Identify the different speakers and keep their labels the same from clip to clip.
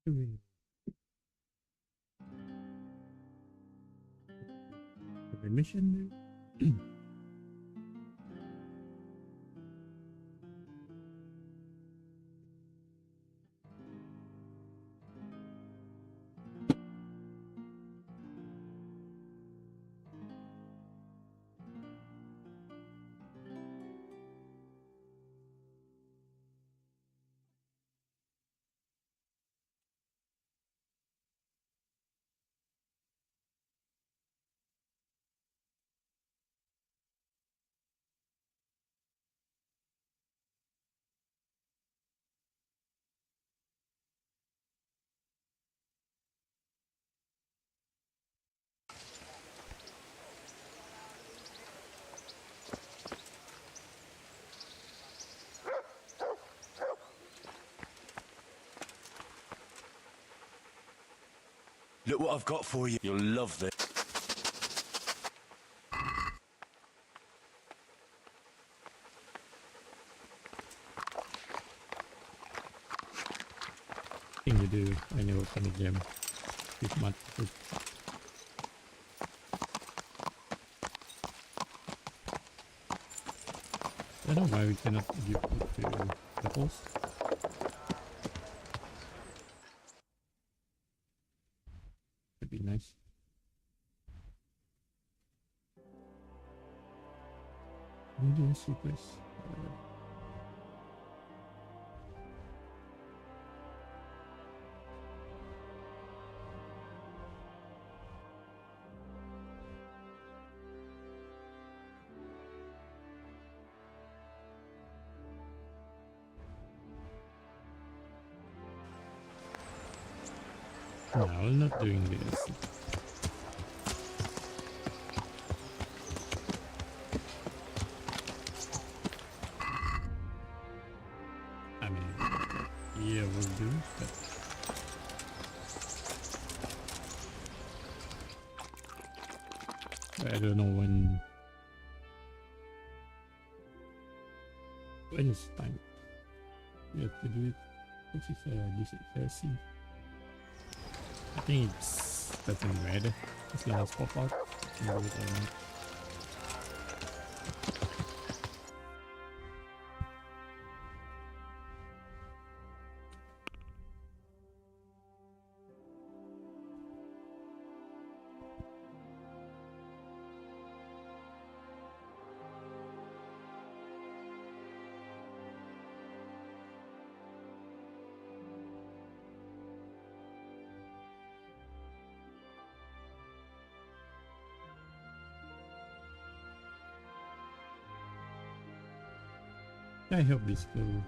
Speaker 1: Doing the mission.
Speaker 2: Look what I've got for you. You'll love this.
Speaker 1: Thing to do. I never play the game this much. I don't know why we cannot give it to the host. Would be nice. Medium supers. No, I'm not doing this. I mean, yeah, we'll do, but I don't know when it's time. We have to do it. This is this scene. I think it's doesn't red. It's gonna pop out. I hope this will.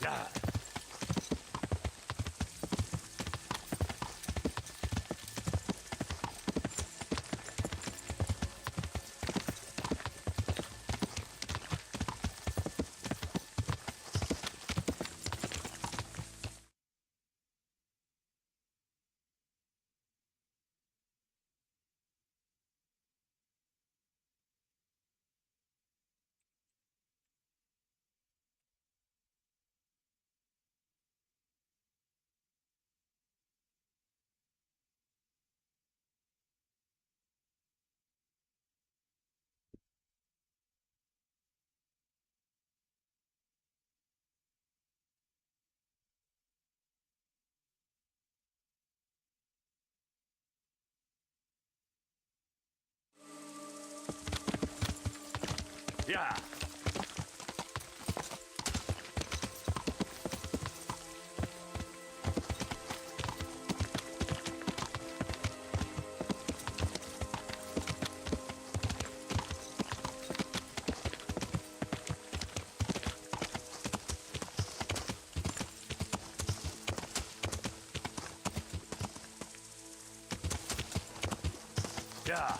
Speaker 2: Yeah. Yeah. Die.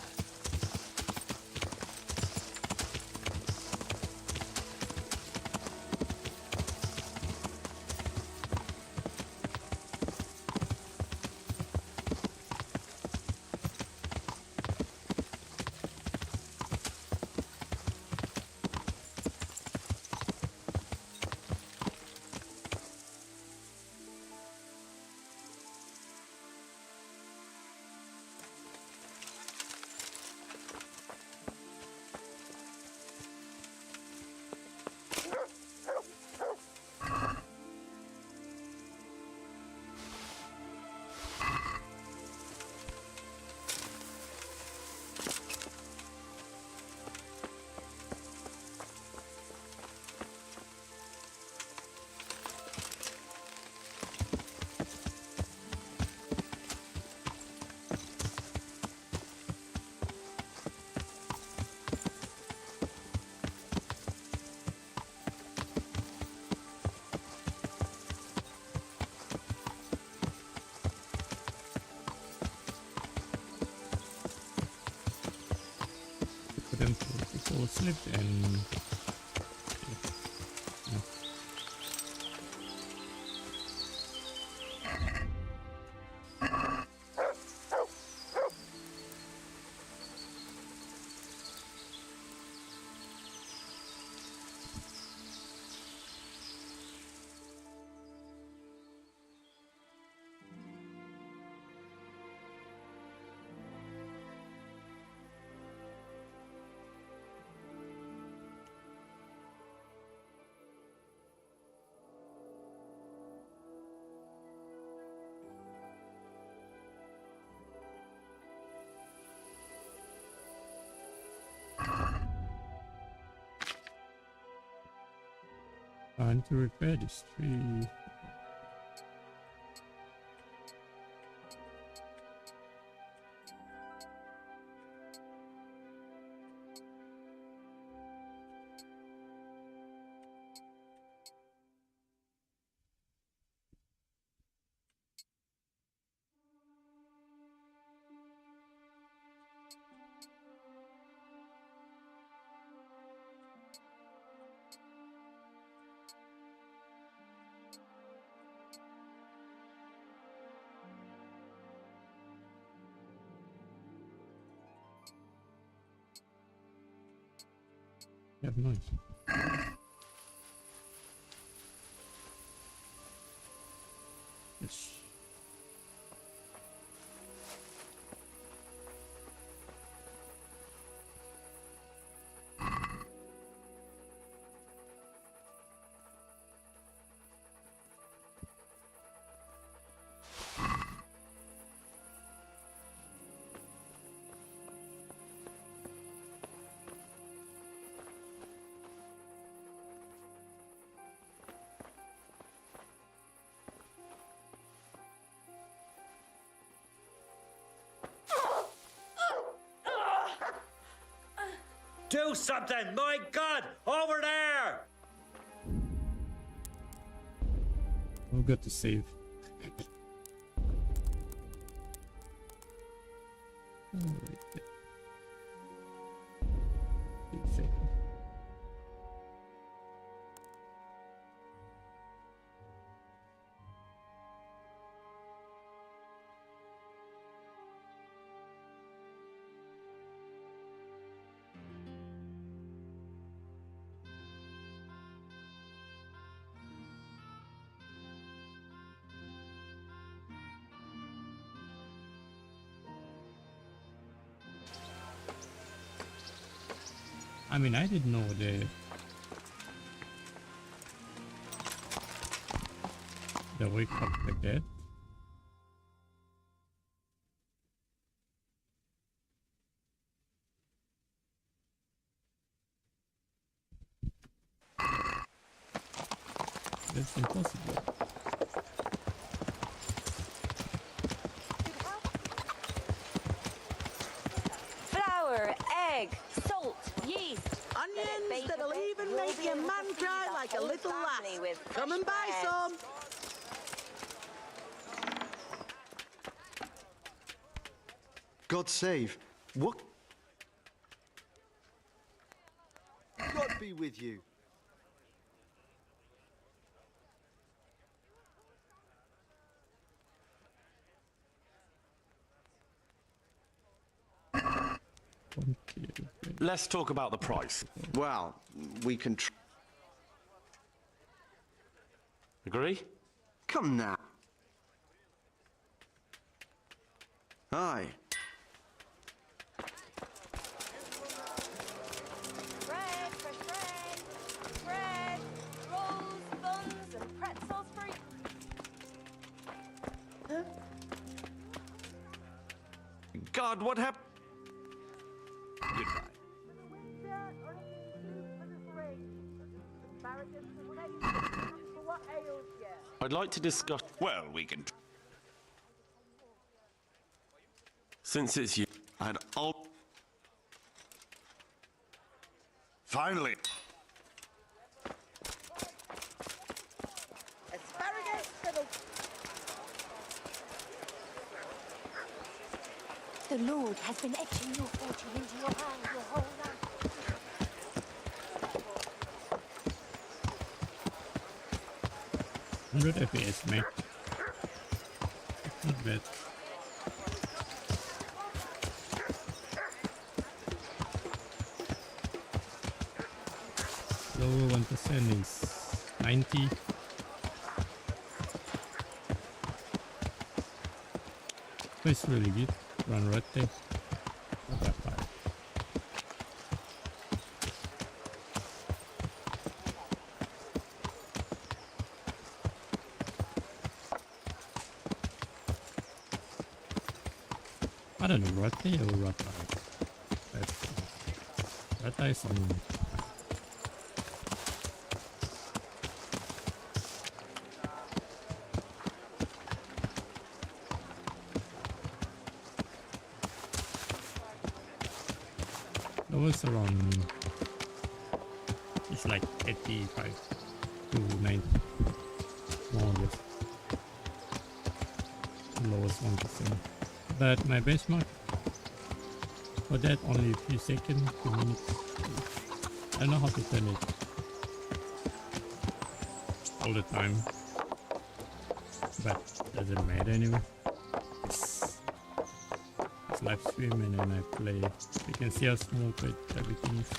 Speaker 1: Put them before slipped and time to repair this tree. Yeah, nice. Yes.
Speaker 2: Do something! My God! Over there!
Speaker 1: I've got to save. I mean, I didn't know the wake up like that. That's impossible.
Speaker 3: Flour, egg, salt, yeast.
Speaker 4: Onions that'll even make your man cry like a little lass. Come and buy some.
Speaker 5: God save. What? God be with you.
Speaker 6: Let's talk about the price.
Speaker 5: Well, we can
Speaker 6: Agree?
Speaker 5: come now. Aye.
Speaker 3: Bread, fresh bread. Bread, rolls, buns, and pretzels for you.
Speaker 5: God, what happened? Goodbye.
Speaker 6: I'd like to discuss...
Speaker 5: Well, we can.
Speaker 6: Since it's you...
Speaker 5: And I'll. Finally.
Speaker 4: Asparagus for the...
Speaker 3: The Lord has been etching your fortune into your hand your whole life.
Speaker 1: 100 FPS, mate. Not bad. Lower 1% is 90. So it's really good. Run right there. Not that bad. I don't know, Rate or Rata? Rata is on. Lowest around. It's like 85 to 90. More or less. Lowest 1%. But my benchmark for that only a few seconds, 2 minutes. I don't know how to turn it all the time, but doesn't matter anyway. It's live stream and then I play. You can see how small everything is.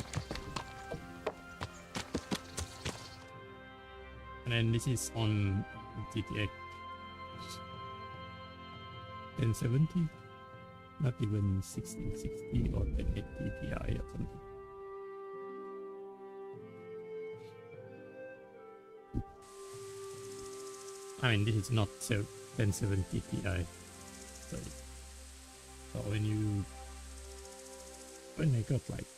Speaker 1: And then this is on GTX 1070, not even 1660 or 1080 Ti or something. I mean, this is not 1070 Ti. So when I got like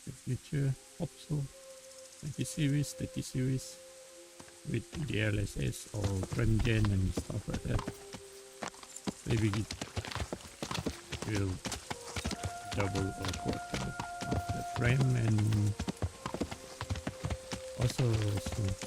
Speaker 1: the future Opso 20 series, 30 series with DLSS or frame gen and stuff like that, maybe it will double or quadruple the frame and also smooth.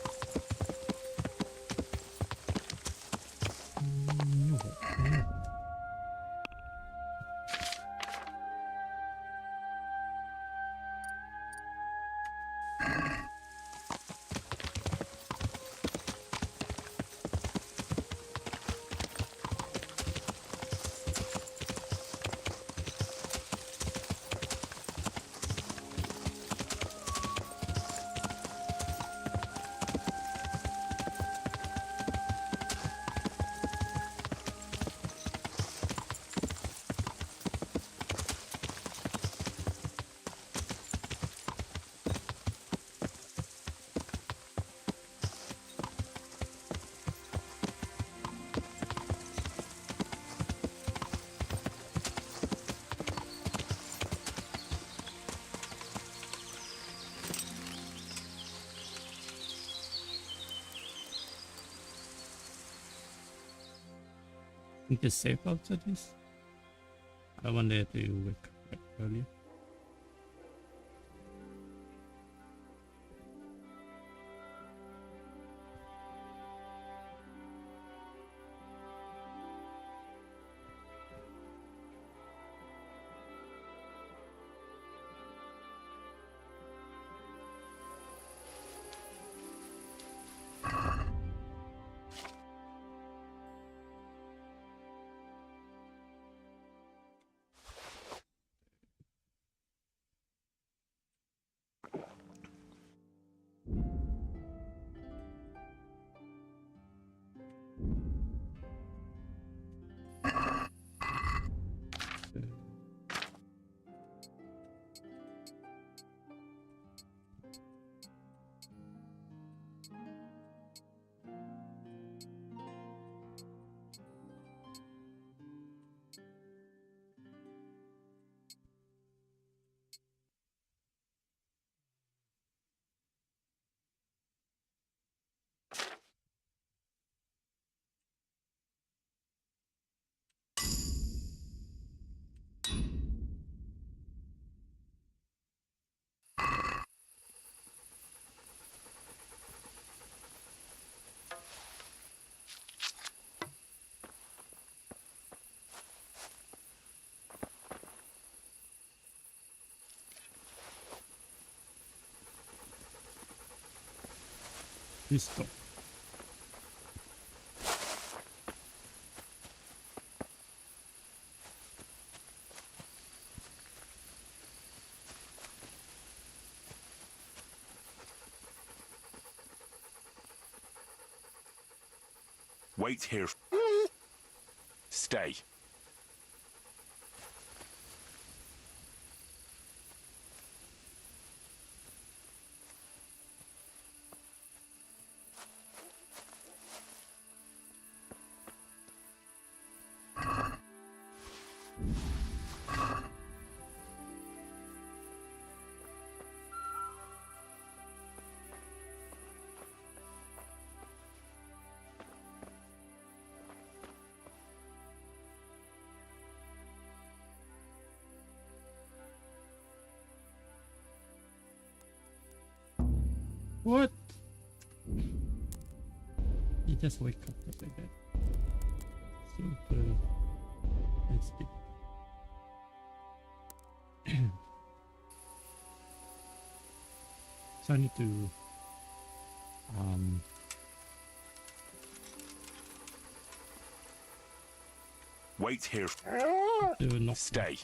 Speaker 1: I think it's safe outside this. I wanted to wake up earlier. Pistol.
Speaker 5: Wait here. Stay.
Speaker 1: What? He just wake up just like that. Super. Let's skip. So I need to
Speaker 5: Wait here.
Speaker 1: do not
Speaker 5: Stay.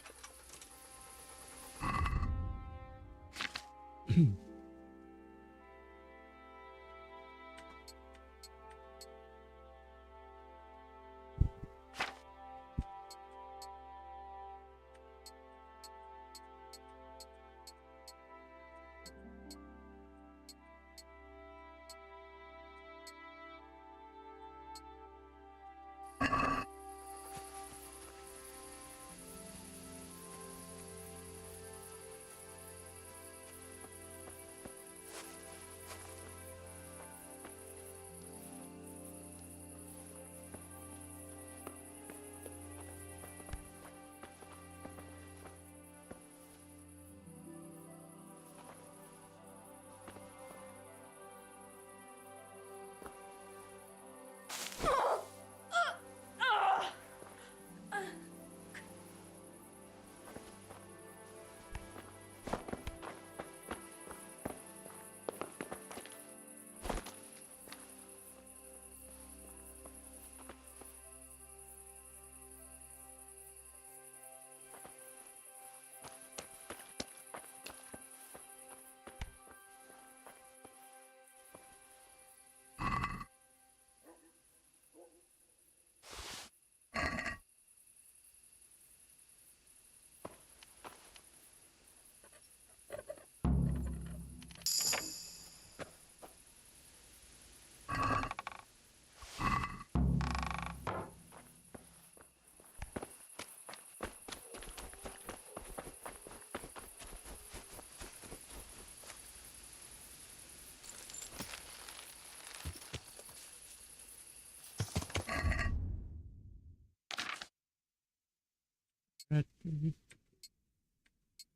Speaker 1: right.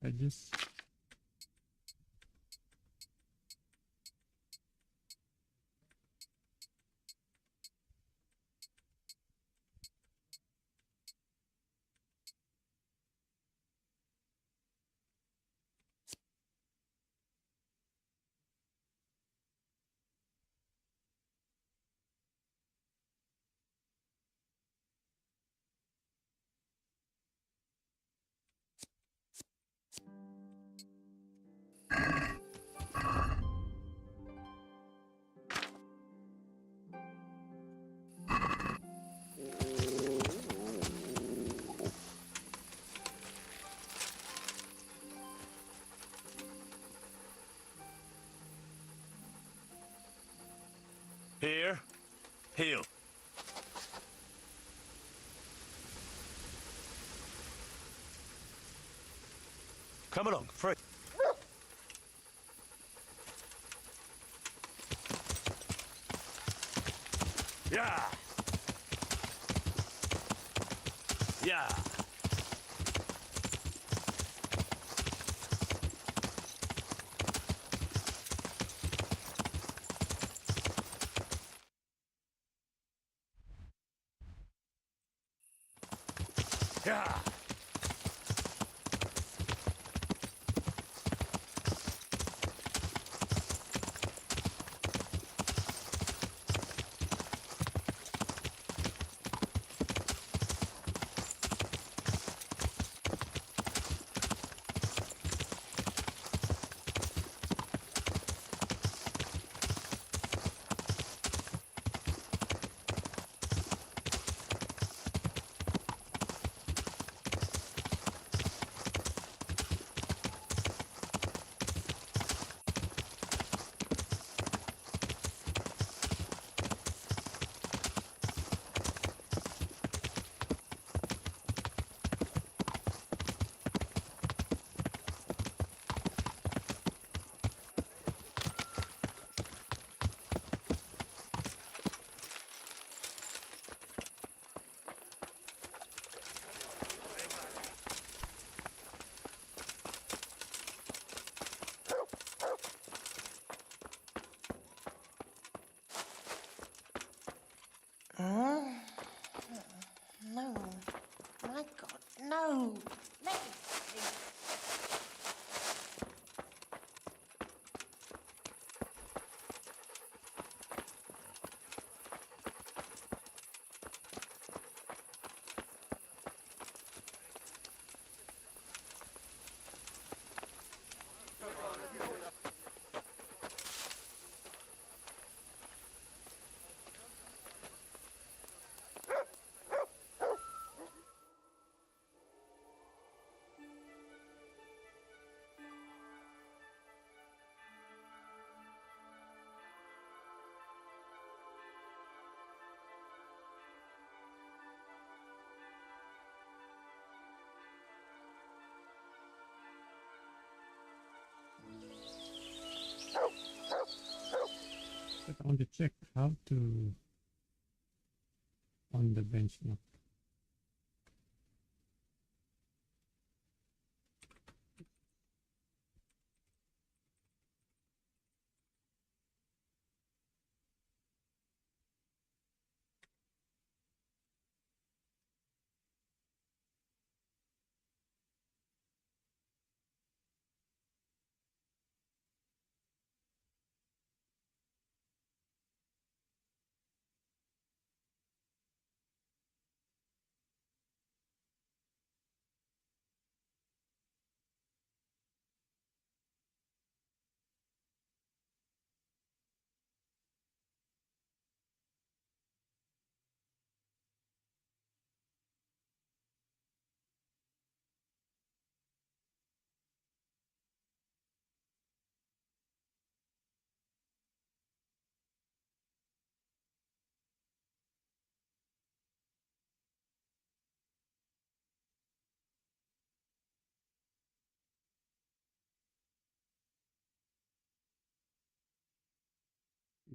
Speaker 1: I just
Speaker 5: Here. Heal. Come along, free. Yeah. Yeah. Yeah.
Speaker 3: No. My God, no. Let me sleep.
Speaker 1: But I want to check how to on the bench now.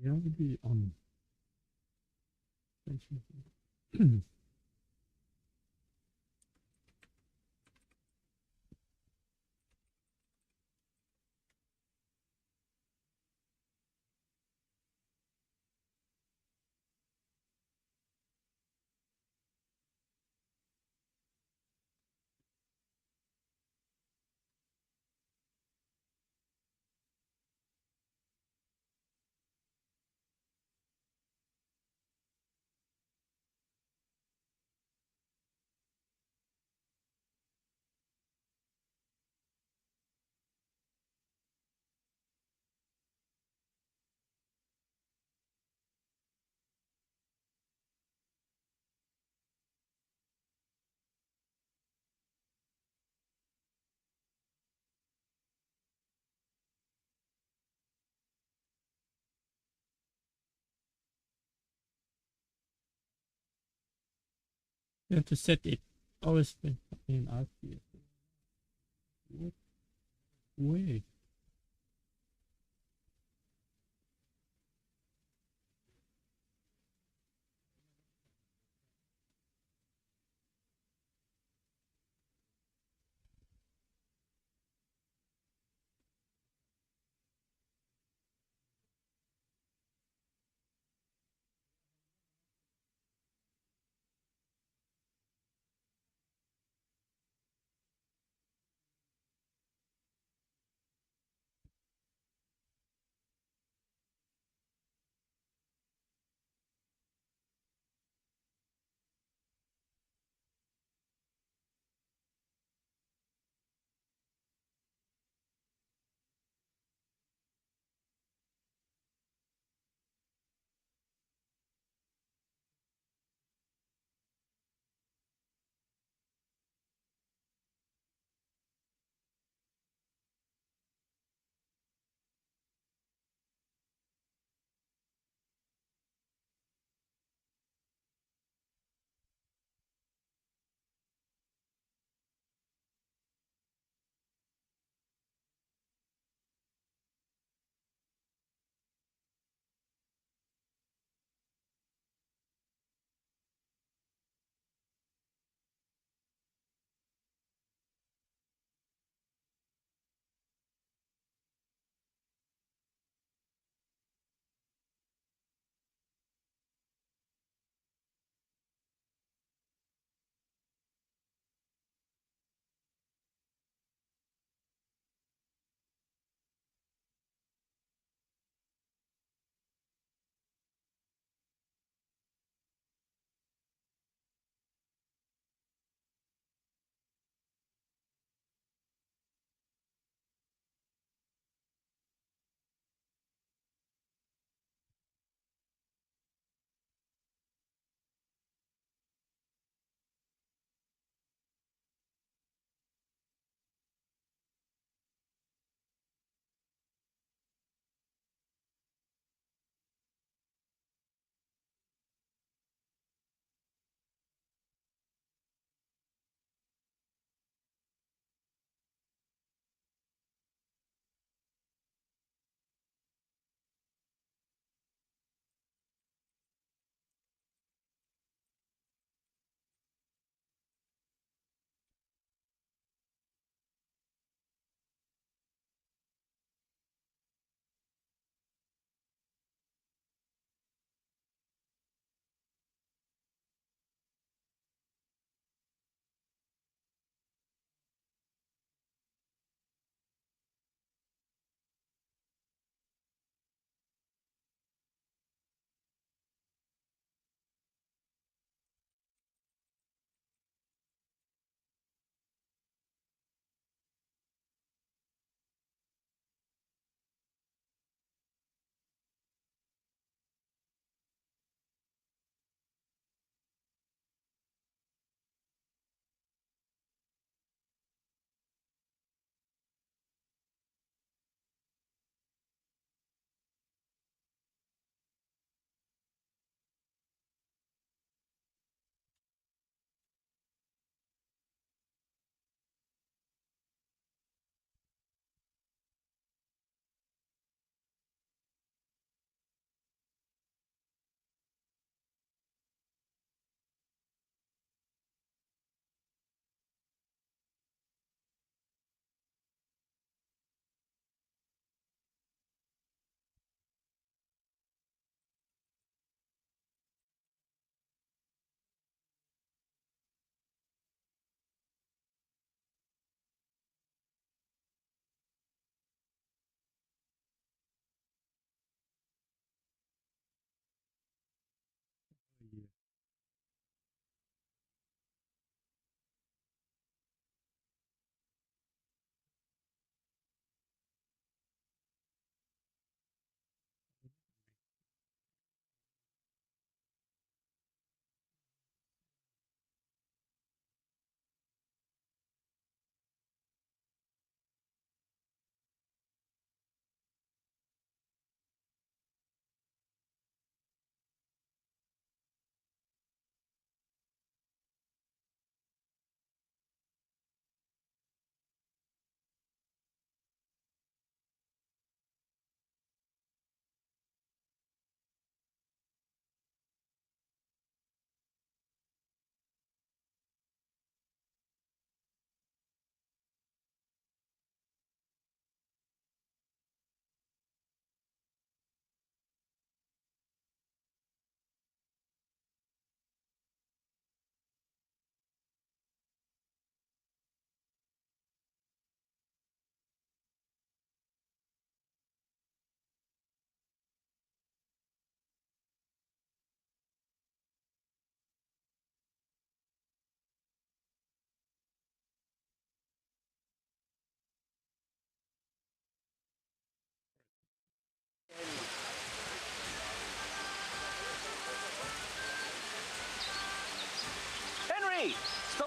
Speaker 1: Yeah, will be on bench. You have to set it always in RP. What way?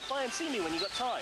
Speaker 7: Stop by and see me when you got time.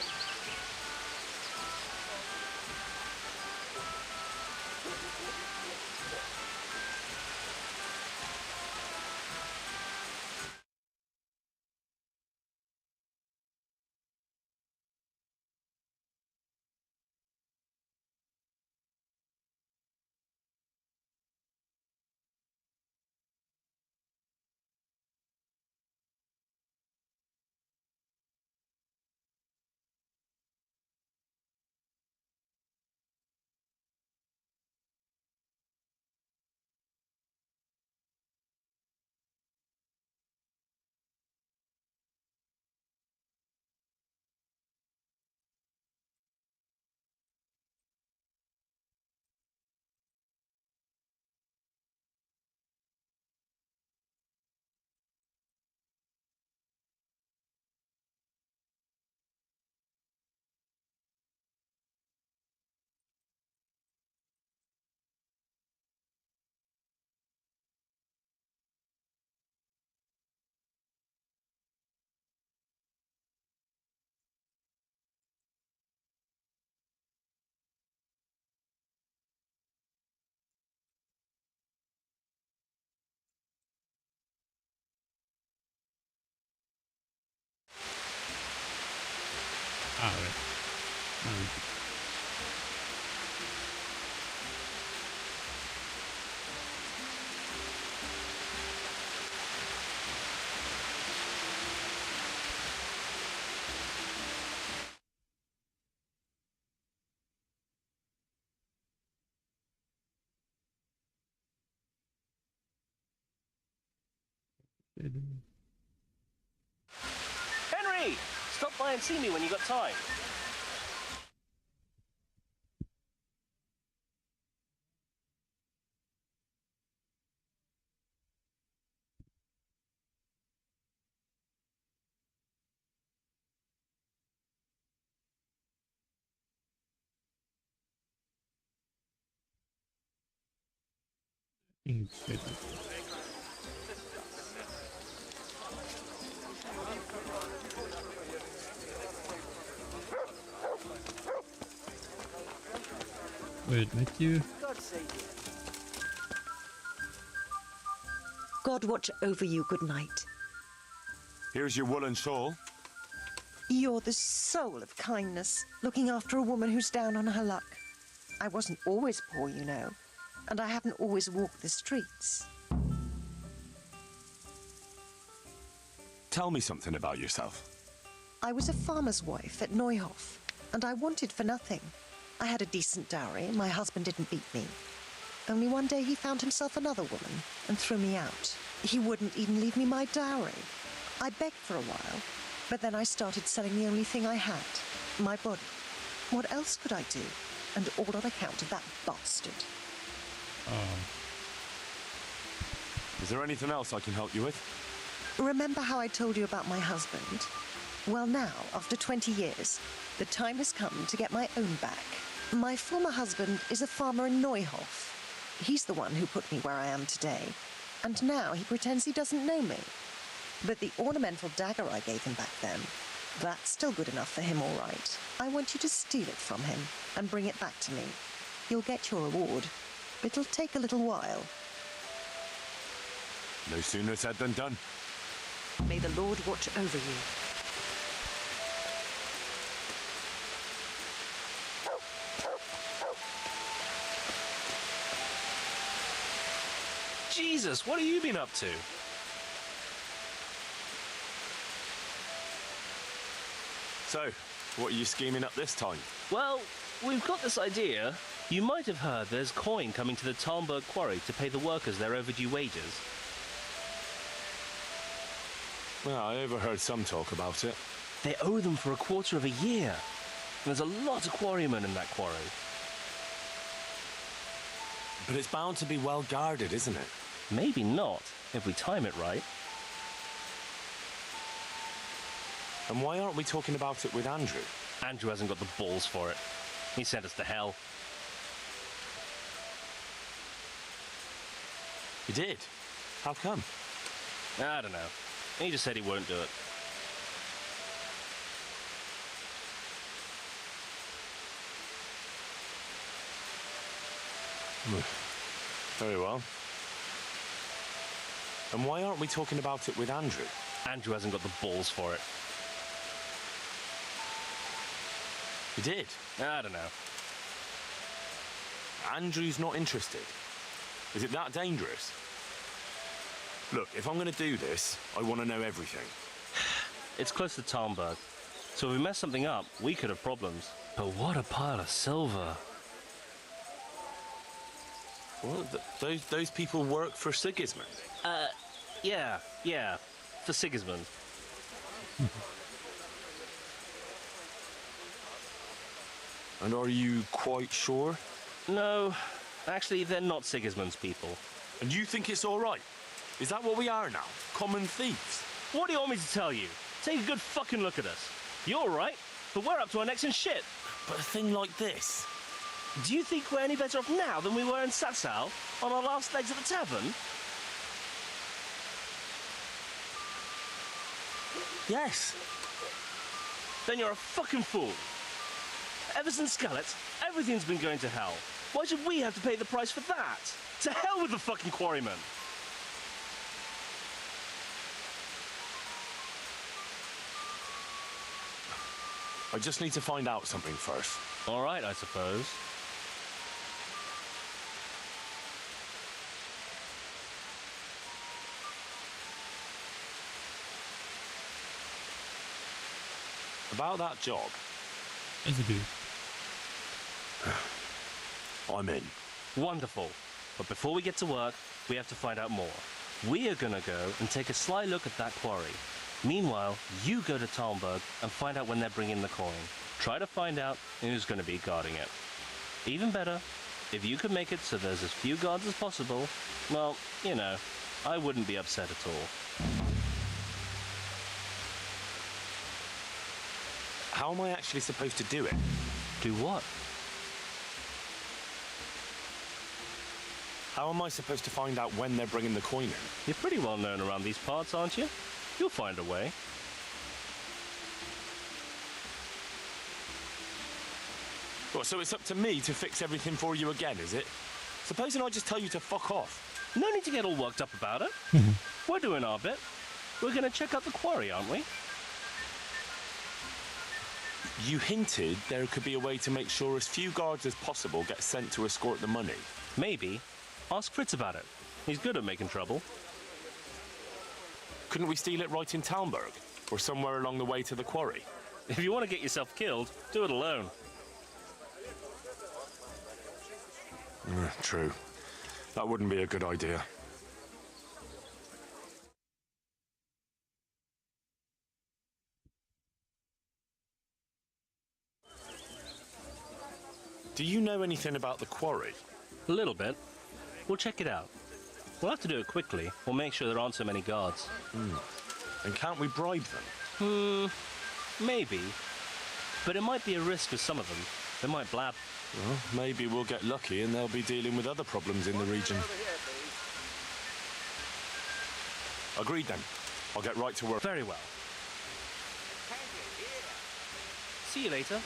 Speaker 1: Ah, right.
Speaker 7: Henry! Stop by and see me when you got time.
Speaker 1: Wait, Matthew.
Speaker 8: God watch over you, good night.
Speaker 5: Here's your woolen shawl.
Speaker 8: You're the soul of kindness, looking after a woman who's down on her luck. I wasn't always poor, you know, and I haven't always walked the streets.
Speaker 5: Tell me something about yourself.
Speaker 8: I was a farmer's wife at Neuhof, and I wanted for nothing. I had a decent dowry, and my husband didn't beat me. Only one day he found himself another woman and threw me out. He wouldn't even leave me my dowry. I begged for a while, but then I started selling the only thing I had, my body. What else could I do? And all on account of that bastard.
Speaker 5: Is there anything else I can help you with?
Speaker 8: Remember how I told you about my husband? Well, now, after 20 years, the time has come to get my own back. My former husband is a farmer in Neuhof. He's the one who put me where I am today. And now he pretends he doesn't know me. But the ornamental dagger I gave him back then, that's still good enough for him, all right. I want you to steal it from him and bring it back to me. You'll get your reward, but it'll take a little while.
Speaker 5: No sooner said than done.
Speaker 8: May the Lord watch over you.
Speaker 7: Jesus, what have you been up to?
Speaker 5: So, what are you scheming up this time?
Speaker 7: Well, we've got this idea. You might have heard there's coin coming to the Talmberg quarry to pay the workers their overdue wages.
Speaker 5: Well, I overheard some talk about it.
Speaker 7: They owe them for a quarter of a year. There's a lot of quarrymen in that quarry.
Speaker 5: But it's bound to be well guarded, isn't it?
Speaker 7: Maybe not, if we time it right.
Speaker 5: And why aren't we talking about it with Andrew?
Speaker 7: Andrew hasn't got the balls for it. He sent us to hell.
Speaker 5: He did? How come?
Speaker 7: I don't know. He just said he won't do it.
Speaker 5: Very well. And why aren't we talking about it with Andrew?
Speaker 7: Andrew hasn't got the balls for it.
Speaker 5: You did?
Speaker 7: I don't know.
Speaker 5: Andrew's not interested. Is it that dangerous? Look, if I'm going to do this, I want to know everything.
Speaker 7: It's close to Talmberg, so if we mess something up, we could have problems. But what a pile of silver.
Speaker 5: Well, those people work for Sigismund.
Speaker 7: Yeah, for Sigismund.
Speaker 5: And are you quite sure?
Speaker 7: No, actually, they're not Sigismund's people.
Speaker 5: And you think it's all right? Is that what we are now? Common thieves?
Speaker 7: What do you want me to tell you? Take a good fucking look at us. You're right, but we're up to our necks in shit.
Speaker 5: But a thing like this?
Speaker 7: Do you think we're any better off now than we were in Sasau on our last legs at the tavern?
Speaker 5: Yes.
Speaker 7: Then you're a fucking fool. Ever since Skeleton, everything's been going to hell. Why should we have to pay the price for that? To hell with the fucking quarrymen!
Speaker 5: I just need to find out something first.
Speaker 7: All right, I suppose.
Speaker 5: About that job,
Speaker 1: As you do.
Speaker 5: I'm in.
Speaker 7: Wonderful. But before we get to work, we have to find out more. We are gonna go and take a sly look at that quarry. Meanwhile, you go to Talmberg and find out when they're bringing the coin. Try to find out who's gonna be guarding it. Even better, if you could make it so there's as few guards as possible, well, you know, I wouldn't be upset at all.
Speaker 5: How am I actually supposed to do it?
Speaker 7: Do what?
Speaker 5: How am I supposed to find out when they're bringing the coin in?
Speaker 7: You're pretty well known around these parts, aren't you? You'll find a way.
Speaker 5: Well, so it's up to me to fix everything for you again, is it? Supposing I just tell you to fuck off.
Speaker 7: No need to get all worked up about it. We're doing our bit. We're gonna check out the quarry, aren't we?
Speaker 5: You hinted there could be a way to make sure as few guards as possible get sent to escort the money.
Speaker 7: Maybe. Ask Fritz about it. He's good at making trouble.
Speaker 5: Couldn't we steal it right in Talmberg? Or somewhere along the way to the quarry?
Speaker 7: If you want to get yourself killed, do it alone.
Speaker 5: True. That wouldn't be a good idea. Do you know anything about the quarry?
Speaker 7: A little bit. We'll check it out. We'll have to do it quickly. We'll make sure there aren't so many guards.
Speaker 5: And can't we bribe them?
Speaker 7: Maybe. But it might be a risk for some of them. They might blab.
Speaker 5: Well, maybe we'll get lucky and they'll be dealing with other problems in the region. Agreed then. I'll get right to work.
Speaker 7: Very well. See you later.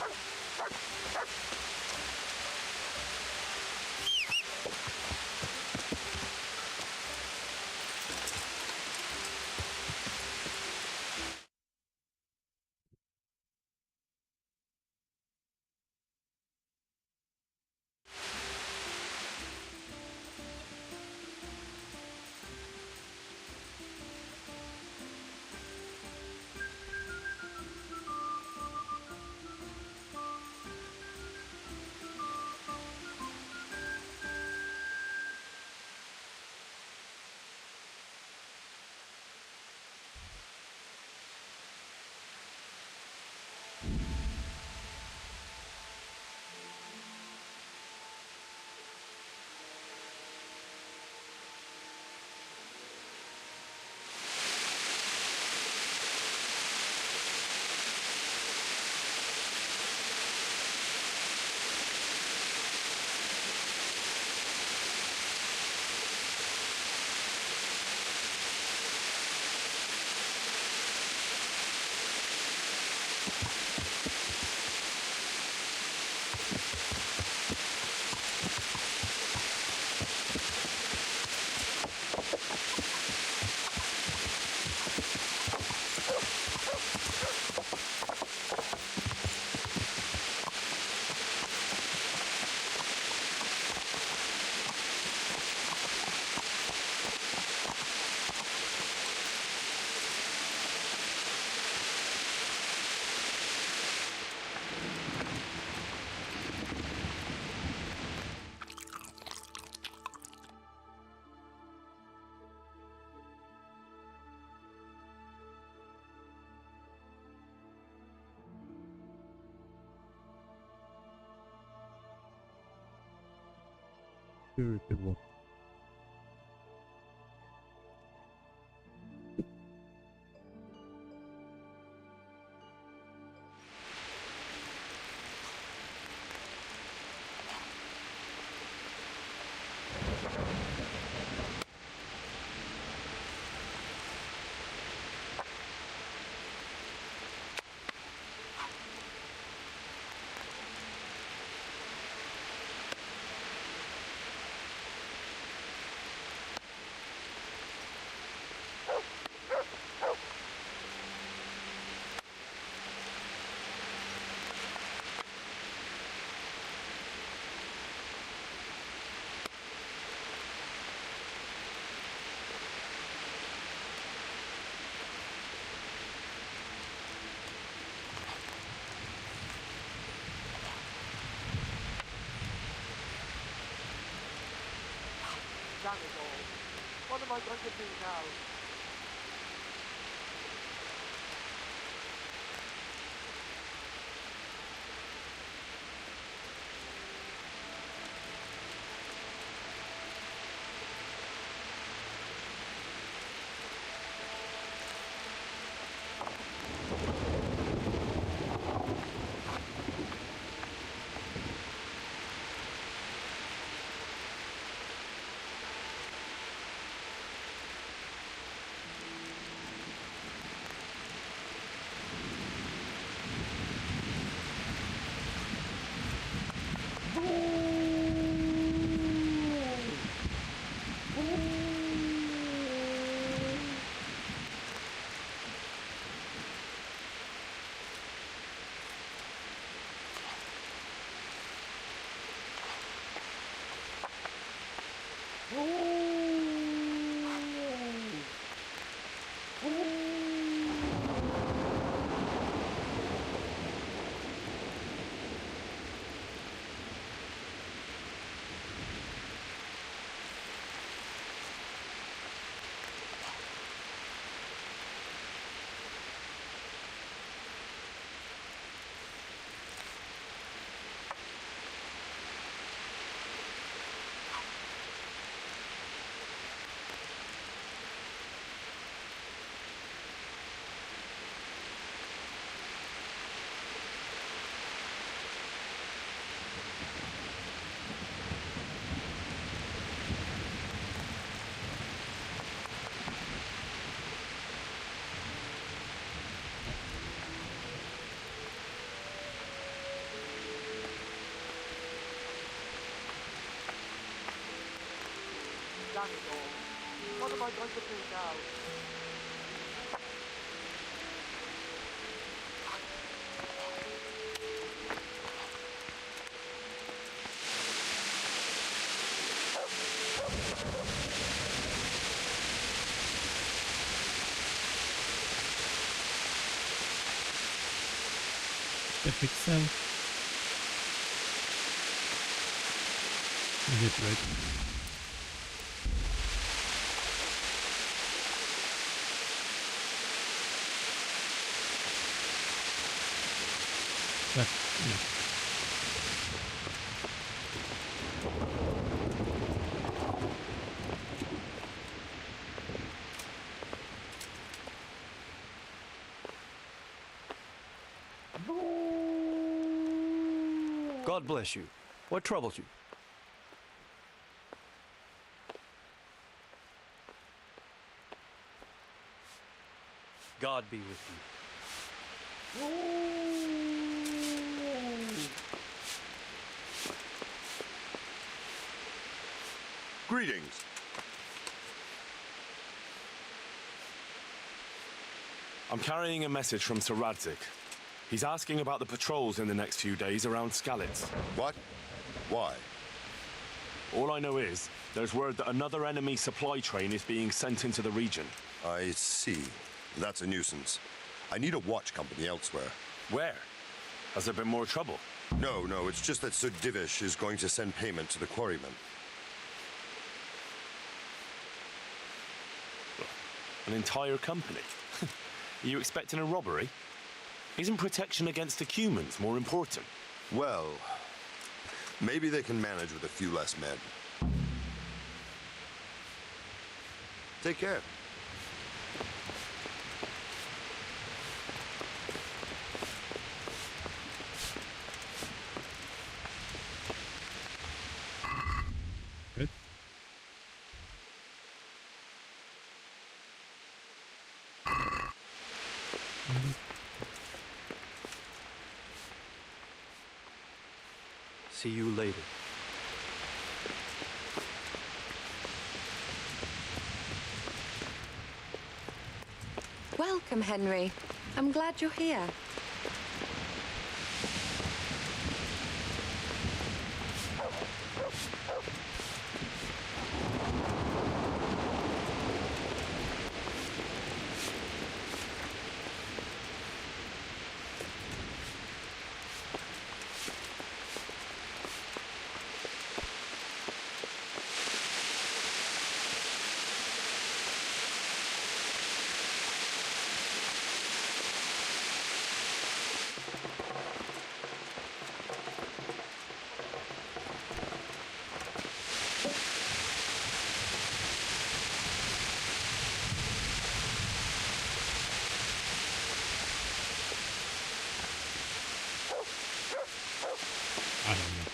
Speaker 1: security wall.
Speaker 9: Damn it all. What am I going to do now? Damn it all. What am I going to do now?
Speaker 1: The pixel. Is it red? But, yeah.
Speaker 10: God bless you. What troubles you? God be with you.
Speaker 11: Greetings.
Speaker 5: I'm carrying a message from Sir Radzik. He's asking about the patrols in the next few days around Skalitz.
Speaker 11: What? Why?
Speaker 5: All I know is, there's word that another enemy supply train is being sent into the region.
Speaker 11: I see. That's a nuisance. I need a watch company elsewhere.
Speaker 5: Where? Has there been more trouble?
Speaker 11: No, it's just that Sir Divish is going to send payment to the quarrymen.
Speaker 5: An entire company? Are you expecting a robbery? Isn't protection against the humans more important?
Speaker 11: Well, maybe they can manage with a few less men. Take care.
Speaker 1: Good.
Speaker 10: See you later.
Speaker 12: Welcome, Henry. I'm glad you're here.
Speaker 1: I don't know.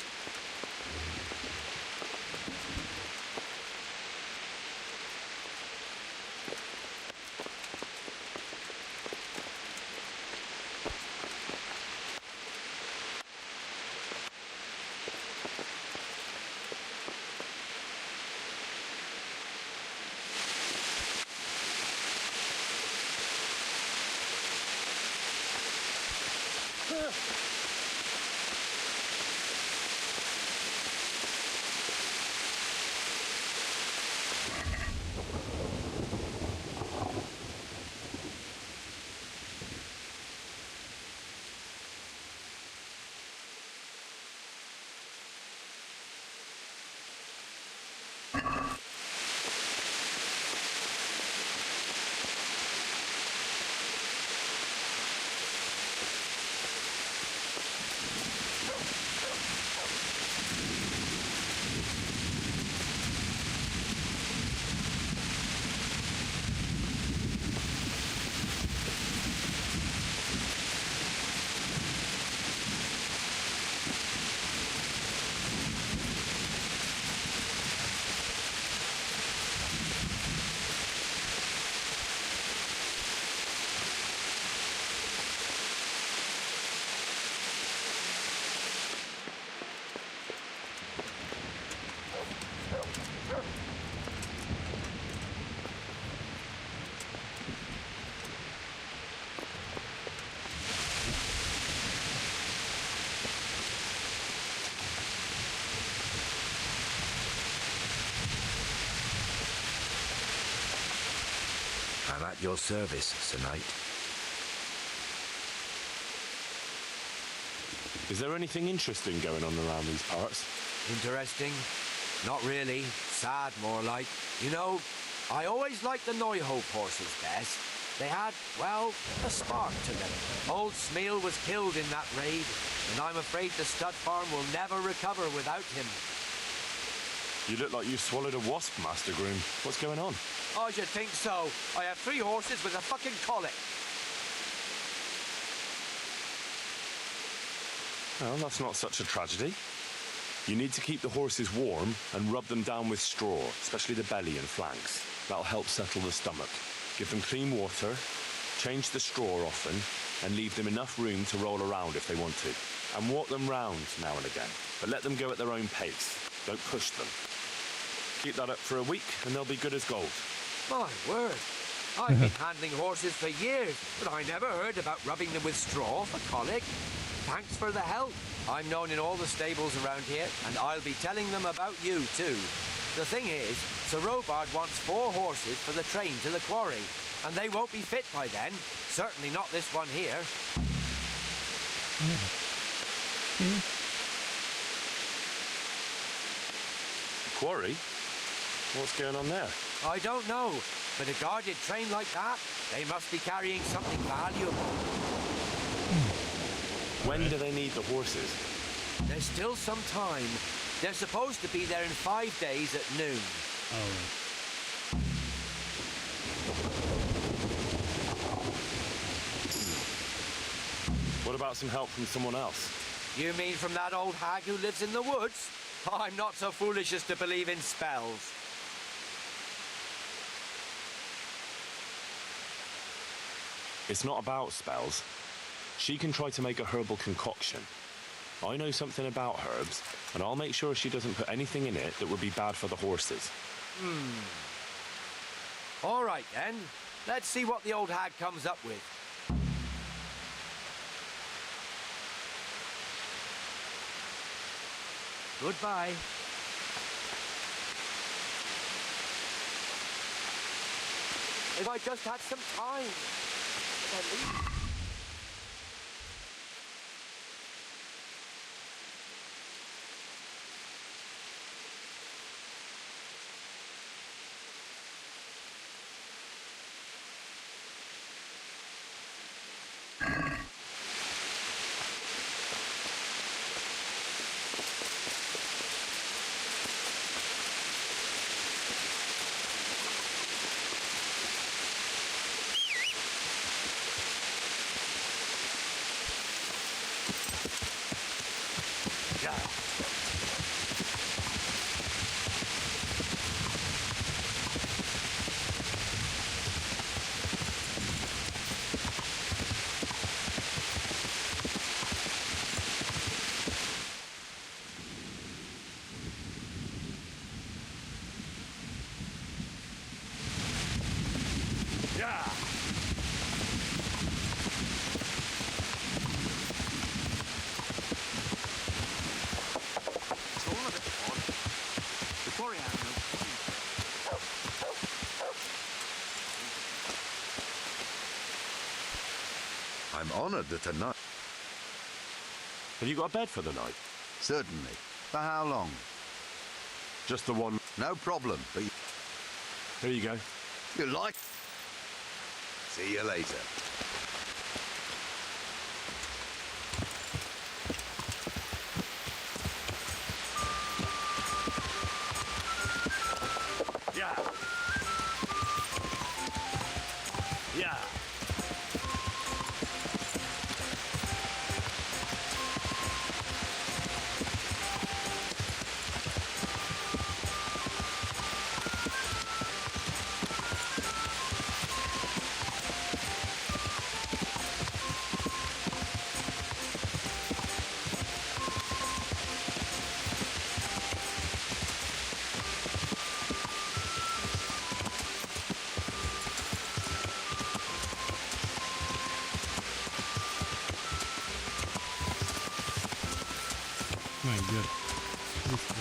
Speaker 2: I'm at your service, Sir Knight.
Speaker 5: Is there anything interesting going on around these parts?
Speaker 2: Interesting? Not really. Sad, more like. You know, I always liked the Neuhof horses best. They had, well, a spark to them. Old Smeal was killed in that raid, and I'm afraid the stud farm will never recover without him.
Speaker 5: You look like you swallowed a wasp, Master Groom. What's going on?
Speaker 2: I should think so. I have 3 horses with a fucking colic.
Speaker 5: Well, that's not such a tragedy. You need to keep the horses warm and rub them down with straw, especially the belly and flanks. That'll help settle the stomach. Give them clean water, change the straw often, and leave them enough room to roll around if they want to. And walk them round now and again, but let them go at their own pace. Don't push them. Keep that up for a week and they'll be good as gold.
Speaker 2: My word. I've been handling horses for years, but I never heard about rubbing them with straw for colic. Thanks for the help. I'm known in all the stables around here, and I'll be telling them about you, too. The thing is, Sir Robard wants 4 horses for the train to the quarry, and they won't be fit by then. Certainly not this one here.
Speaker 5: Quarry? What's going on there?
Speaker 2: I don't know, but a guarded train like that, they must be carrying something valuable.
Speaker 5: When do they need the horses?
Speaker 2: There's still some time. They're supposed to be there in 5 days at noon.
Speaker 1: Oh.
Speaker 5: about some help from someone else?
Speaker 2: You mean from that old hag who lives in the woods? I'm not so foolish as to believe in spells.
Speaker 5: It's not about spells. She can try to make a herbal concoction. I know something about herbs, and I'll make sure she doesn't put anything in it that would be bad for the horses.
Speaker 2: All right, then. Let's see what the old hag comes up with. Goodbye. If I just had some time. But at least...
Speaker 13: I'm honored that tonight...
Speaker 5: Have you got a bed for the night?
Speaker 13: Certainly. For how long?
Speaker 5: Just the one.
Speaker 13: No problem, but...
Speaker 5: Here you go.
Speaker 13: You like... See you later.
Speaker 5: Yeah. Yeah.
Speaker 1: My god. This is...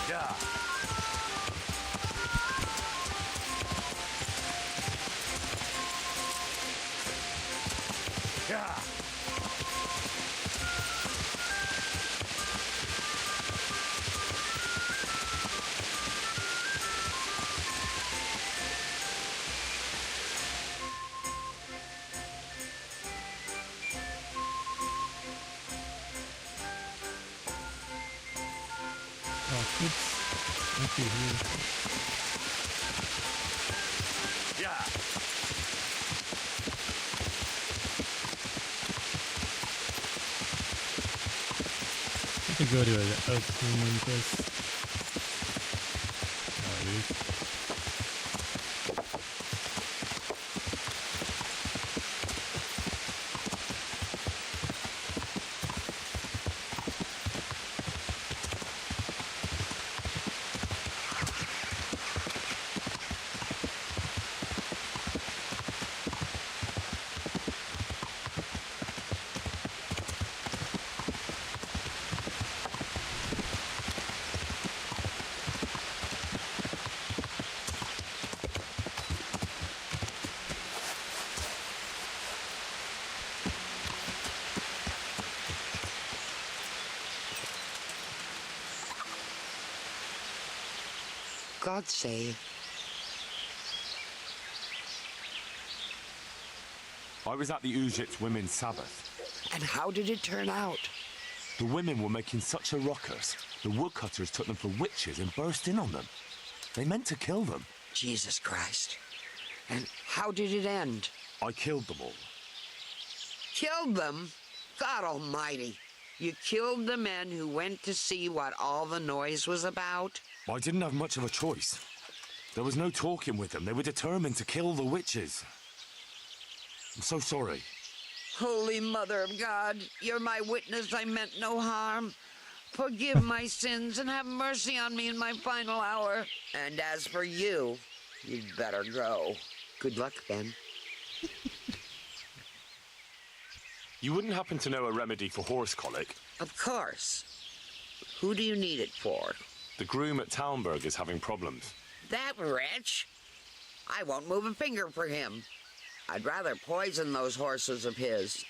Speaker 5: Yeah. Yeah.
Speaker 1: Oh, oops. Okay, here.
Speaker 5: Yeah.
Speaker 1: I think go to the outcome first.
Speaker 14: God save.
Speaker 5: I was at the Ujit's Women's Sabbath.
Speaker 14: And how did it turn out?
Speaker 5: The women were making such a ruckus. The woodcutters took them for witches and burst in on them. They meant to kill them.
Speaker 14: Jesus Christ. And how did it end?
Speaker 5: I killed them all.
Speaker 14: Killed them? God almighty. You killed the men who went to see what all the noise was about?
Speaker 5: I didn't have much of a choice. There was no talking with them. They were determined to kill the witches. I'm so sorry.
Speaker 14: Holy Mother of God, you're my witness I meant no harm. Forgive my sins and have mercy on me in my final hour. And as for you, you'd better go. Good luck, Ben.
Speaker 5: You wouldn't happen to know a remedy for horse colic?
Speaker 14: Of course. Who do you need it for?
Speaker 5: The groom at Talmberg is having problems.
Speaker 14: That wretch? I won't move a finger for him. I'd rather poison those horses of his.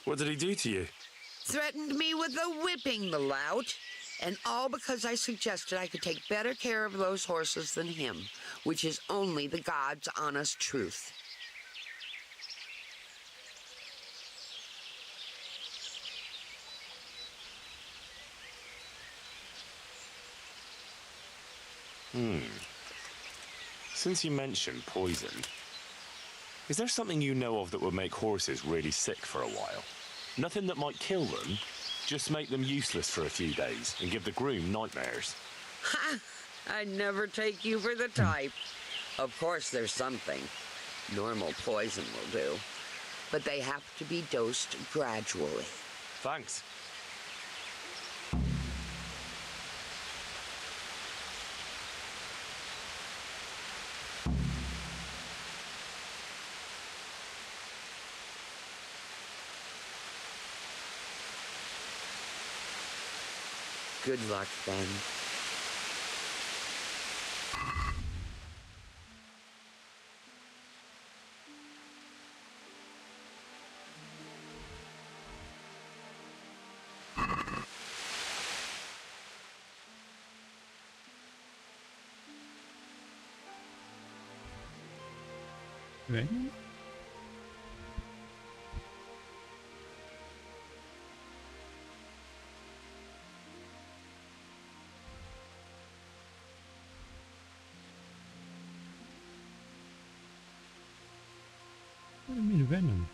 Speaker 5: What did he do to you?
Speaker 14: Threatened me with a whipping, the lout. And all because I suggested I could take better care of those horses than him, which is only the God's honest truth.
Speaker 5: Since you mentioned poison, is there something you know of that would make horses really sick for a while? Nothing that might kill them, just make them useless for a few days and give the groom nightmares.
Speaker 14: Ha! I'd never take you for the type. Of course there's something. Normal poison will do. But they have to be dosed gradually.
Speaker 5: Thanks.
Speaker 14: Good luck, Ben.
Speaker 1: Ready? What do you mean venom?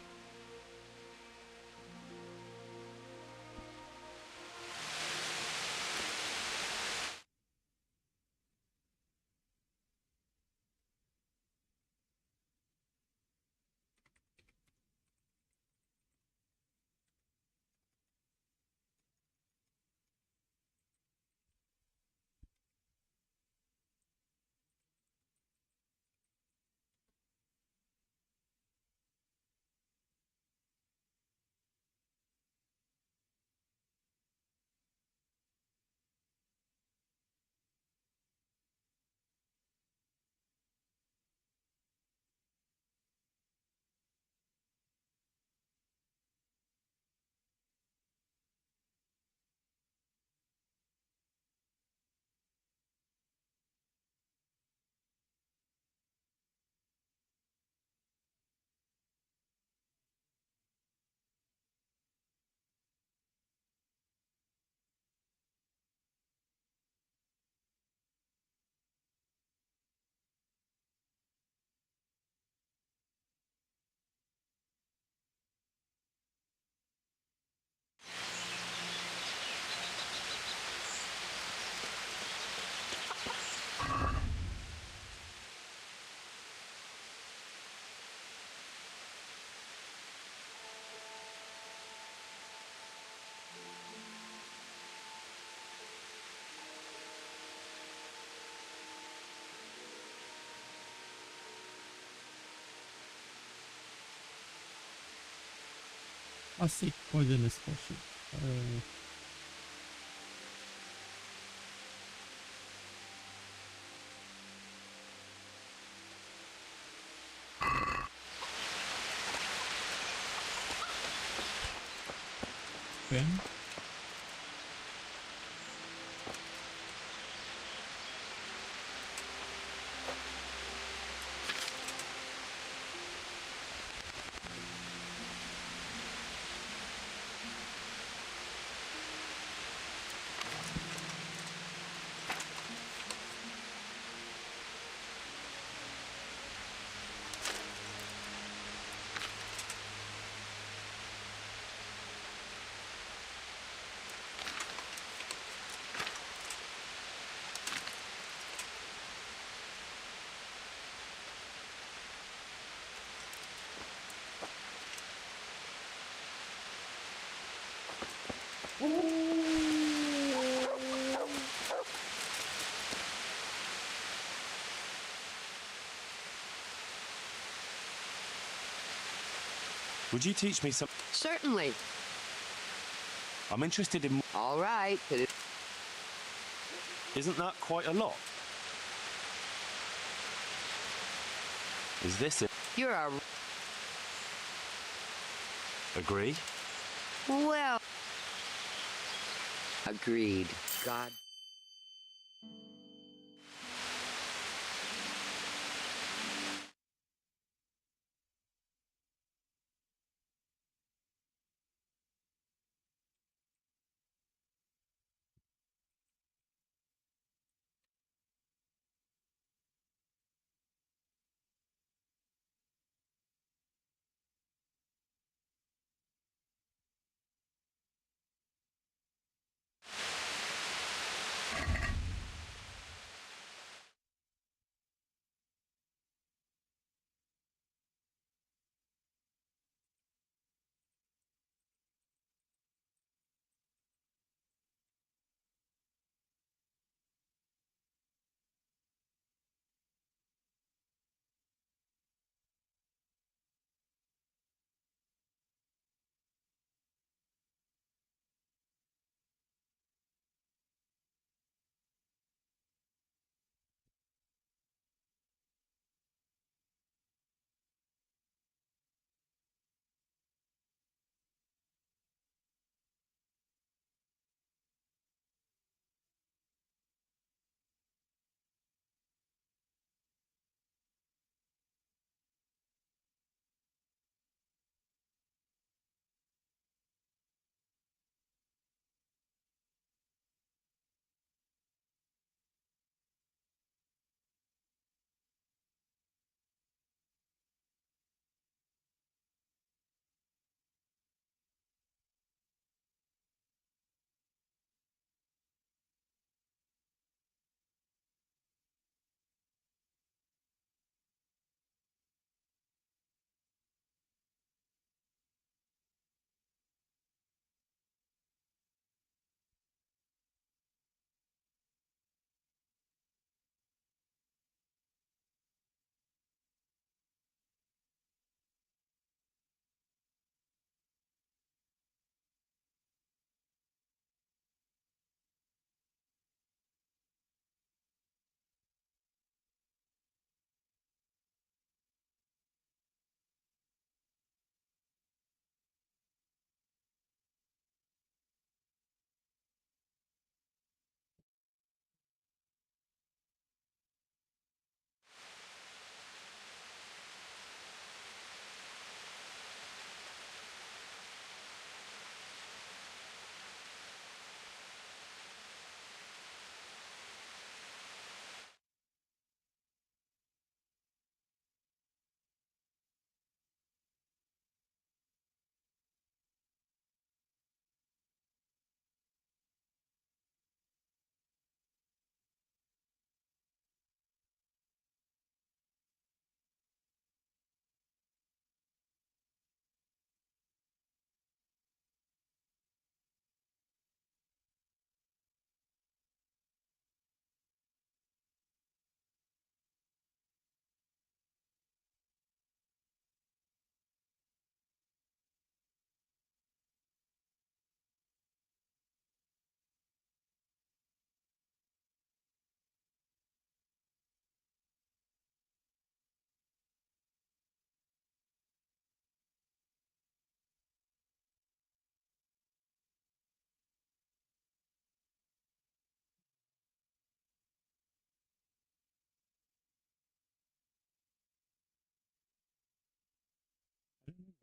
Speaker 1: Classic poisonous potion. Ben?
Speaker 5: Would you teach me some?
Speaker 14: Certainly.
Speaker 5: I'm interested in.
Speaker 14: All right.
Speaker 5: Isn't that quite a lot? Is this it?
Speaker 14: You're a...
Speaker 5: Agree?
Speaker 14: Well... Agreed. God.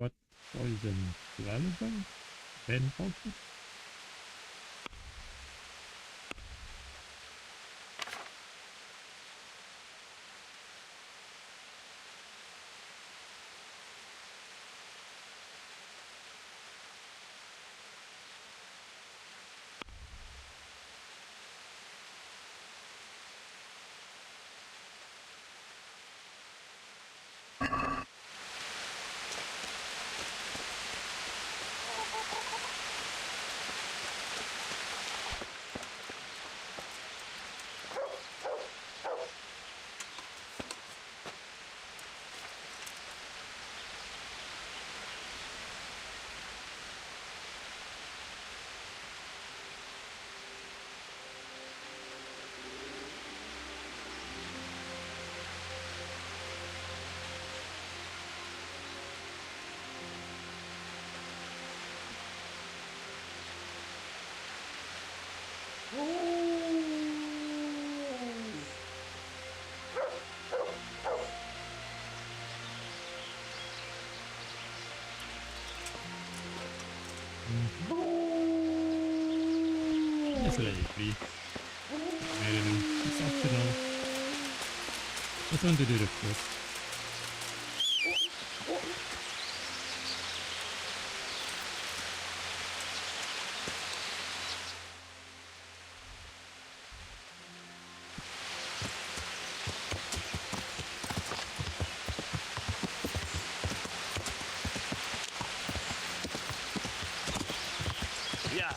Speaker 1: What poison relevant? Benq? Just let it be. I don't know. It's optional. Just want to do the first.
Speaker 6: Yeah.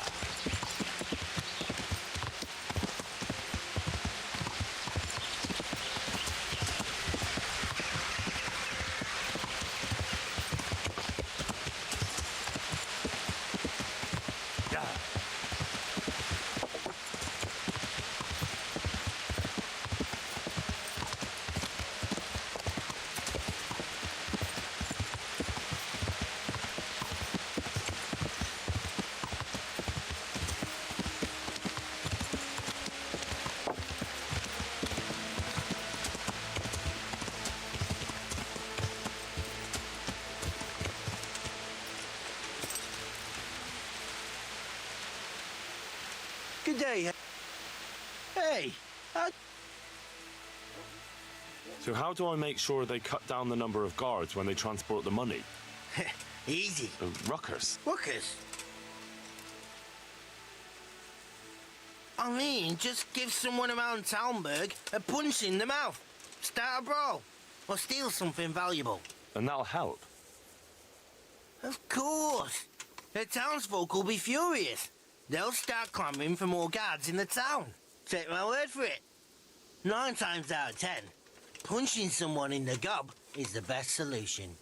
Speaker 15: Good day. Hey,
Speaker 5: So how do I make sure they cut down the number of guards when they transport the money?
Speaker 15: easy.
Speaker 5: Ruckers.
Speaker 15: Ruckus. I mean, just give someone around Talmberg a punch in the mouth, start a brawl, or steal something valuable.
Speaker 5: And that'll help.
Speaker 15: Of course. The townsfolk will be furious. They'll start clamouring for more guards in the town. Take my word for it. 9 times out of 10, punching someone in the gob is the best solution.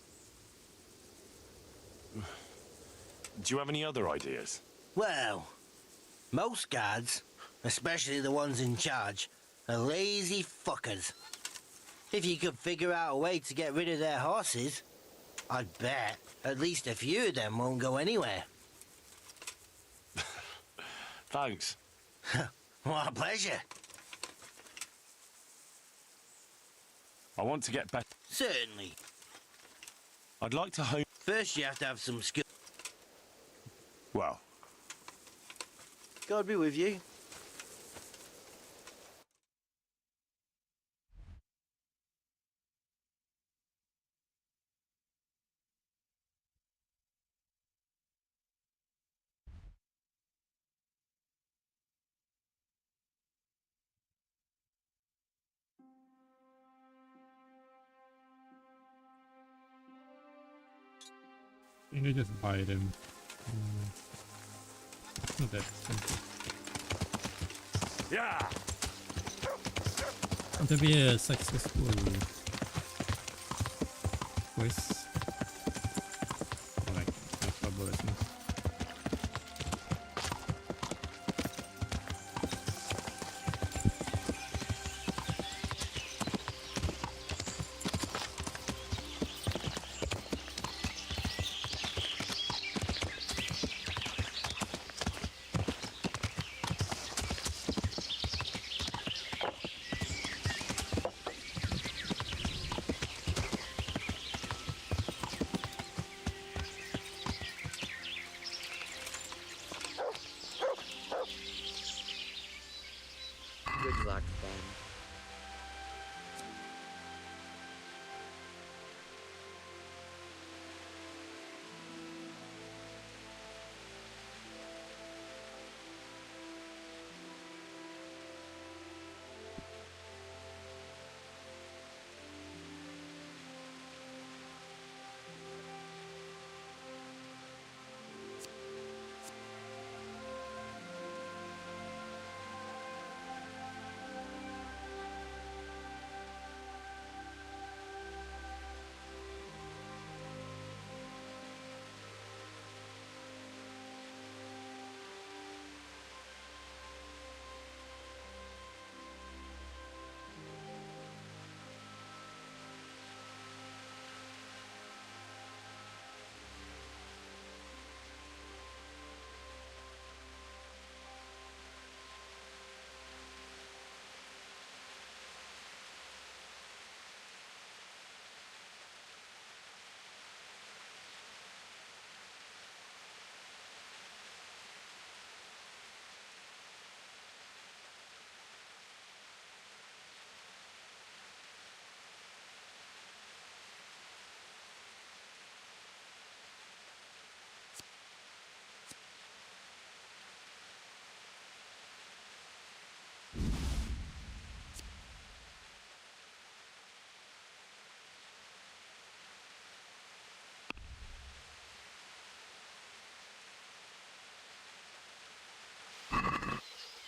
Speaker 5: Do you have any other ideas?
Speaker 15: Well, most guards, especially the ones in charge, are lazy fuckers. If you could figure out a way to get rid of their horses, I'd bet at least a few of them won't go anywhere.
Speaker 5: Thanks.
Speaker 15: What a pleasure.
Speaker 5: I want to get better.
Speaker 15: Certainly.
Speaker 5: I'd like to hone...
Speaker 15: First you have to have some skill.
Speaker 5: Well,
Speaker 15: God be with you.
Speaker 1: You can just buy them. It's not that expensive.
Speaker 6: Yeah.
Speaker 1: To be a successful quest, like a trouble, isn't it?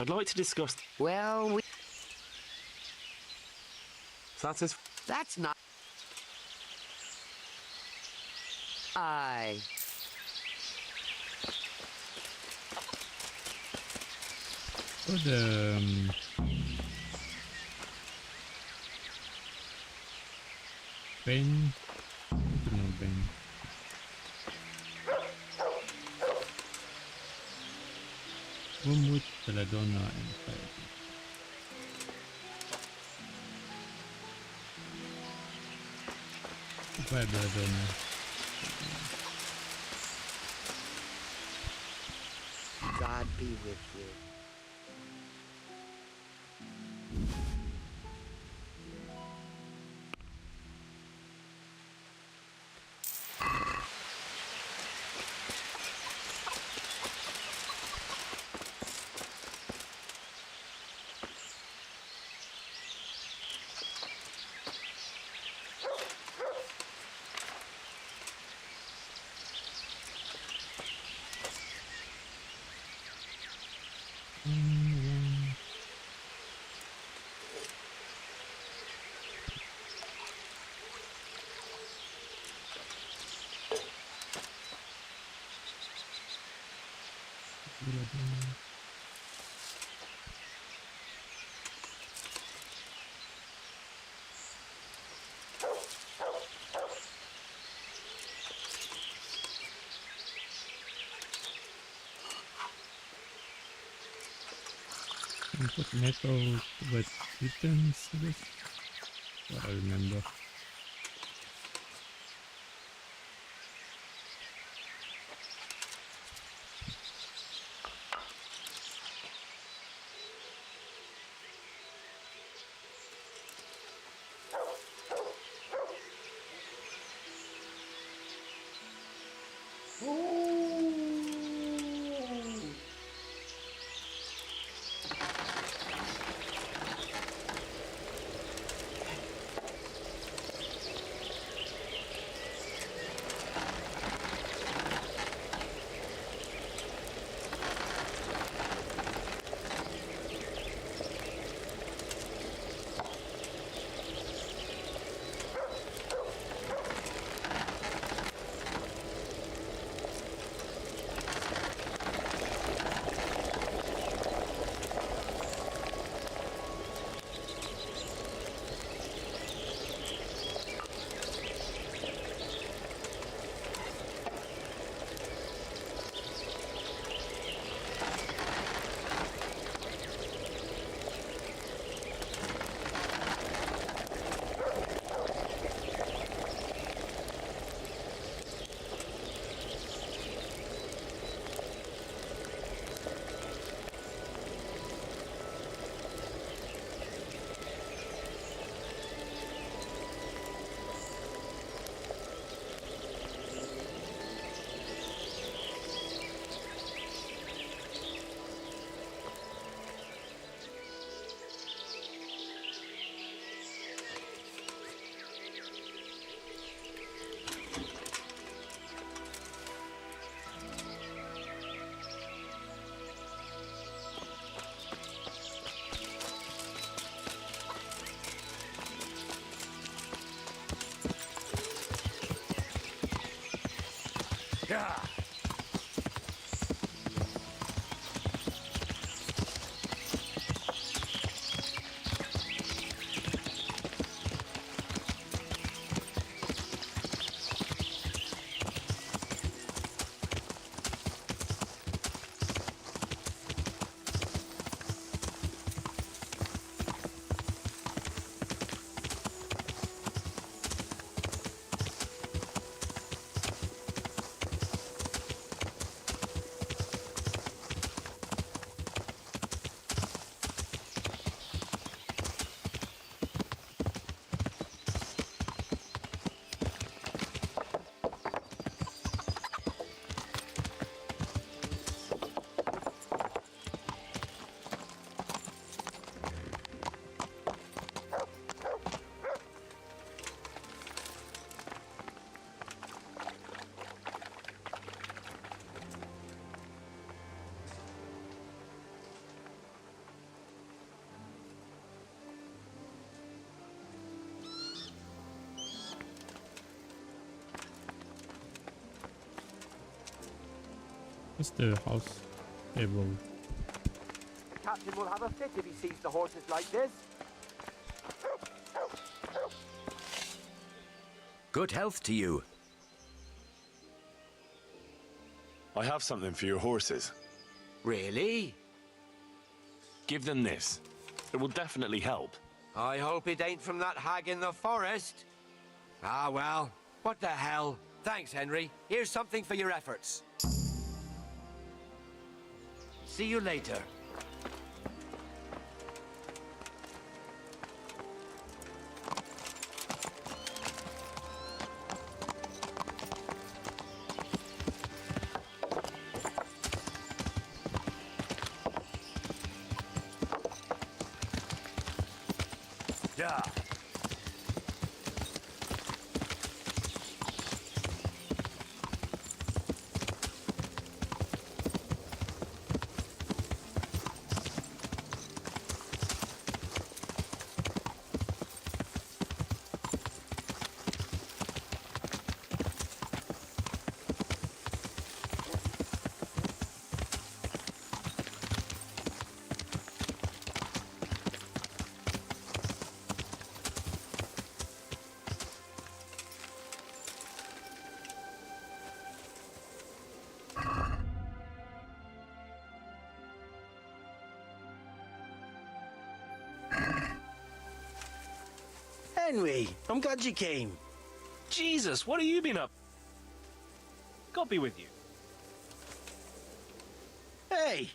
Speaker 6: I'd like to discuss...
Speaker 14: Well,
Speaker 2: That's not... Aye.
Speaker 1: Oh, the... Ben... I don't know Ben. Wormwood, belladonna, and fire. Fire belladonna.
Speaker 14: God be with you.
Speaker 1: And put metal with items, I guess. What I remember.
Speaker 2: Yeah.
Speaker 1: What's the house table?
Speaker 2: Captain will have a fit if he sees the horses like this.
Speaker 13: Good health to you.
Speaker 5: I have something for your horses.
Speaker 2: Really?
Speaker 5: Give them this. It will definitely help.
Speaker 2: I hope it ain't from that hag in the forest. Ah, well, what the hell? Thanks, Henry. Here's something for your efforts. See you later.
Speaker 13: Yeah.
Speaker 15: Henry, I'm glad you came.
Speaker 7: Jesus, what have you been up? God be with you.
Speaker 15: Hey!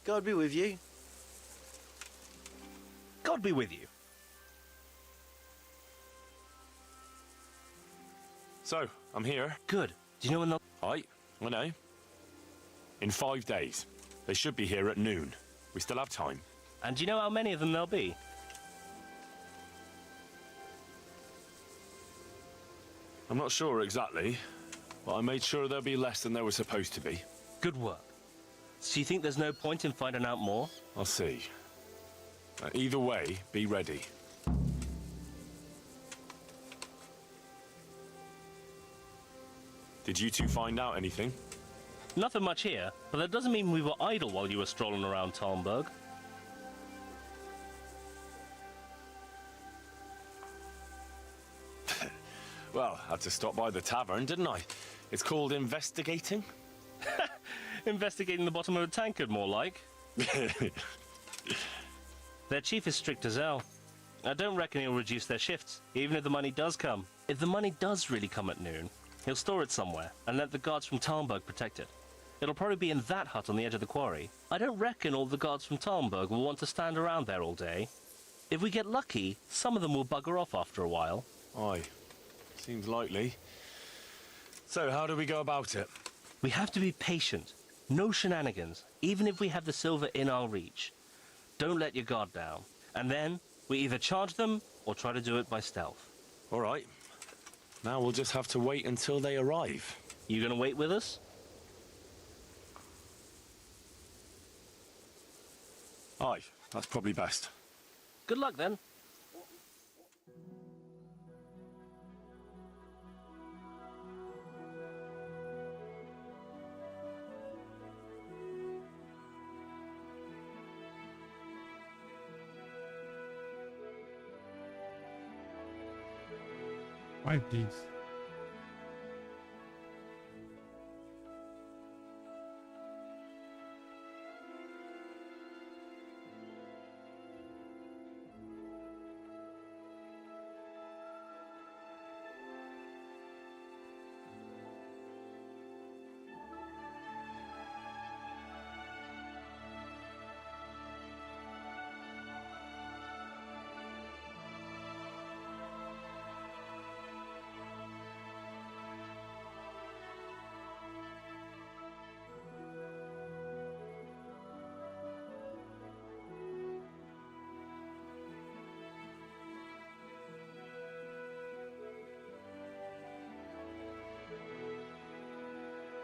Speaker 15: God be with you.
Speaker 7: God be with you.
Speaker 5: So, I'm here.
Speaker 7: Good. Do you know when they'll...
Speaker 5: I know. In 5 days. They should be here at noon. We still have time.
Speaker 7: And do you know how many of them there'll be?
Speaker 5: I'm not sure exactly, but I made sure there'll be less than there was supposed to be.
Speaker 7: Good work. So you think there's no point in finding out more?
Speaker 5: I'll see. Either way, be ready. Did you two find out anything?
Speaker 7: Nothing much here, but that doesn't mean we were idle while you were strolling around Talmberg.
Speaker 5: Well, I had to stop by the tavern, didn't I? It's called investigating.
Speaker 7: Investigating the bottom of a tankard, more like. Their chief is strict as hell. I don't reckon he'll reduce their shifts, even if the money does come. If the money does really come at noon, he'll store it somewhere and let the guards from Talmberg protect it. It'll probably be in that hut on the edge of the quarry. I don't reckon all the guards from Talmberg will want to stand around there all day. If we get lucky, some of them will bugger off after a while.
Speaker 5: Aye. Seems likely. So, how do we go about it?
Speaker 7: We have to be patient. No shenanigans, even if we have the silver in our reach. Don't let your guard down. And then, we either charge them or try to do it by stealth.
Speaker 5: All right. Now we'll just have to wait until they arrive.
Speaker 7: You gonna wait with us?
Speaker 5: Aye, that's probably best.
Speaker 7: Good luck then.
Speaker 1: Five days.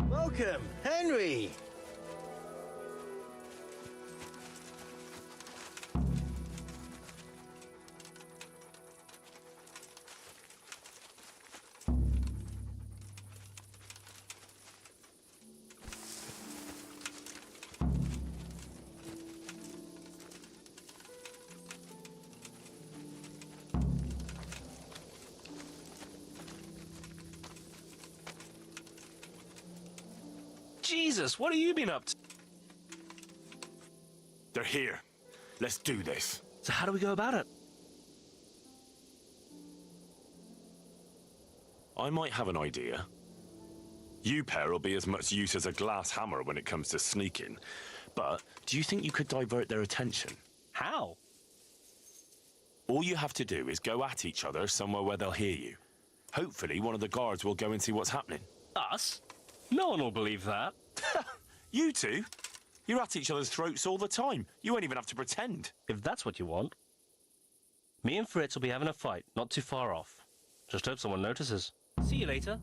Speaker 15: Welcome, Henry.
Speaker 6: Jesus, what have you been up to?
Speaker 5: They're here. Let's do this.
Speaker 6: So how do we go about it?
Speaker 5: I might have an idea. You pair will be as much use as a glass hammer when it comes to sneaking. But do you think you could divert their attention?
Speaker 6: How?
Speaker 5: All you have to do is go at each other somewhere where they'll hear you. Hopefully one of the guards will go and see what's happening.
Speaker 6: Us? No one will believe that.
Speaker 5: You two? You're at each other's throats all the time. You won't even have to pretend.
Speaker 6: If that's what you want. Me and Fritz will be having a fight, not too far off. Just hope someone notices. See you later.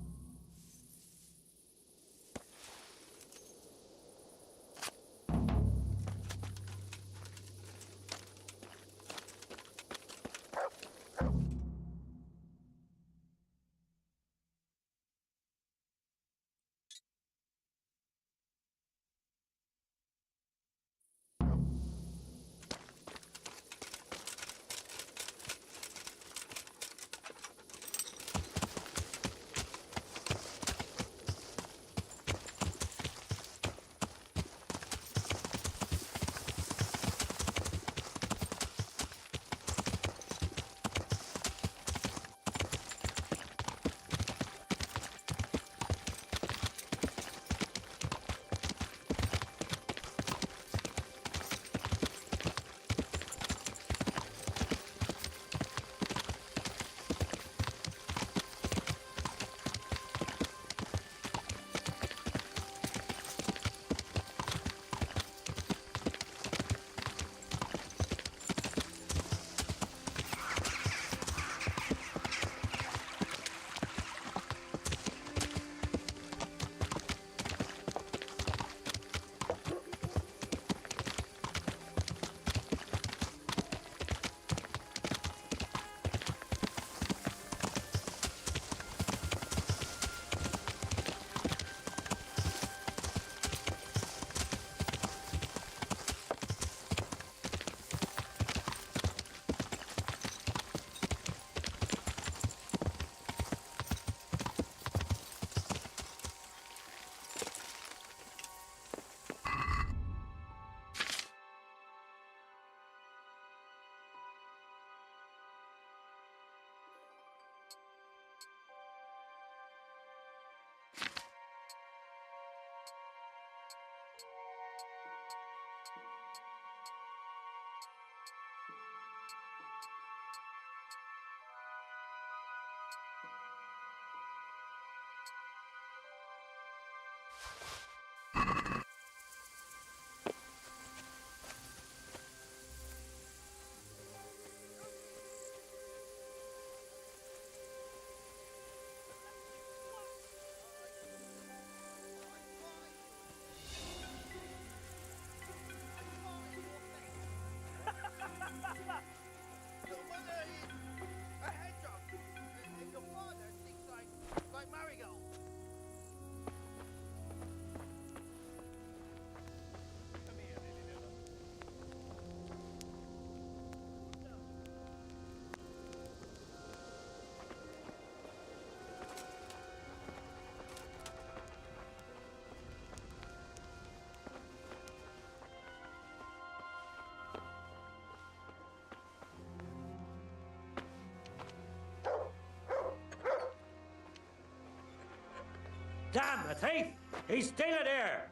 Speaker 16: Damn, a thief! He's stealing here!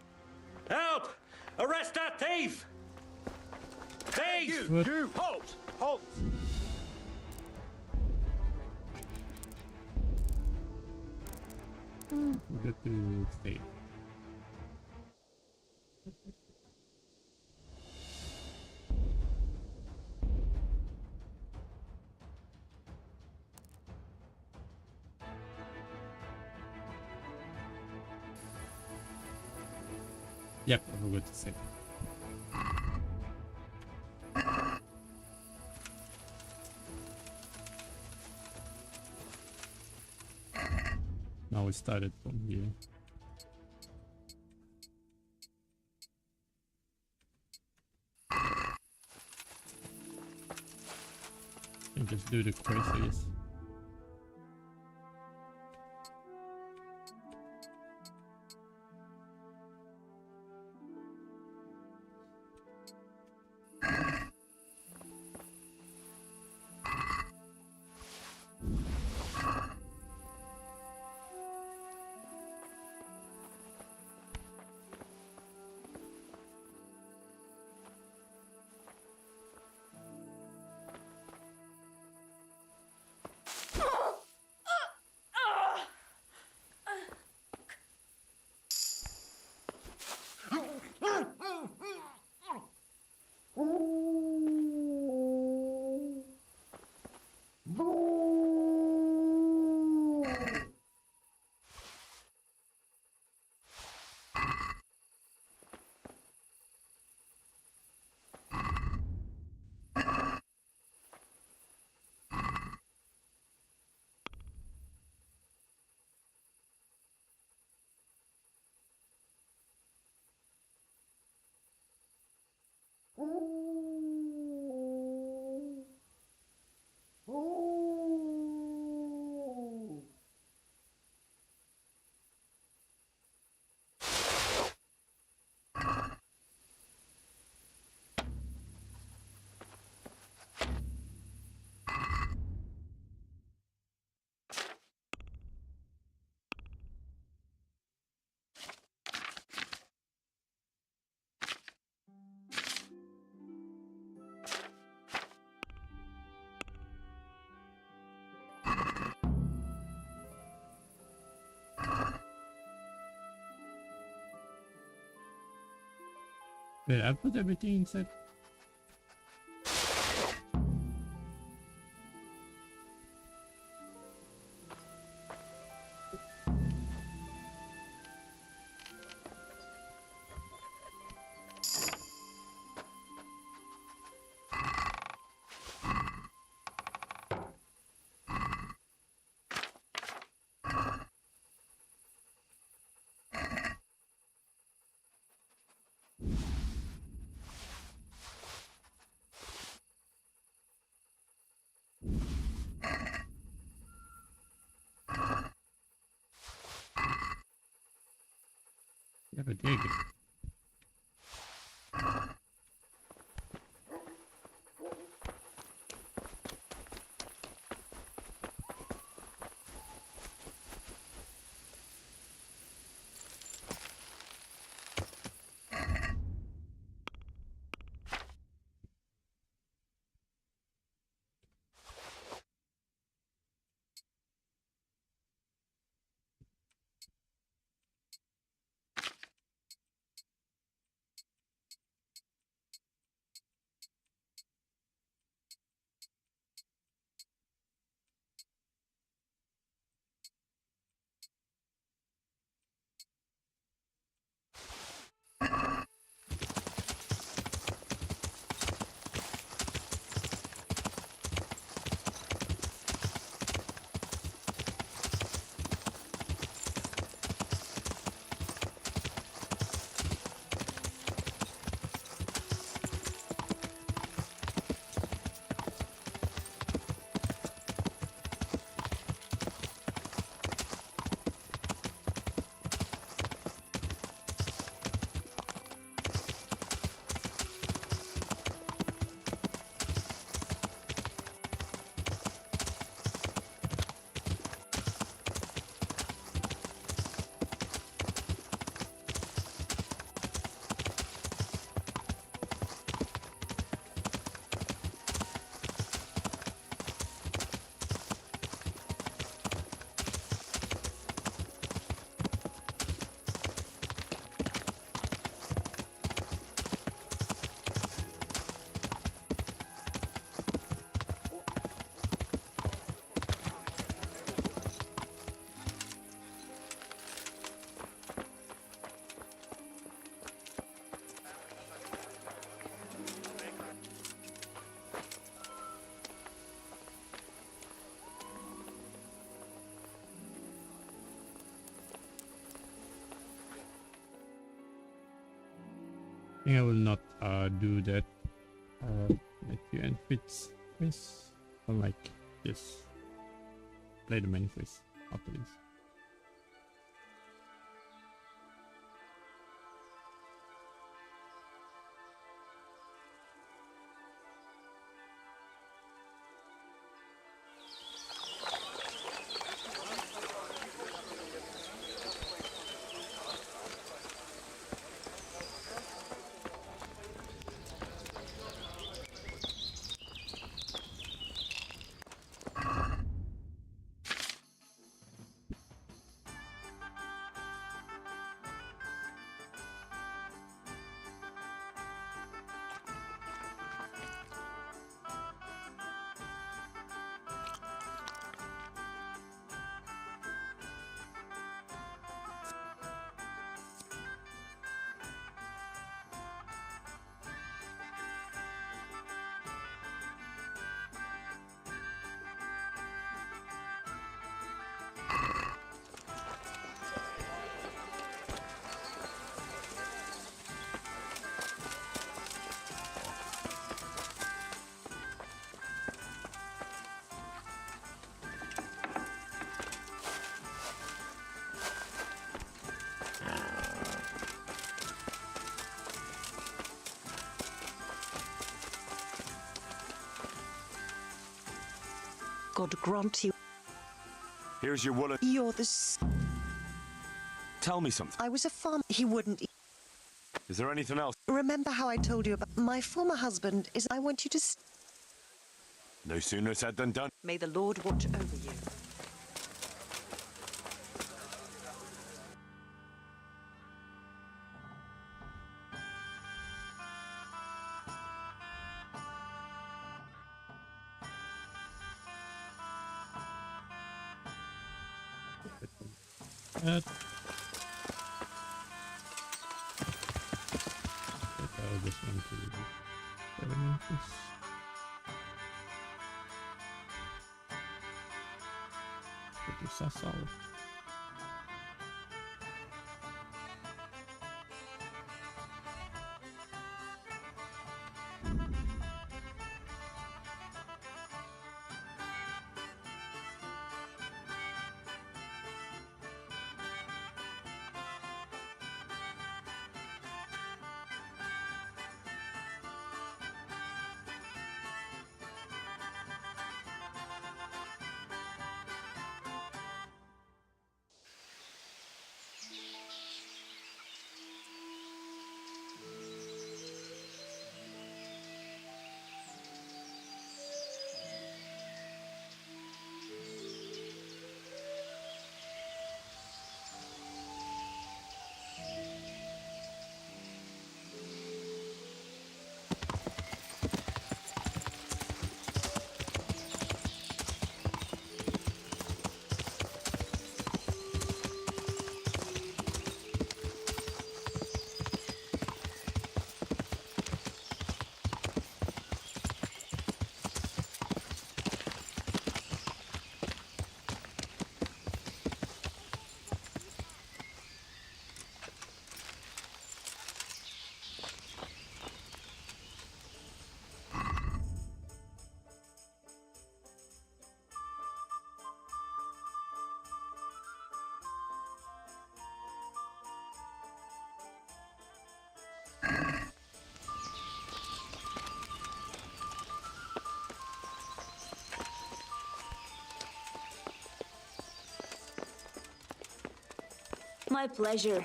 Speaker 16: Help! Arrest that thief! Thief!
Speaker 1: You!
Speaker 16: Halt! Halt!
Speaker 1: We got to stay. Yep, I forgot to say. Now we started from here. And just do the craziest. Wait, I put everything inside. Never dig it. I think I will not do that. Let you end fits this. Or like this. Play the main quiz after this.
Speaker 8: God grant you.
Speaker 5: Here's your wallet.
Speaker 8: You're the...
Speaker 5: Tell me something.
Speaker 8: I was a farmer. He wouldn't...
Speaker 5: Is there anything else?
Speaker 8: Remember how I told you about... My former husband is... I want you to...
Speaker 5: No sooner said than done.
Speaker 8: May the Lord watch over you.
Speaker 1: Take out this one to experiment this. Pretty sus out.
Speaker 17: My pleasure.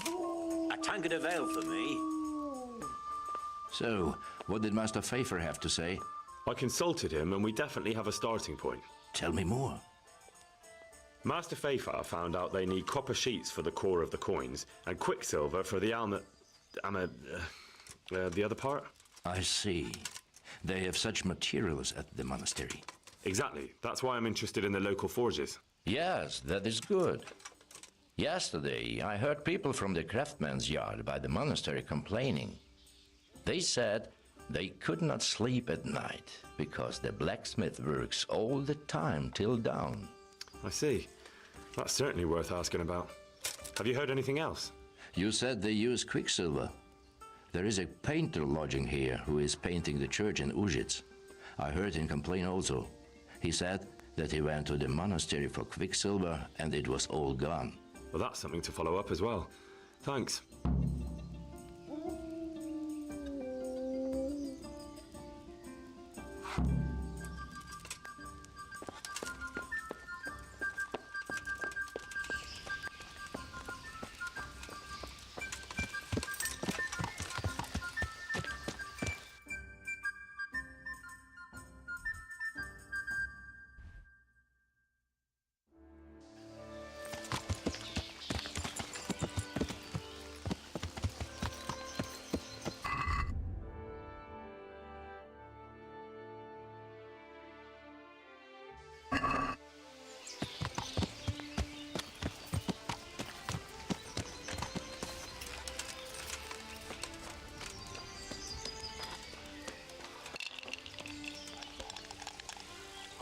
Speaker 18: A tankard of ale for me.
Speaker 19: So, what did Master Pfeiffer have to say?
Speaker 5: I consulted him and we definitely have a starting point.
Speaker 19: Tell me more.
Speaker 5: Master Pfeiffer found out they need copper sheets for the core of the coins and quicksilver for the the other part.
Speaker 19: I see. They have such materials at the monastery.
Speaker 5: Exactly. That's why I'm interested in the local forges.
Speaker 19: Yes, that is good. Yesterday, I heard people from the craftsman's yard by the monastery complaining. They said they could not sleep at night because the blacksmith works all the time till dawn.
Speaker 5: I see. That's certainly worth asking about. Have you heard anything else?
Speaker 19: You said they use quicksilver. There is a painter lodging here who is painting the church in Ujits. I heard him complain also. He said that he went to the monastery for quicksilver and it was all gone.
Speaker 5: Well, that's something to follow up as well. Thanks.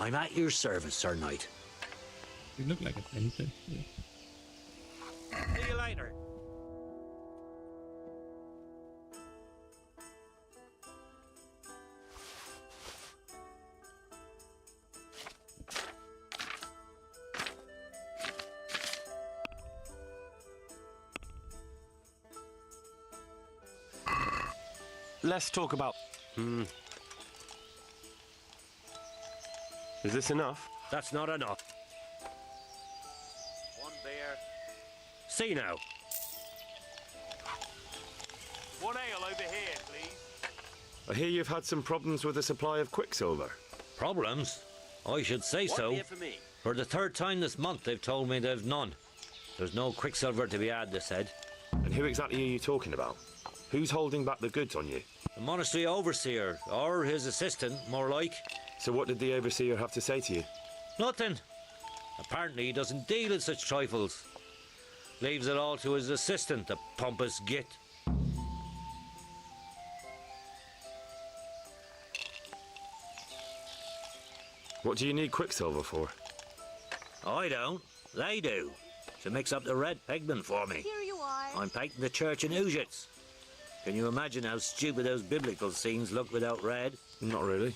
Speaker 18: I'm at your service, Sir Knight.
Speaker 1: You look like a painter. Yeah.
Speaker 16: See you later.
Speaker 5: Let's talk about... Is this enough?
Speaker 16: That's not enough. One beer. See now.
Speaker 10: One ale over here, please.
Speaker 5: I hear you've had some problems with the supply of quicksilver.
Speaker 18: Problems? I should say
Speaker 10: One
Speaker 18: so.
Speaker 10: beer for me.
Speaker 18: For the third time this month, they've told me they've none. There's no quicksilver to be had, they said.
Speaker 5: And who exactly are you talking about? Who's holding back the goods on you?
Speaker 18: The monastery overseer, or his assistant, more like.
Speaker 5: So what did the overseer have to say to you?
Speaker 18: Nothing. Apparently he doesn't deal in such trifles. Leaves it all to his assistant, the pompous git.
Speaker 5: What do you need quicksilver for?
Speaker 18: I don't. They do. To mix up the red pigment for me.
Speaker 3: Here you are.
Speaker 18: I'm painting the church in Ujits. Can you imagine how stupid those biblical scenes look without red?
Speaker 5: Not really.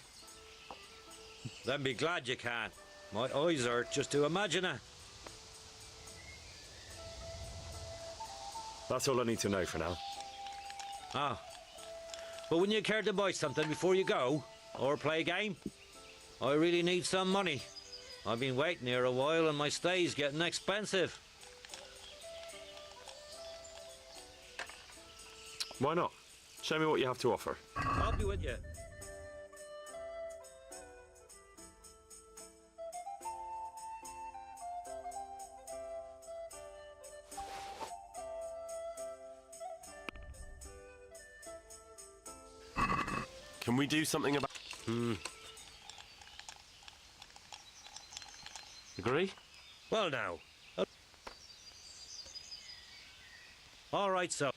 Speaker 18: Then be glad you can. My eyes hurt just to imagine it.
Speaker 5: That's all I need to know for now.
Speaker 18: Ah. But wouldn't you care to buy something before you go? Or play a game? I really need some money. I've been waiting here a while and my stay's getting expensive.
Speaker 5: Why not? Show me what you have to offer.
Speaker 18: I'll be with you.
Speaker 5: Can we do something about...
Speaker 6: Agree?
Speaker 18: Well now. All right, so.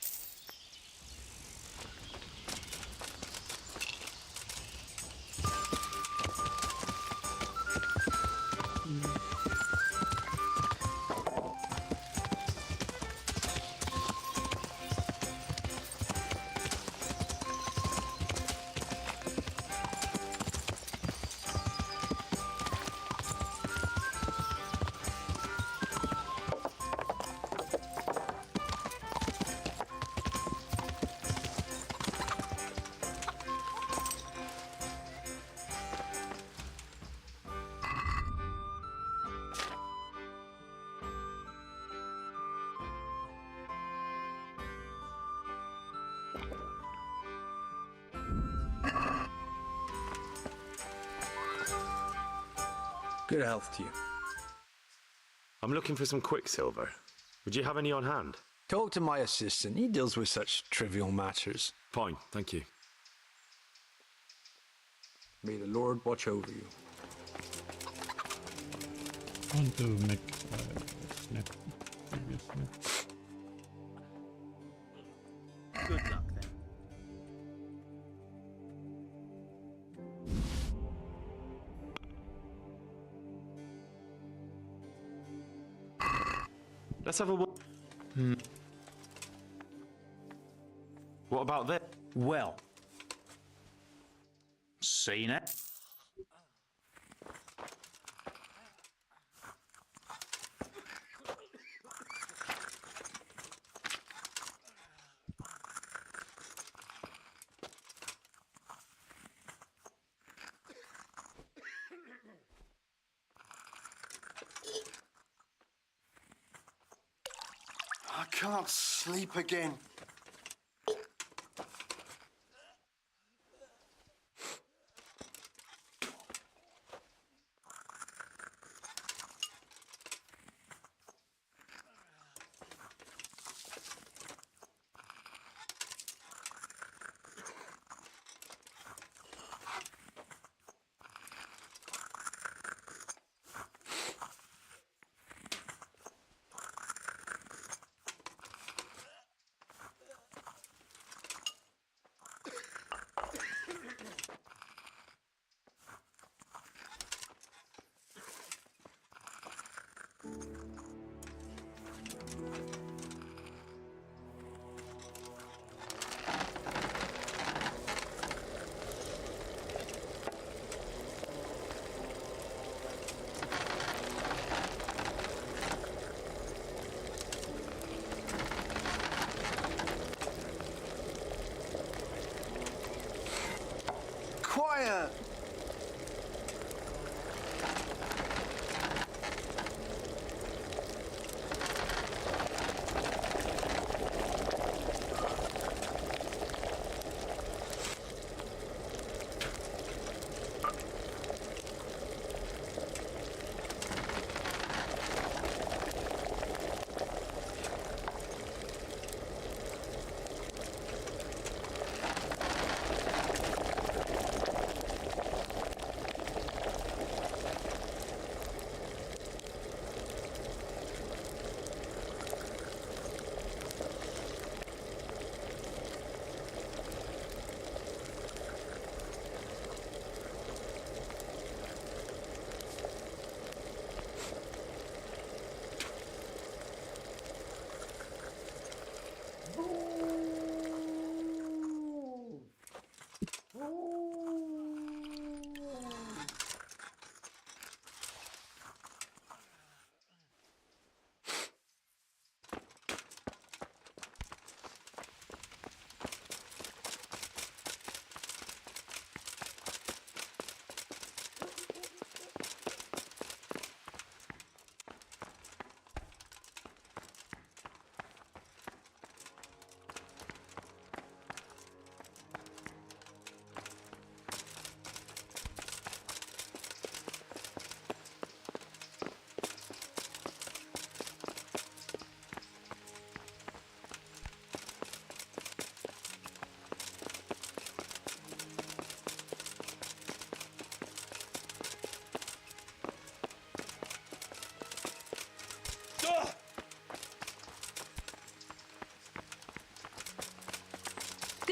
Speaker 10: Good health to you.
Speaker 5: I'm looking for some quicksilver. Would you have any on hand?
Speaker 10: Talk to my assistant. He deals with such trivial matters.
Speaker 5: Fine, thank you.
Speaker 10: May the Lord watch over you.
Speaker 1: I want to make snap. Previous snap.
Speaker 18: Good luck then.
Speaker 5: Let's have a... What about this?
Speaker 18: Well. Seen it?
Speaker 11: I can't sleep again.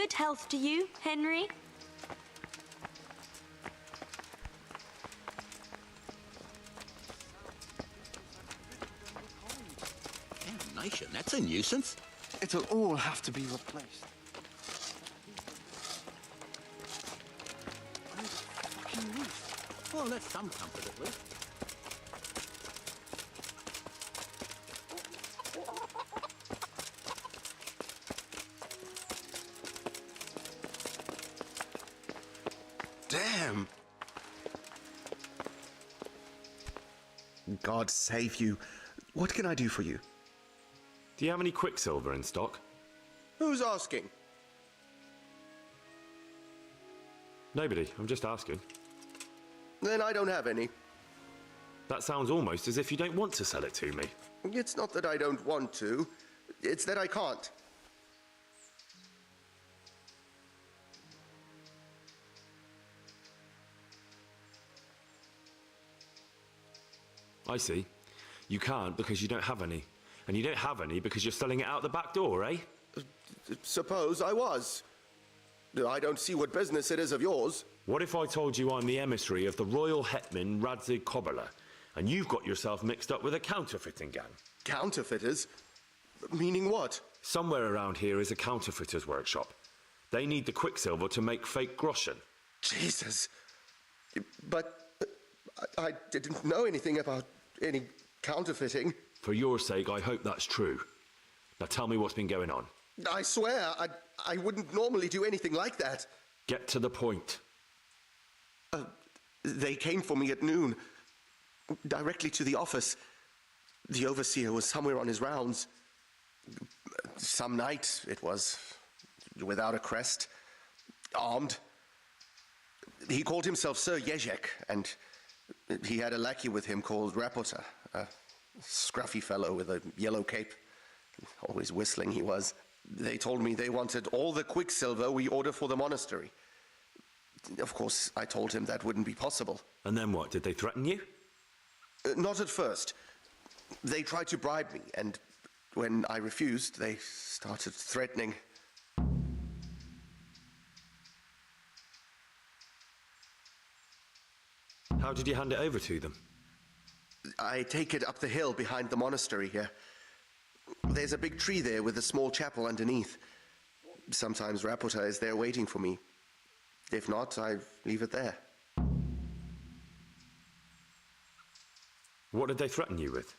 Speaker 17: Good health to you, Henry.
Speaker 20: Damnation, that's a nuisance.
Speaker 21: It'll all have to be replaced.
Speaker 20: Well, that's some comfort at least.
Speaker 21: Damn! God save you. What can I do for you?
Speaker 5: Do you have any quicksilver in stock?
Speaker 21: Who's asking?
Speaker 5: Nobody. I'm just asking.
Speaker 21: Then I don't have any.
Speaker 5: That sounds almost as if you don't want to sell it to me.
Speaker 21: It's not that I don't want to. It's that I can't.
Speaker 5: I see. You can't because you don't have any. And you don't have any because you're selling it out the back door, eh?
Speaker 21: Suppose I was. I don't see what business it is of yours.
Speaker 5: What if I told you I'm the emissary of the Royal Hetman Radzig Kobala, and you've got yourself mixed up with a counterfeiting gang?
Speaker 21: Counterfeiters? Meaning what?
Speaker 5: Somewhere around here is a counterfeiter's workshop. They need the quicksilver to make fake groschen.
Speaker 21: Jesus. But I didn't know anything about any counterfeiting.
Speaker 5: For your sake, I hope that's true. Now tell me what's been going on.
Speaker 21: I swear, I wouldn't normally do anything like that.
Speaker 5: Get to the point.
Speaker 21: They came for me at noon, directly to the office. The overseer was somewhere on his rounds. Some night it was, without a crest, armed. He called himself Sir Jezek, and he had a lackey with him called Rapota, a scruffy fellow with a yellow cape. Always whistling he was. They told me they wanted all the quicksilver we order for the monastery. Of course, I told him that wouldn't be possible.
Speaker 5: And then what? Did they threaten you?
Speaker 21: Not at first. They tried to bribe me, and when I refused, they started threatening.
Speaker 5: How did you hand it over to them?
Speaker 21: I take it up the hill behind the monastery here. There's a big tree there with a small chapel underneath. Sometimes Rapota is there waiting for me. If not, I leave it there.
Speaker 5: What did they threaten you with?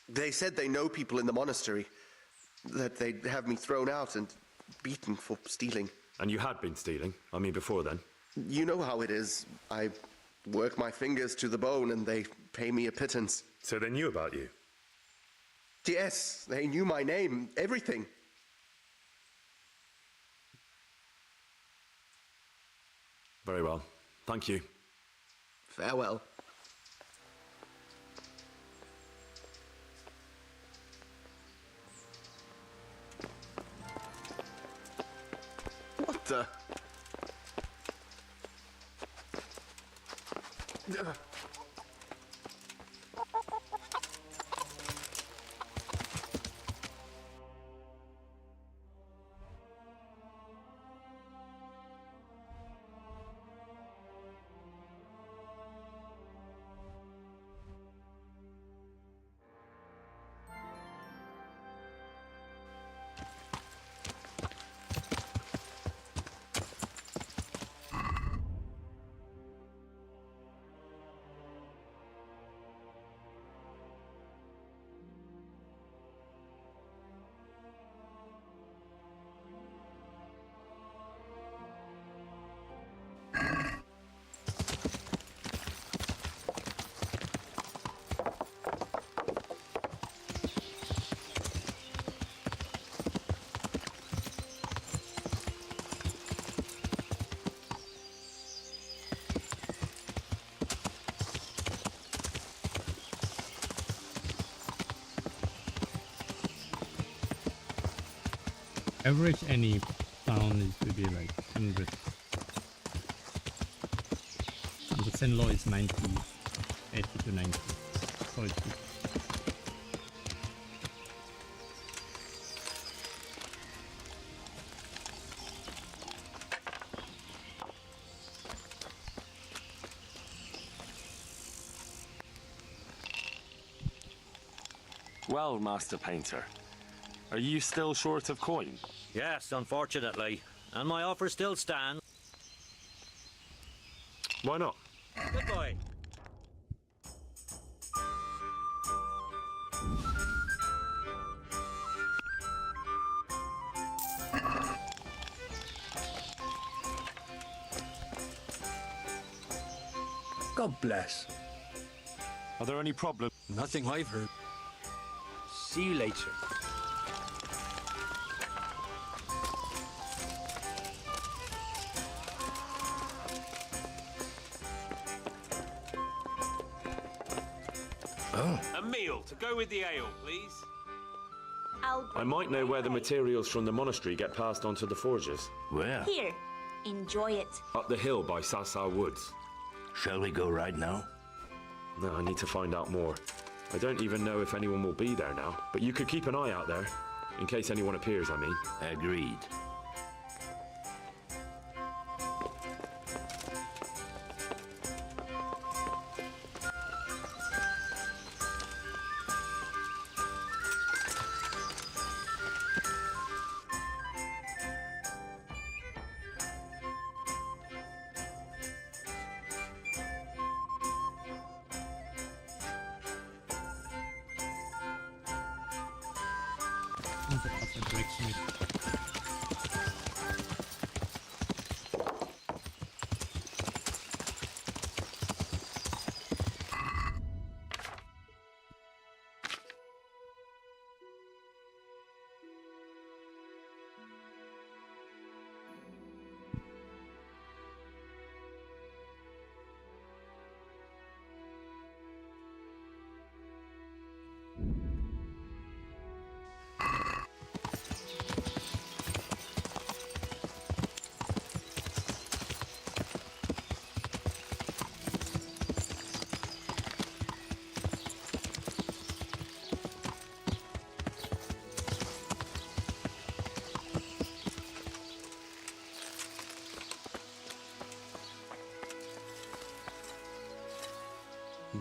Speaker 21: They said they know people in the monastery, that they'd have me thrown out and beaten for stealing.
Speaker 5: And you had been stealing? I mean, before then?
Speaker 21: You know how it is. I work my fingers to the bone and they pay me a pittance.
Speaker 5: So they knew about you?
Speaker 21: Yes, they knew my name, everything.
Speaker 5: Very well. Thank you.
Speaker 21: Farewell. What the?
Speaker 1: Average any town is to be like 100. And the Sen law is 90, 80 to 90. So it's good.
Speaker 5: Well, Master Painter, are you still short of coin?
Speaker 18: Yes, unfortunately. And my offer still stands.
Speaker 5: Why not?
Speaker 18: Good boy.
Speaker 10: God bless.
Speaker 5: Are there any problems?
Speaker 10: Nothing I've heard. See you later.
Speaker 5: Oh.
Speaker 16: A meal to go with the ale, please.
Speaker 5: I might know where the materials from the monastery get passed on to the forges.
Speaker 19: Where?
Speaker 17: Here, enjoy it.
Speaker 5: Up the hill by Sasa Woods.
Speaker 19: Shall we go right now?
Speaker 5: No, I need to find out more. I don't even know if anyone will be there now, but you could keep an eye out there, in case anyone appears, I mean.
Speaker 19: Agreed.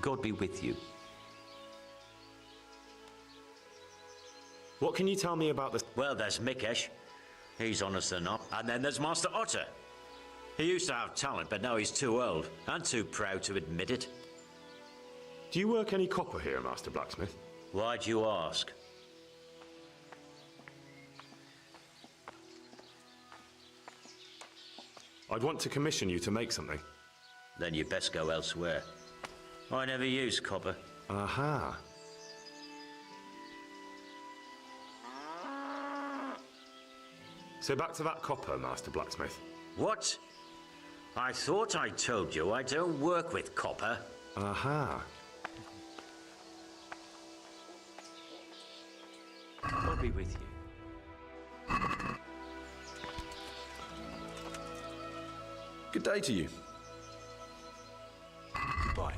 Speaker 4: God be with you.
Speaker 5: What can you tell me about this?
Speaker 4: Well, there's Mikesh. He's honest enough. And then there's Master Otter. He used to have talent, but now he's too old and too proud to admit it.
Speaker 5: Do you work any copper here, Master Blacksmith?
Speaker 4: Why do you ask?
Speaker 5: I'd want to commission you to make something.
Speaker 4: Then you best go elsewhere. I never use copper.
Speaker 5: Aha. So back to that copper, Master Blacksmith.
Speaker 4: What? I thought I told you I don't work with copper.
Speaker 5: Aha.
Speaker 4: God be with you.
Speaker 5: Good day to you.
Speaker 10: Goodbye.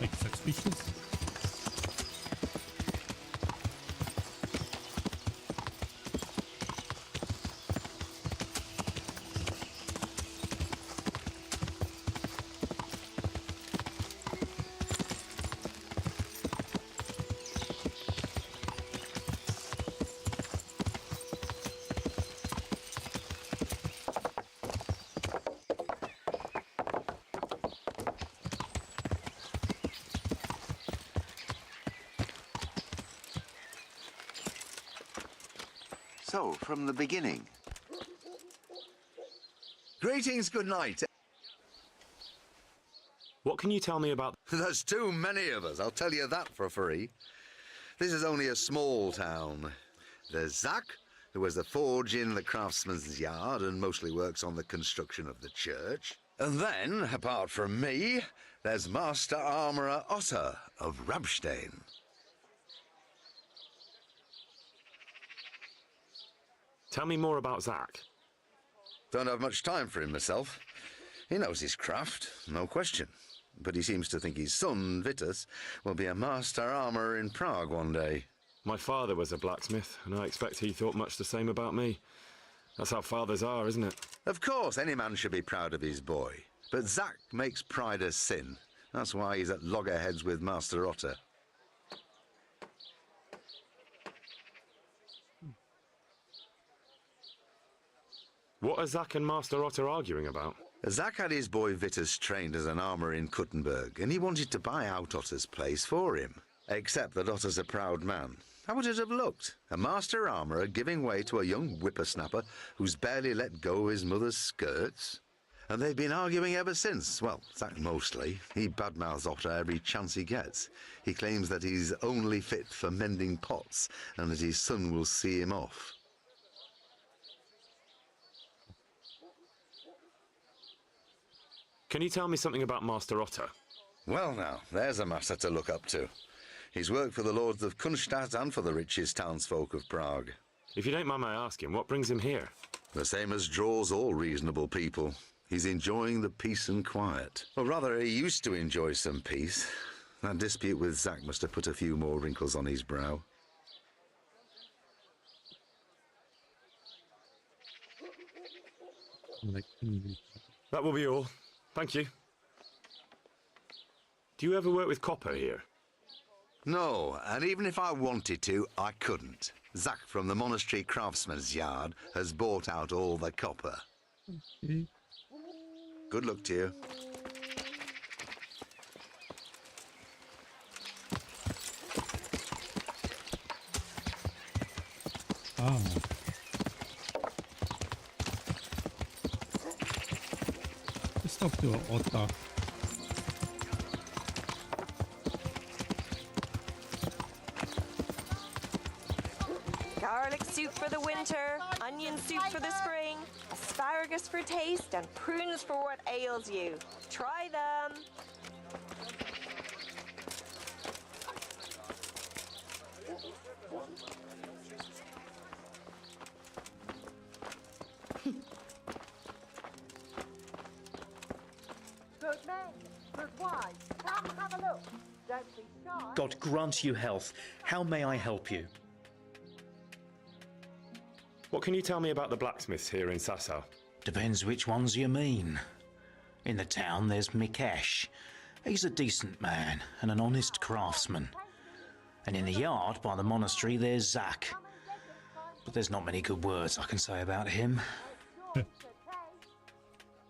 Speaker 1: Like suspicious.
Speaker 13: So, from the beginning. Greetings, good night.
Speaker 5: What can you tell me about...
Speaker 13: There's too many of us, I'll tell you that for free. This is only a small town. There's Zach, who has a forge in the craftsman's yard and mostly works on the construction of the church. And then, apart from me, there's Master Armourer Otter of Rabstein.
Speaker 5: Tell me more about Zach.
Speaker 13: Don't have much time for him myself. He knows his craft, no question. but he seems to think his son, Vitus, will be a master armourer in Prague one day.
Speaker 5: My father was a blacksmith, and I expect he thought much the same about me. That's how fathers are, isn't it?
Speaker 13: Of course, any man should be proud of his boy. But Zach makes pride a sin. That's why he's at loggerheads with Master Otter.
Speaker 5: What are Zach and Master Otter arguing about?
Speaker 13: Zach had his boy Vitus trained as an armourer in Kuttenberg, and he wanted to buy out Otter's place for him. Except that Otter's a proud man. How would it have looked? A master armourer giving way to a young whippersnapper who's barely let go of his mother's skirts? And they've been arguing ever since. Well, Zach mostly. He badmouths Otter every chance he gets. He claims that he's only fit for mending pots and that his son will see him off.
Speaker 5: Can you tell me something about Master Otter?
Speaker 13: Well now, there's a master to look up to. He's worked for the lords of Kunstadt and for the richest townsfolk of Prague.
Speaker 5: If you don't mind my asking, what brings him here?
Speaker 13: The same as draws all reasonable people. He's enjoying the peace and quiet. Or rather, he used to enjoy some peace. That dispute with Zach must have put a few more wrinkles on his brow.
Speaker 5: That will be all. Thank you. Do you ever work with copper here?
Speaker 13: No, and even if I wanted to, I couldn't. Zach from the Monastery Craftsman's Yard has bought out all the copper. Good luck to you.
Speaker 1: Ah. Just talk to Otter.
Speaker 3: Garlic soup for the winter, onion soup for the spring, asparagus for taste, and prunes for what ails you. Try them.
Speaker 9: Good men, good wives, come have a look. Don't be shy.
Speaker 22: God grant you health. How may I help you?
Speaker 5: What can you tell me about the blacksmiths here in Sasau?
Speaker 22: Depends which ones you mean. In the town there's Mikesh. He's a decent man and an honest craftsman. And in the yard by the monastery there's Zach. But there's not many good words I can say about him.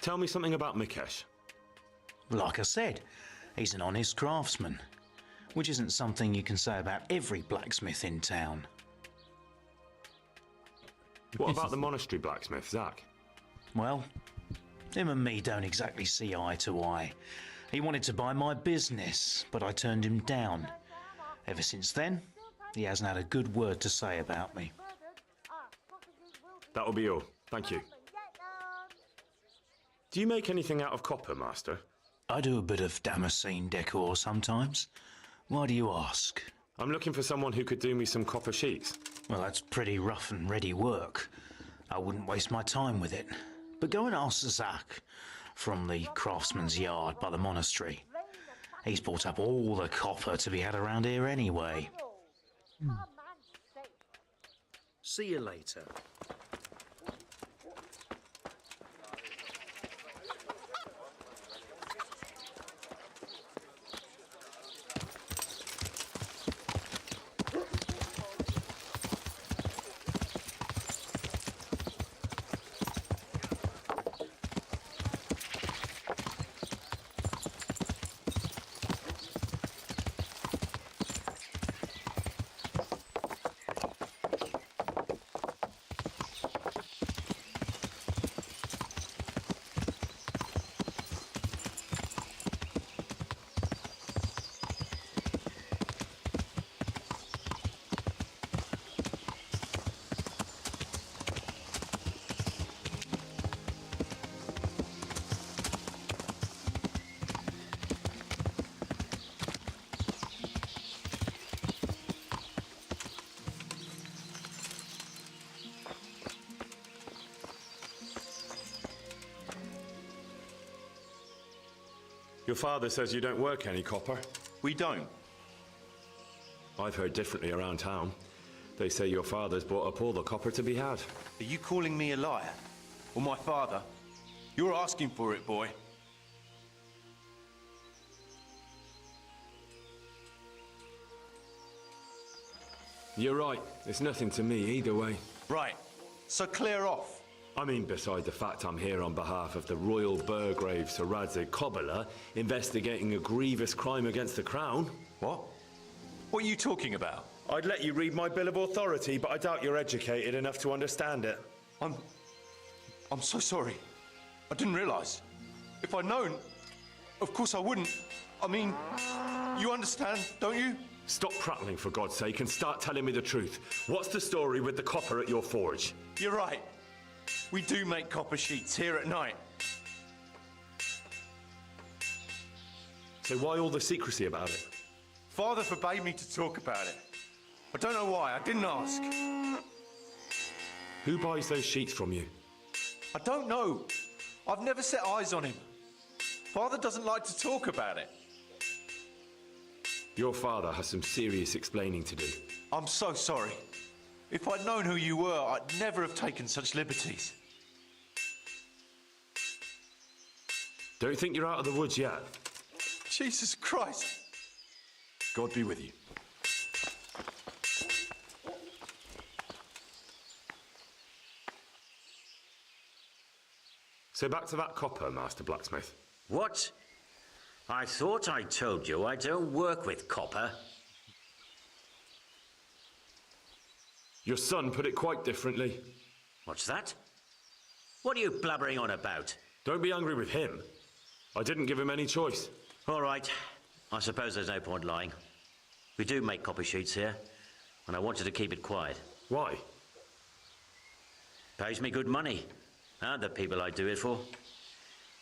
Speaker 5: Tell me something about Mikesh.
Speaker 22: Like I said, he's an honest craftsman, which isn't something you can say about every blacksmith in town.
Speaker 5: What about the monastery blacksmith, Zach?
Speaker 22: Well, him and me don't exactly see eye to eye. He wanted to buy my business, but I turned him down. Ever since then, he hasn't had a good word to say about me.
Speaker 5: That'll be all. Thank you. Do you make anything out of copper, Master?
Speaker 22: I do a bit of Damascene decor sometimes. Why do you ask?
Speaker 5: I'm looking for someone who could do me some copper sheets.
Speaker 22: Well, that's pretty rough and ready work. I wouldn't waste my time with it. But go and ask Zach from the craftsman's yard by the monastery. He's bought up all the copper to be had around here anyway. See you later.
Speaker 5: Your father says you don't work any copper.
Speaker 12: We don't.
Speaker 5: I've heard differently around town. They say your father's bought up all the copper to be had.
Speaker 12: Are you calling me a liar? Or my father? You're asking for it, boy.
Speaker 5: You're right. It's nothing to me either way.
Speaker 12: Right. So clear off.
Speaker 5: I mean, beside the fact I'm here on behalf of the Royal Burgrave Sir Radzig Kobyla, investigating a grievous crime against the Crown.
Speaker 12: What? What are you talking about?
Speaker 5: I'd let you read my Bill of Authority, but I doubt you're educated enough to understand it.
Speaker 12: I'm so sorry. I didn't realise. If I'd known, of course I wouldn't. I mean, you understand, don't you?
Speaker 5: Stop prattling, for God's sake, and start telling me the truth. What's the story with the copper at your forge?
Speaker 12: You're right. We do make copper sheets here at night.
Speaker 5: So why all the secrecy about it?
Speaker 12: Father forbade me to talk about it. I don't know why. I didn't ask.
Speaker 5: Who buys those sheets from you?
Speaker 12: I don't know. I've never set eyes on him. Father doesn't like to talk about it.
Speaker 5: Your father has some serious explaining to do.
Speaker 12: I'm so sorry. If I'd known who you were, I'd never have taken such liberties.
Speaker 5: Don't think you're out of the woods yet.
Speaker 12: Jesus Christ. God be with you.
Speaker 5: So back to that copper, Master Blacksmith.
Speaker 4: What? I thought I told you I don't work with copper.
Speaker 5: Your son put it quite differently.
Speaker 4: What's that? What are you blabbering on about?
Speaker 5: Don't be angry with him. I didn't give him any choice.
Speaker 4: All right. I suppose there's no point lying. We do make copper sheets here, and I wanted to keep it quiet.
Speaker 5: Why?
Speaker 4: Pays me good money, and the people I do it for.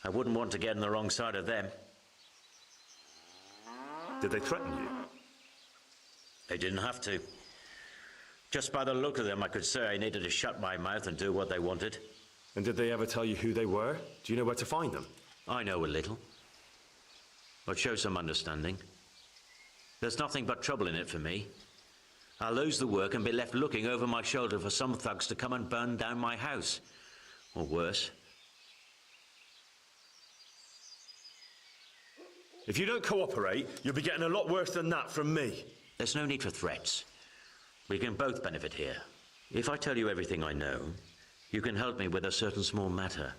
Speaker 4: I wouldn't want to get on the wrong side of them.
Speaker 5: Did they threaten you?
Speaker 4: They didn't have to. Just by the look of them, I could say I needed to shut my mouth and do what they wanted.
Speaker 5: And did they ever tell you who they were? Do you know where to find them?
Speaker 4: I know a little. But show some understanding. There's nothing but trouble in it for me. I'll lose the work and be left looking over my shoulder for some thugs to come and burn down my house. Or worse.
Speaker 5: If you don't cooperate, you'll be getting a lot worse than that from me.
Speaker 4: There's no need for threats. We can both benefit here. If I tell you everything I know, you can help me with a certain small matter.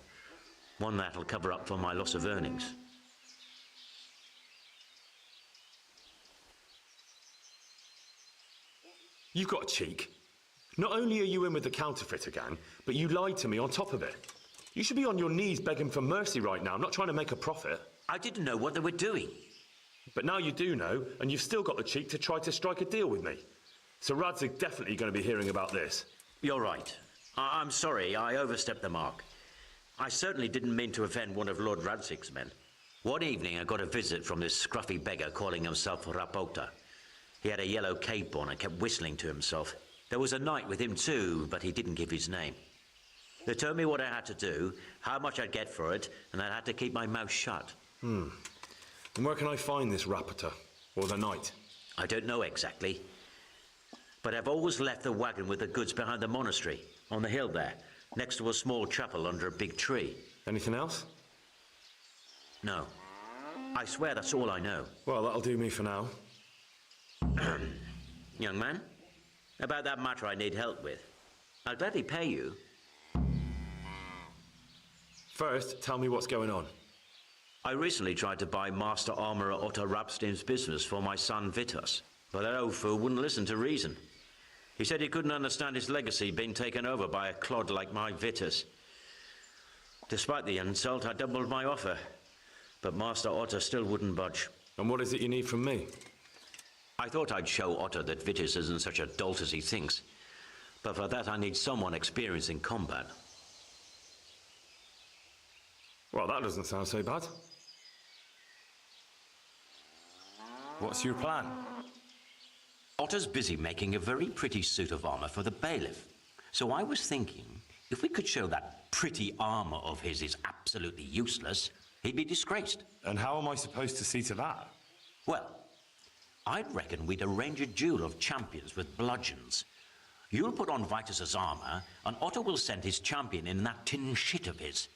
Speaker 4: One that'll cover up for my loss of earnings.
Speaker 5: You've got a cheek. Not only are you in with the counterfeiter gang, but you lied to me on top of it. You should be on your knees begging for mercy right now. I'm not trying to make a profit.
Speaker 4: I didn't know what they were doing.
Speaker 5: But now you do know, and you've still got the cheek to try to strike a deal with me. So Radzig's definitely going to be hearing about this.
Speaker 4: You're right. I'm sorry, I overstepped the mark. I certainly didn't mean to offend one of Lord Radzig's men. One evening I got a visit from this scruffy beggar calling himself Rapota. He had a yellow cape on and kept whistling to himself. There was a knight with him too, but he didn't give his name. They told me what I had to do, how much I'd get for it, and I had to keep my mouth shut.
Speaker 5: And where can I find this Rapota, or the knight?
Speaker 4: I don't know exactly. But I've always left the wagon with the goods behind the monastery, on the hill there, next to a small chapel under a big tree.
Speaker 5: Anything else?
Speaker 4: No. I swear that's all I know.
Speaker 5: Well, that'll do me for now.
Speaker 4: Young man, about that matter I need help with. I'll gladly pay you.
Speaker 5: First, tell me what's going on.
Speaker 4: I recently tried to buy Master Armourer Otto Rapstim's business for my son Vitus, but that old fool wouldn't listen to reason. He said he couldn't understand his legacy being taken over by a clod like my Vitus. Despite the insult, I doubled my offer, but Master Otto still wouldn't budge.
Speaker 5: And what is it you need from me?
Speaker 4: I thought I'd show Otto that Vitus isn't such a dolt as he thinks, but for that I need someone experienced in combat.
Speaker 5: Well, that doesn't sound so bad.
Speaker 12: What's your plan?
Speaker 4: Otto's busy making a very pretty suit of armor for the bailiff. So I was thinking, if we could show that pretty armor of his is absolutely useless, He'd be disgraced.
Speaker 5: And how am I supposed to see to that?
Speaker 4: Well, I'd reckon we'd arrange a duel of champions with bludgeons. You'll put on Vitus's armor, and Otto will send his champion in that tin shit of his.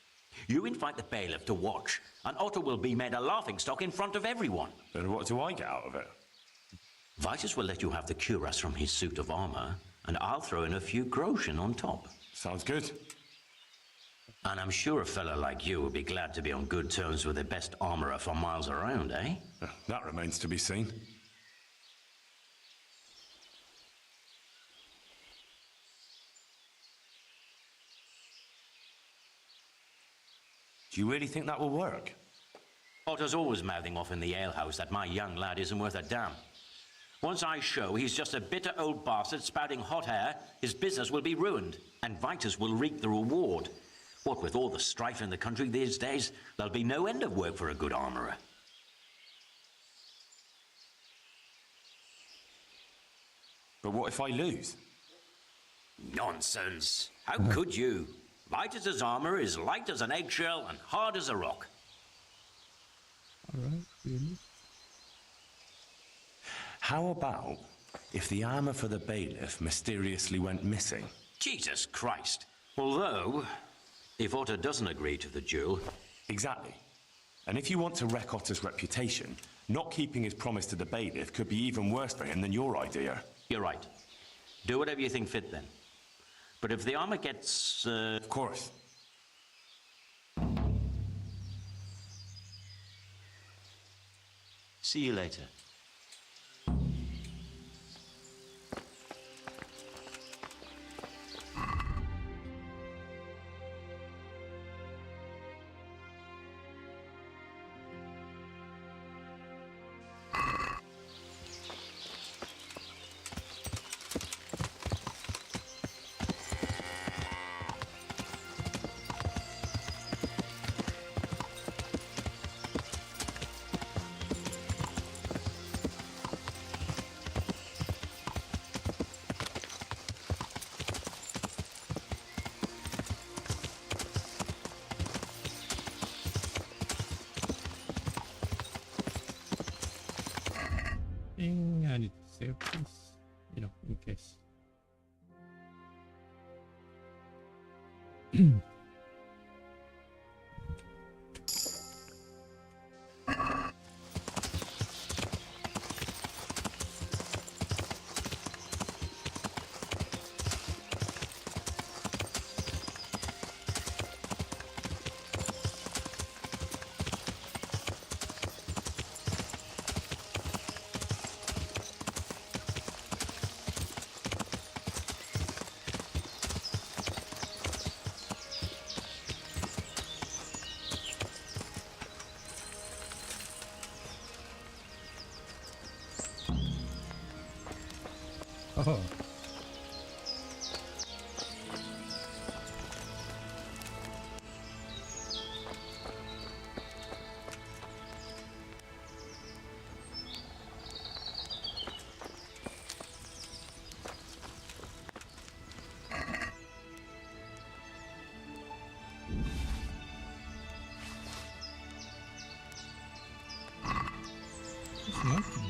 Speaker 4: You invite the bailiff to watch, and Otto will be made a laughingstock in front of everyone.
Speaker 5: Then what do I get out of it?
Speaker 4: Vitus will let you have the cuirass from his suit of armor, and I'll throw in a few groschen on top.
Speaker 5: Sounds good.
Speaker 4: And I'm sure a fella like you will be glad to be on good terms with the best armorer for miles around, eh?
Speaker 5: That remains to be seen. Do you really think that will work?
Speaker 4: Otto's always mouthing off in the alehouse that my young lad isn't worth a damn. Once I show he's just a bitter old bastard spouting hot air, his business will be ruined, and Vitus will reap the reward. What with all the strife in the country these days, there'll be no end of work for a good armourer.
Speaker 5: But what if I lose?
Speaker 4: Nonsense. How could you? Vitus's armour is light as an eggshell and hard as a rock.
Speaker 1: Alright, really?
Speaker 5: How about if the armour for the bailiff mysteriously went missing?
Speaker 4: Jesus Christ. Although, if Otto doesn't agree to the duel...
Speaker 5: Exactly. And if you want to wreck Otto's reputation, not keeping his promise to the bailiff could be even worse for him than your idea.
Speaker 4: You're right. Do whatever you think fit then. But if the armor gets...
Speaker 5: Of course.
Speaker 4: See you later.
Speaker 1: I need to save this, you know, in case. Oh. It's nothing.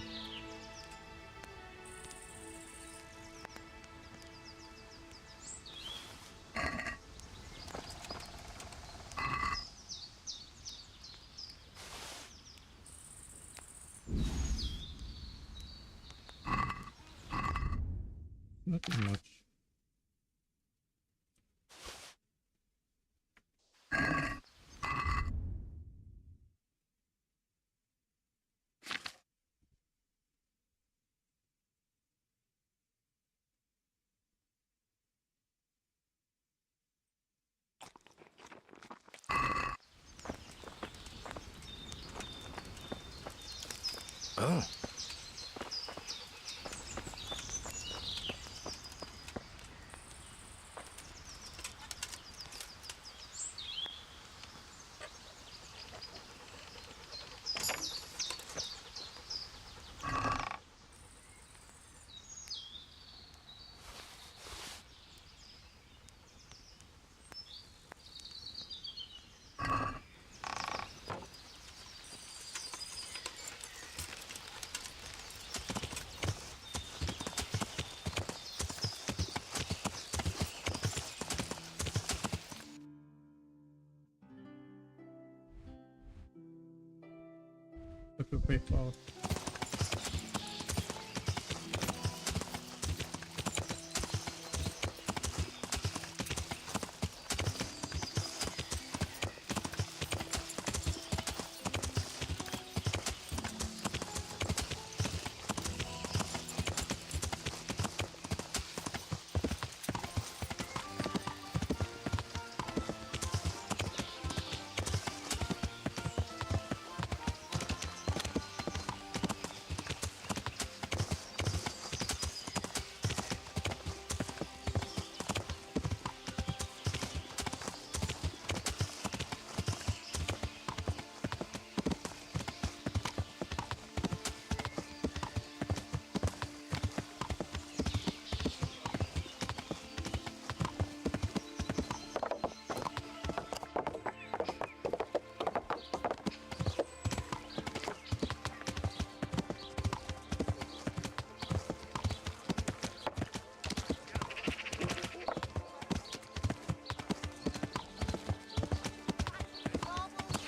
Speaker 1: Nothing much.
Speaker 19: Oh.
Speaker 1: to break out.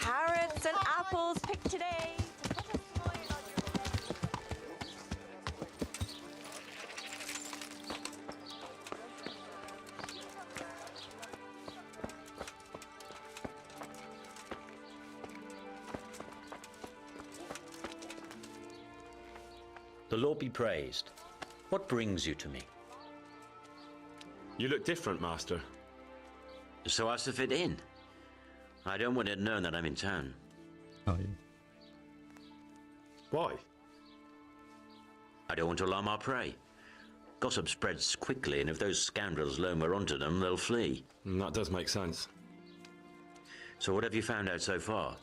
Speaker 3: Carrots and apples picked today.
Speaker 4: The Lord be praised. What brings you to me?
Speaker 5: You look different, Master.
Speaker 4: So as to fit in. I don't want it known that I'm in town.
Speaker 1: Oh, yeah.
Speaker 5: Why?
Speaker 4: I don't want to alarm our prey. Gossip spreads quickly, and if those scoundrels learn we're onto them, they'll flee.
Speaker 5: That does make sense.
Speaker 4: So what have you found out so far?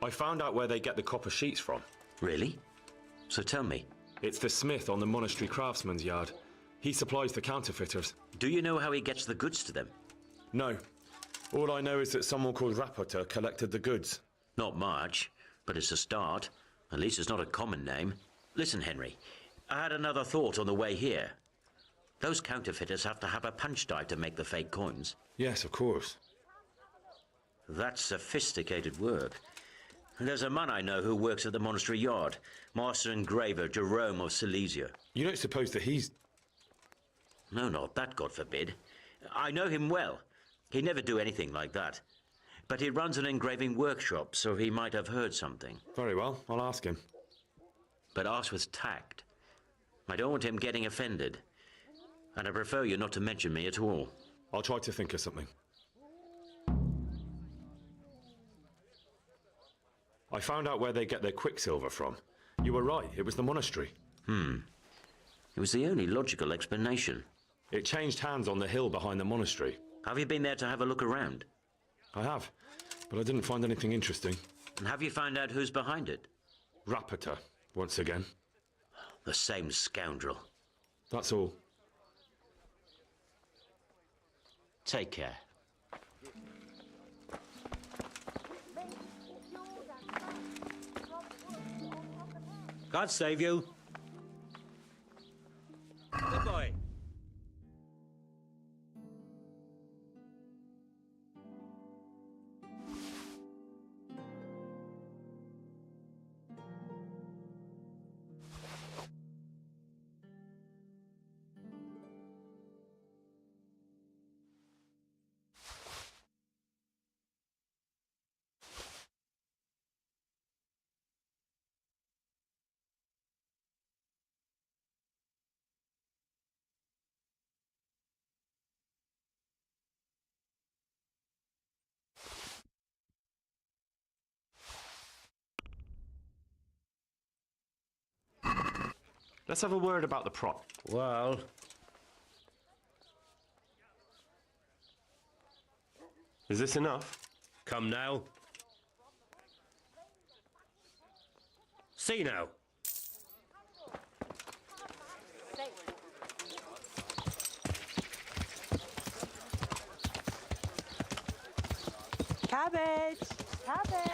Speaker 5: I found out where they get the copper sheets from.
Speaker 4: Really? So tell me.
Speaker 5: It's the smith on the monastery craftsman's yard. He supplies the counterfeiters.
Speaker 4: Do you know how he gets the goods to them?
Speaker 5: No. All I know is that someone called Rapporteur collected the goods.
Speaker 4: Not much, but it's a start. At least it's not a common name. Listen, Henry, I had another thought on the way here. Those counterfeiters have to have a punch die to make the fake coins.
Speaker 5: Yes, of course.
Speaker 4: That's sophisticated work. There's a man I know who works at the monastery yard, master engraver Jerome of Silesia.
Speaker 5: You don't suppose that he's...
Speaker 4: No, not that, God forbid. I know him well. He'd never do anything like that. But he runs an engraving workshop, so he might have heard something.
Speaker 5: Very well, I'll ask him.
Speaker 4: But ask with tact. I don't want him getting offended. And I prefer you not to mention me at all.
Speaker 5: I'll try to think of something. I found out where they get their quicksilver from. You were right, it was the monastery.
Speaker 4: It was the only logical explanation.
Speaker 5: It changed hands on the hill behind the monastery.
Speaker 4: Have you been there to have a look around?
Speaker 5: I have, but I didn't find anything interesting.
Speaker 4: And have you found out who's behind it?
Speaker 5: Rapporteur, once again.
Speaker 4: The same scoundrel.
Speaker 5: That's all.
Speaker 4: Take care.
Speaker 16: God save you. Good boy.
Speaker 5: Let's have a word about the prop.
Speaker 16: Well,
Speaker 5: is this enough?
Speaker 16: Come now. See now.
Speaker 3: Cabbage! Cabbage!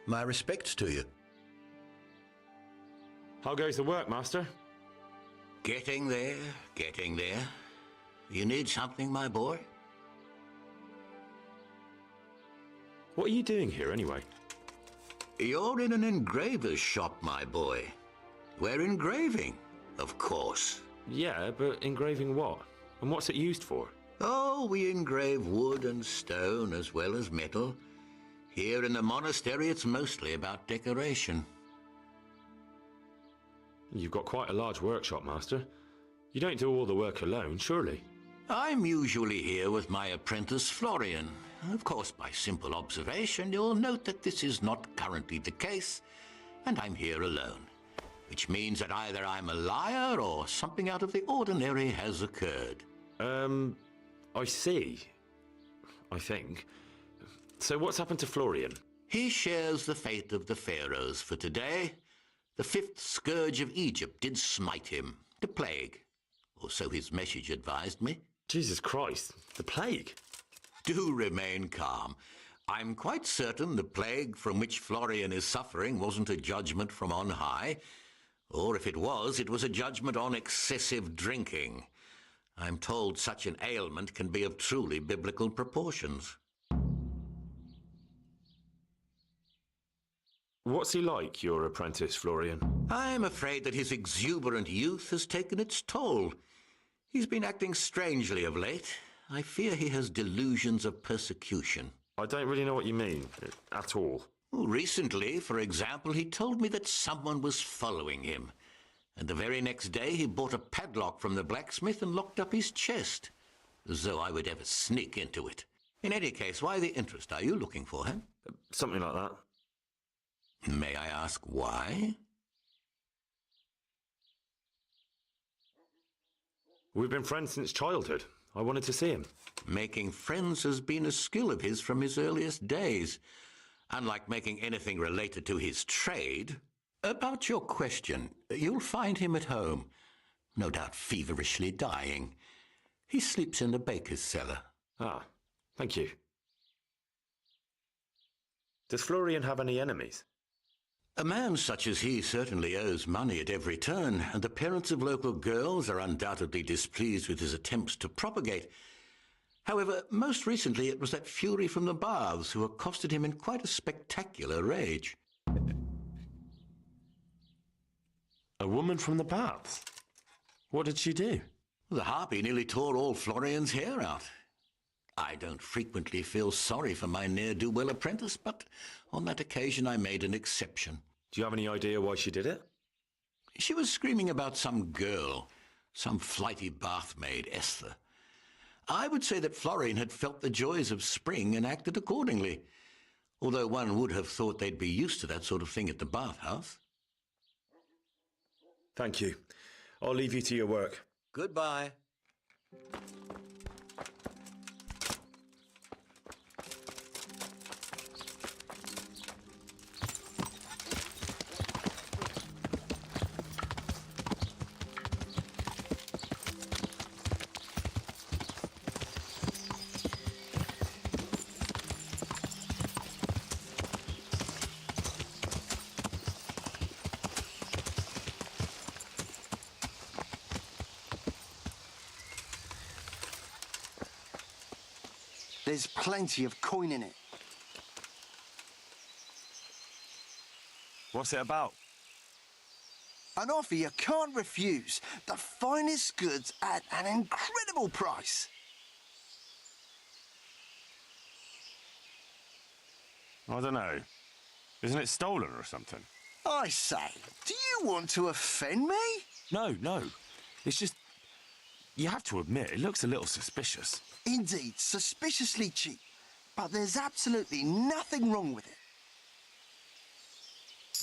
Speaker 2: My respects to you.
Speaker 5: How goes the work, Master?
Speaker 2: Getting there, getting there. You need something, my boy?
Speaker 5: What are you doing here, anyway?
Speaker 2: You're in an engraver's shop, my boy. We're engraving, of course.
Speaker 5: Yeah, but engraving what? And what's it used for?
Speaker 2: Oh, we engrave wood and stone as well as metal. Here in the monastery, it's mostly about decoration.
Speaker 5: You've got quite a large workshop, Master. You don't do all the work alone, surely?
Speaker 2: I'm usually here with my apprentice, Florian. Of course, by simple observation, you'll note that this is not currently the case, and I'm here alone. Which means that either I'm a liar or something out of the ordinary has occurred.
Speaker 5: I see. I think. So what's happened to Florian?
Speaker 2: He shares the fate of the pharaohs for today. The fifth scourge of Egypt did smite him, the plague. Or so his message advised me.
Speaker 5: Jesus Christ, the plague?
Speaker 2: Do remain calm. I'm quite certain the plague from which Florian is suffering wasn't a judgment from on high. Or if it was a judgment on excessive drinking. I'm told such an ailment can be of truly biblical proportions.
Speaker 5: What's he like, your apprentice, Florian?
Speaker 2: I'm afraid that his exuberant youth has taken its toll. He's been acting strangely of late. I fear he has delusions of persecution.
Speaker 5: I don't really know what you mean, at all.
Speaker 2: Well, recently, for example, he told me that someone was following him. And the very next day he bought a padlock from the blacksmith and locked up his chest. As though I would ever sneak into it. In any case, why the interest? Are you looking for him?
Speaker 5: Something like that.
Speaker 2: May I ask why?
Speaker 5: We've been friends since childhood. I wanted to see him.
Speaker 2: Making friends has been a skill of his from his earliest days. Unlike making anything related to his trade. About your question, you'll find him at home. No doubt feverishly dying. He sleeps in the baker's cellar.
Speaker 5: Ah, thank you. Does Florian have any enemies?
Speaker 2: A man such as he certainly owes money at every turn, and the parents of local girls are undoubtedly displeased with his attempts to propagate. However, most recently it was that fury from the baths who accosted him in quite a spectacular rage.
Speaker 5: A woman from the baths? What did she do?
Speaker 2: The harpy nearly tore all Florian's hair out. I don't frequently feel sorry for my ne'er-do-well apprentice, but on that occasion I made an exception.
Speaker 5: Do you have any idea why she did it?
Speaker 2: She was screaming about some girl, some flighty bathmaid, Esther. I would say that Florian had felt the joys of spring and acted accordingly, although one would have thought they'd be used to that sort of thing at the bathhouse.
Speaker 5: Thank you. I'll leave you to your work.
Speaker 2: Goodbye.
Speaker 21: There's plenty of coin in it.
Speaker 5: What's it about?
Speaker 21: An offer you can't refuse. The finest goods at an incredible price.
Speaker 5: I don't know. Isn't it stolen or something?
Speaker 21: I say, do you want to offend me?
Speaker 5: No. It's just... You have to admit, it looks a little suspicious.
Speaker 21: Indeed, suspiciously cheap. But there's absolutely nothing wrong with it.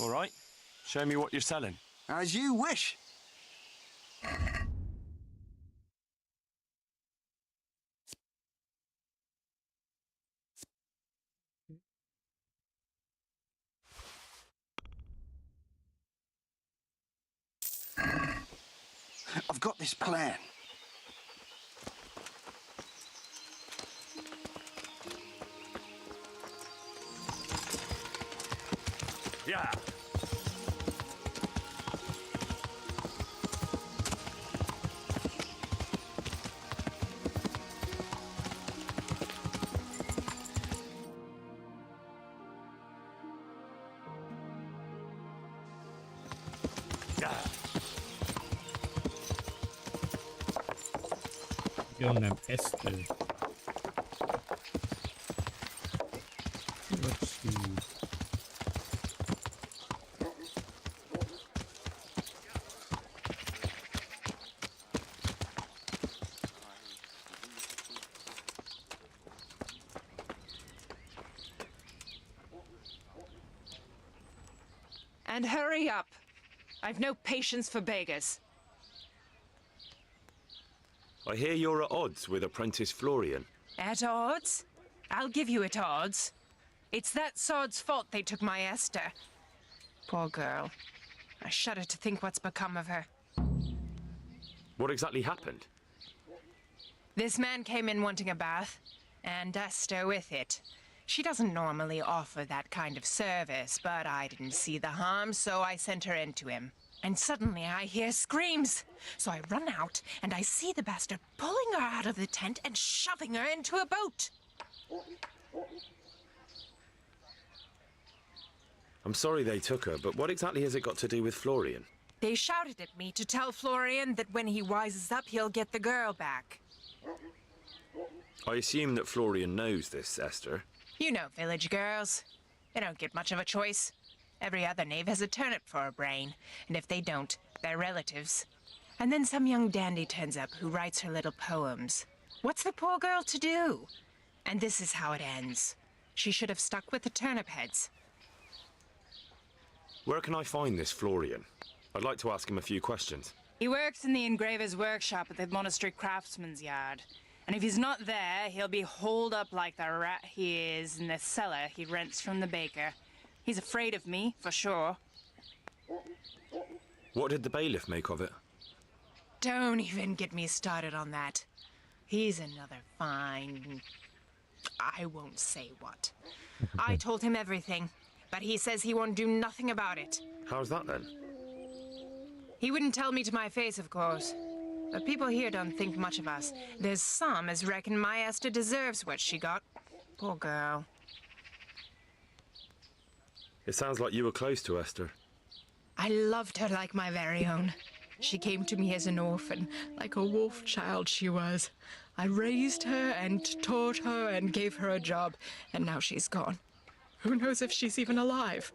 Speaker 5: All right. Show me what you're selling.
Speaker 21: As you wish. I've got this plan.
Speaker 5: Yeah.
Speaker 1: Girl named Esther. Let's see.
Speaker 7: And hurry up. I've no patience for beggars.
Speaker 5: I hear you're at odds with apprentice Florian.
Speaker 7: At odds? I'll give you at odds. It's that sod's fault they took my Esther. Poor girl. I shudder to think what's become of her.
Speaker 5: What exactly happened?
Speaker 7: This man came in wanting a bath, and Esther with it. She doesn't normally offer that kind of service, but I didn't see the harm, so I sent her in to him. And suddenly I hear screams. So I run out, and I see the bastard pulling her out of the tent and shoving her into a boat.
Speaker 5: I'm sorry they took her, but what exactly has it got to do with Florian?
Speaker 7: They shouted at me to tell Florian that when he wises up, he'll get the girl back.
Speaker 5: I assume that Florian knows this, Esther.
Speaker 7: You know village girls. They don't get much of a choice. Every other knave has a turnip for a brain, and if they don't, they're relatives. And then some young dandy turns up who writes her little poems. What's the poor girl to do? And this is how it ends. She should have stuck with the turnip heads.
Speaker 5: Where can I find this Florian? I'd like to ask him a few questions.
Speaker 7: He works in the engraver's workshop at the monastery craftsman's yard. And if he's not there, he'll be holed up like the rat he is in the cellar he rents from the baker. He's afraid of me, for sure.
Speaker 5: What did the bailiff make of it?
Speaker 7: Don't even get me started on that. He's another fine... I won't say what. I told him everything, but he says he won't do nothing about it.
Speaker 5: How's that then?
Speaker 7: He wouldn't tell me to my face, of course. But people here don't think much of us. There's some as reckon my Esther deserves what she got. Poor girl.
Speaker 5: It sounds like you were close to Esther.
Speaker 7: I loved her like my very own. She came to me as an orphan, like a wolf child she was. I raised her and taught her and gave her a job, and now she's gone. Who knows if she's even alive?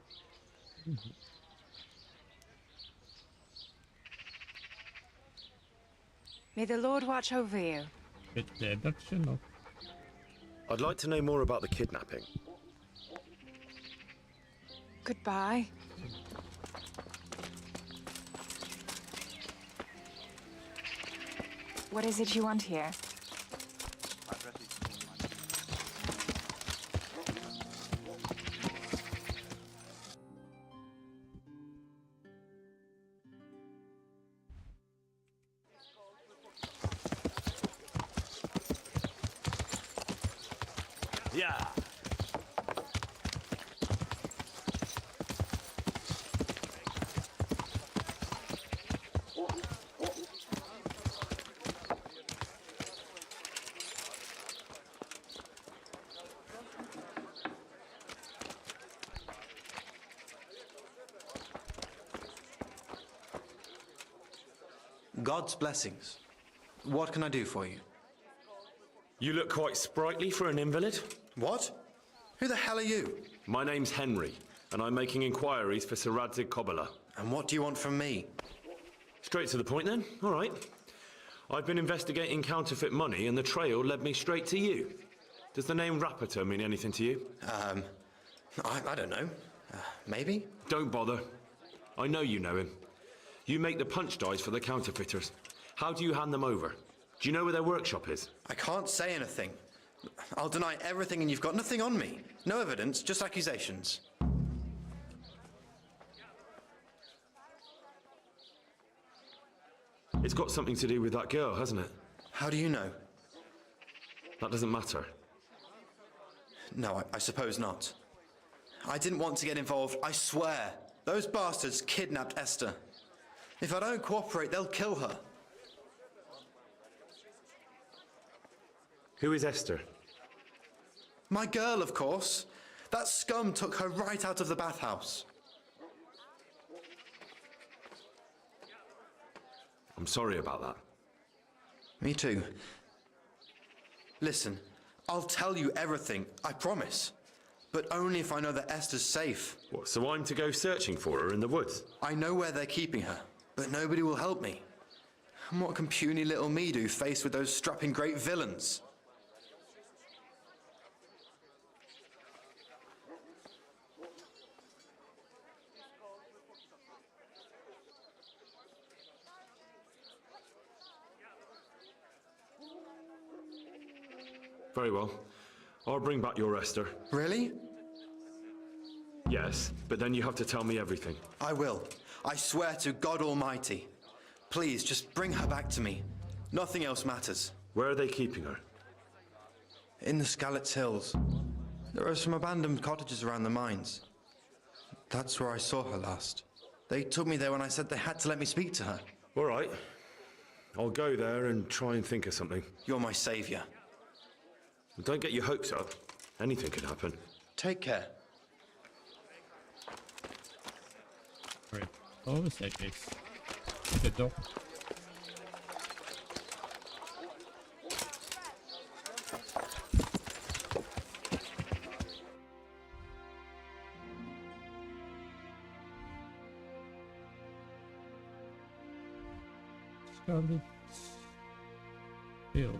Speaker 7: May the Lord watch over you.
Speaker 5: I'd like to know more about the kidnapping.
Speaker 7: Goodbye. What is it you want here?
Speaker 5: Yeah.
Speaker 14: God's blessings. What can I do for you?
Speaker 5: You look quite sprightly for an invalid.
Speaker 14: What? Who the hell are you?
Speaker 5: My name's Henry, and I'm making inquiries for Sir Radzig Kobyla.
Speaker 14: And what do you want from me?
Speaker 5: Straight to the point then. All right. I've been investigating counterfeit money, and the trail led me straight to you. Does the name Rappator mean anything to you?
Speaker 14: I don't know. Maybe?
Speaker 5: Don't bother. I know you know him. You make the punch dies for the counterfeiters. How do you hand them over? Do you know where their workshop is?
Speaker 14: I can't say anything. I'll deny everything and you've got nothing on me. No evidence, just accusations.
Speaker 5: It's got something to do with that girl, hasn't it?
Speaker 14: How do you know?
Speaker 5: That doesn't matter.
Speaker 14: No, I suppose not. I didn't want to get involved, I swear. Those bastards kidnapped Esther. If I don't cooperate, they'll kill her.
Speaker 5: Who is Esther?
Speaker 14: My girl, of course. That scum took her right out of the bathhouse.
Speaker 5: I'm sorry about that.
Speaker 14: Me too. Listen, I'll tell you everything, I promise. But only if I know that Esther's safe.
Speaker 5: What, so I'm to go searching for her in the woods?
Speaker 14: I know where they're keeping her, but nobody will help me. And what can puny little me do faced with those strapping great villains?
Speaker 5: Very well. I'll bring back your Esther.
Speaker 14: Really?
Speaker 5: Yes, but then you have to tell me everything.
Speaker 14: I will. I swear to God Almighty. Please, just bring her back to me. Nothing else matters.
Speaker 5: Where are they keeping her?
Speaker 14: In the Skalitz Hills. There are some abandoned cottages around the mines. That's where I saw her last. They took me there when I said they had to let me speak to her.
Speaker 5: All right. I'll go there and try and think of something.
Speaker 14: You're my saviour.
Speaker 5: Don't get your hopes up. Anything could happen.
Speaker 14: Take care.
Speaker 1: Right. Oh, staircase. The door. Scarlet Hill.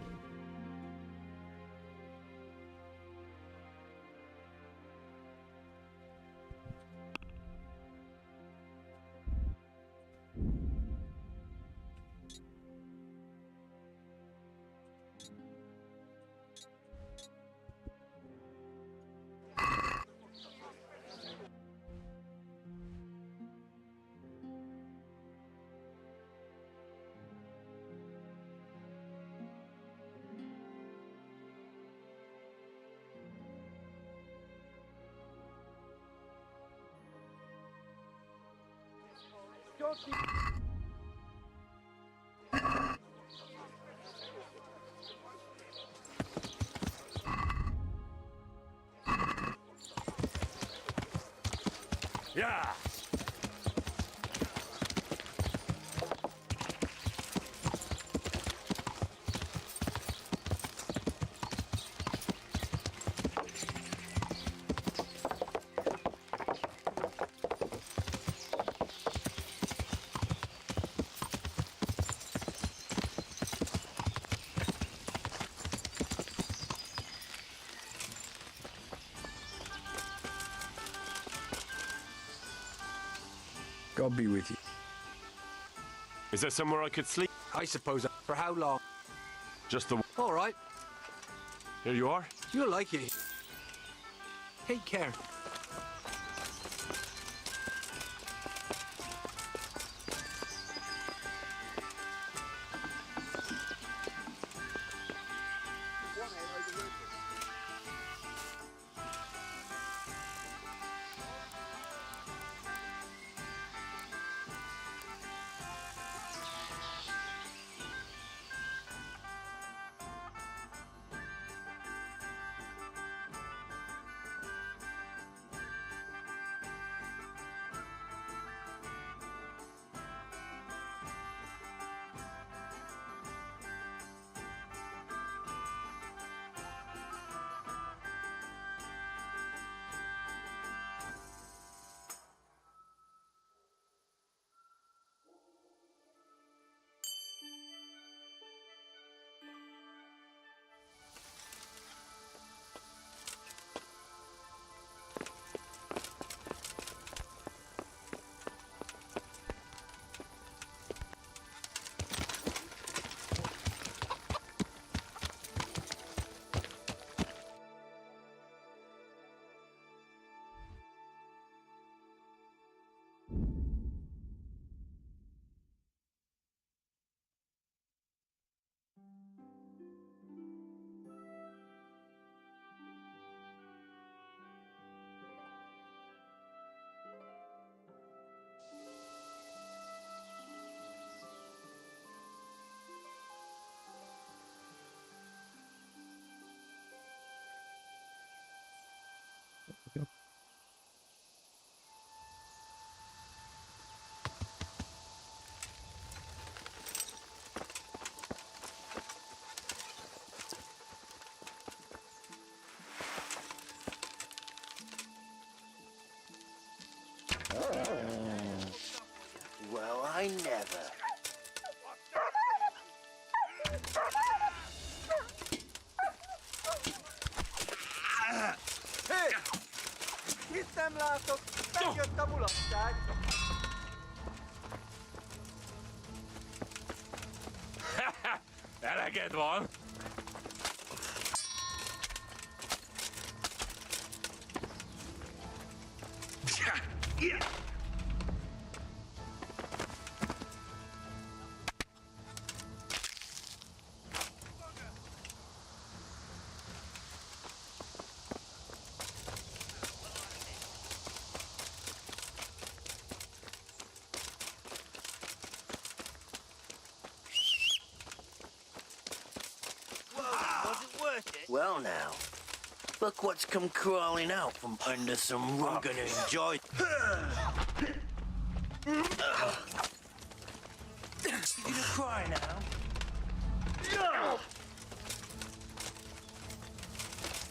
Speaker 5: Yeah!
Speaker 10: God be with you.
Speaker 5: Is there somewhere I could sleep?
Speaker 10: I suppose. For how long?
Speaker 5: Just the...
Speaker 10: All right.
Speaker 5: Here you are.
Speaker 10: You'll like it. Take care.
Speaker 9: Srácok, megjött a mulatság!
Speaker 5: Eleged van!
Speaker 8: Well now, look what's come crawling out from under some rock and enjoy. You gonna cry now?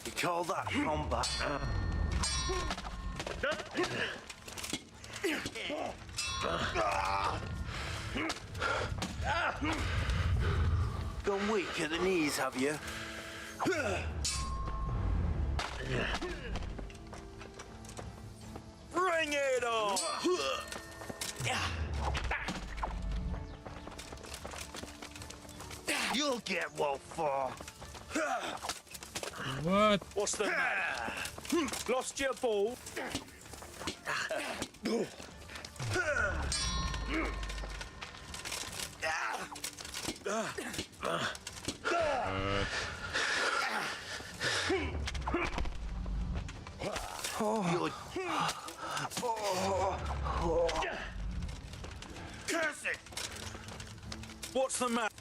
Speaker 8: You call that combat? Gone weak at the knees, have you? Bring it on! You'll get what for.
Speaker 1: What?
Speaker 5: What's the matter? Lost your ball?
Speaker 8: Curse it!
Speaker 5: What's the matter?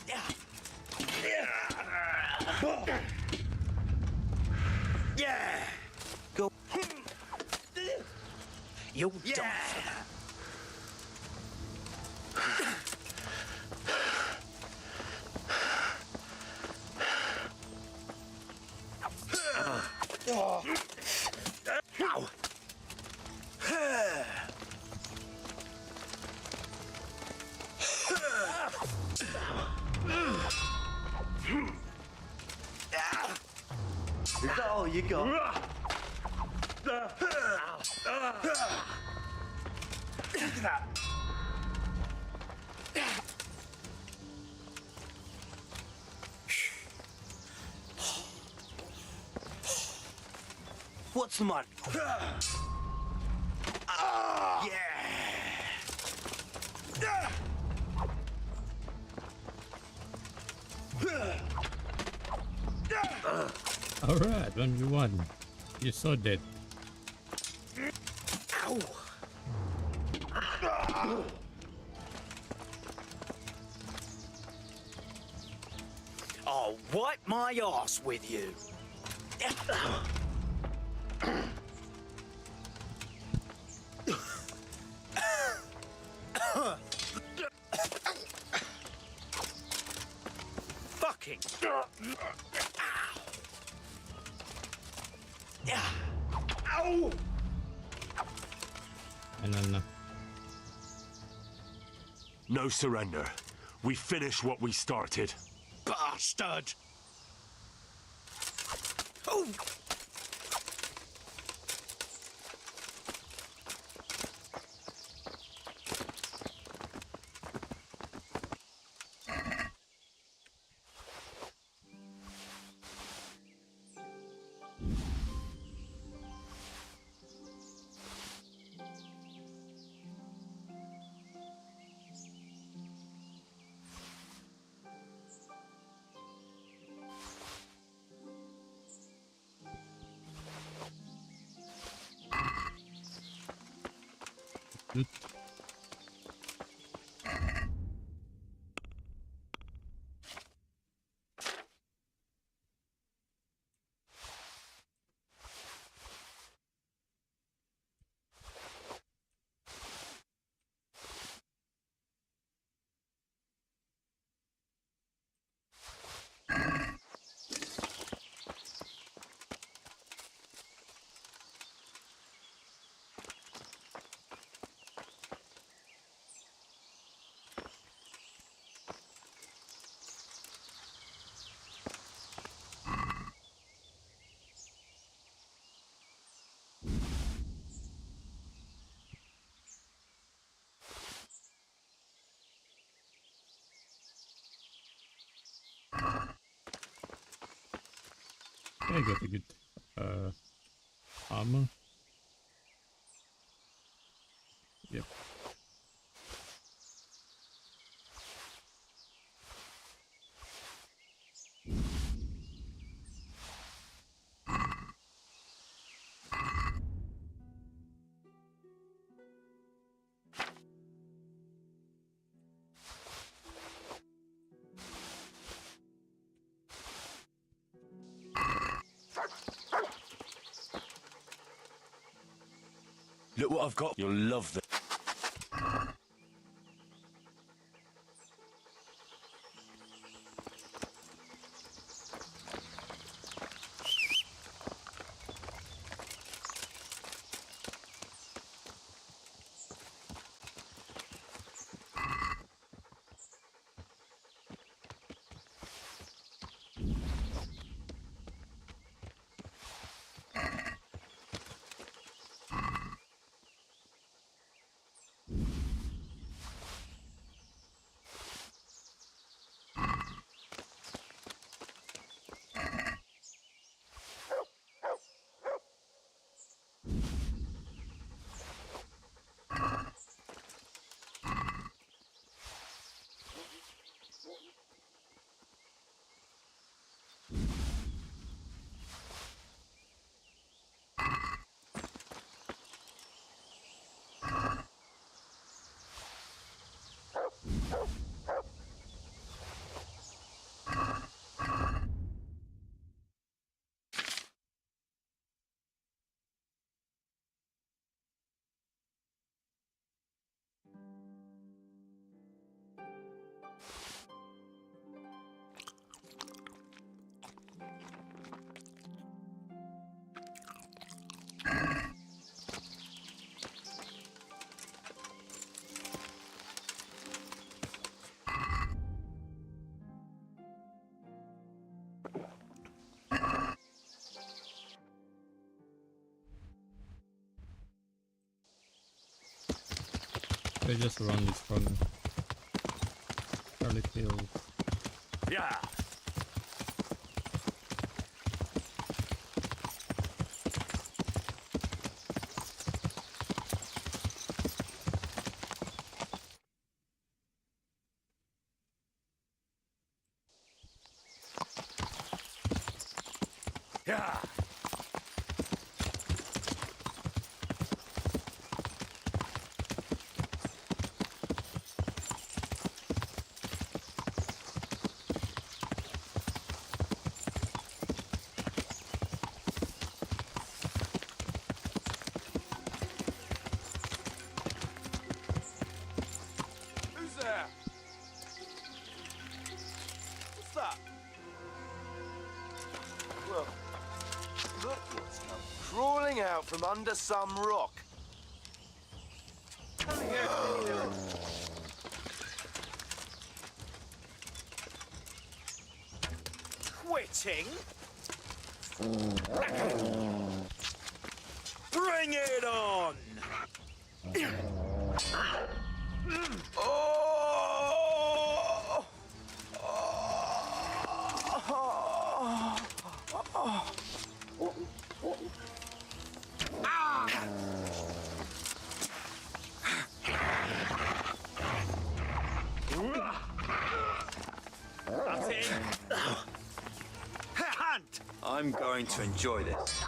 Speaker 8: Yeah! Go.
Speaker 22: You're
Speaker 8: yeah.
Speaker 22: done.
Speaker 8: Ow. Is that all you got? Look at that. What's the matter?
Speaker 1: Alright, 1v1. You're so dead.
Speaker 8: Ow.
Speaker 22: I'll wipe my arse with you. Fucking.
Speaker 8: Ow.
Speaker 1: No.
Speaker 5: No surrender. We finish what we started.
Speaker 8: Bastard! Oh!
Speaker 1: Good. I got a good armor. Yep.
Speaker 5: Look what I've got. You'll love this.
Speaker 1: They just around this corner. Charlie Hill.
Speaker 5: Yeah. Yeah.
Speaker 21: Crawling out from under some rock.
Speaker 22: Quitting? Bring it on! That's it. Hunt!
Speaker 10: I'm going to enjoy this.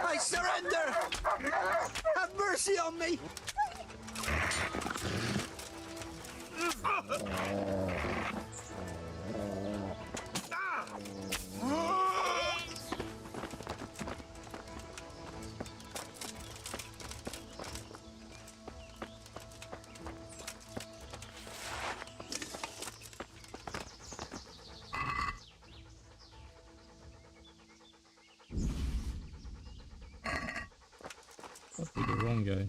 Speaker 22: I surrender! Have mercy on me!
Speaker 1: Must be the wrong guy.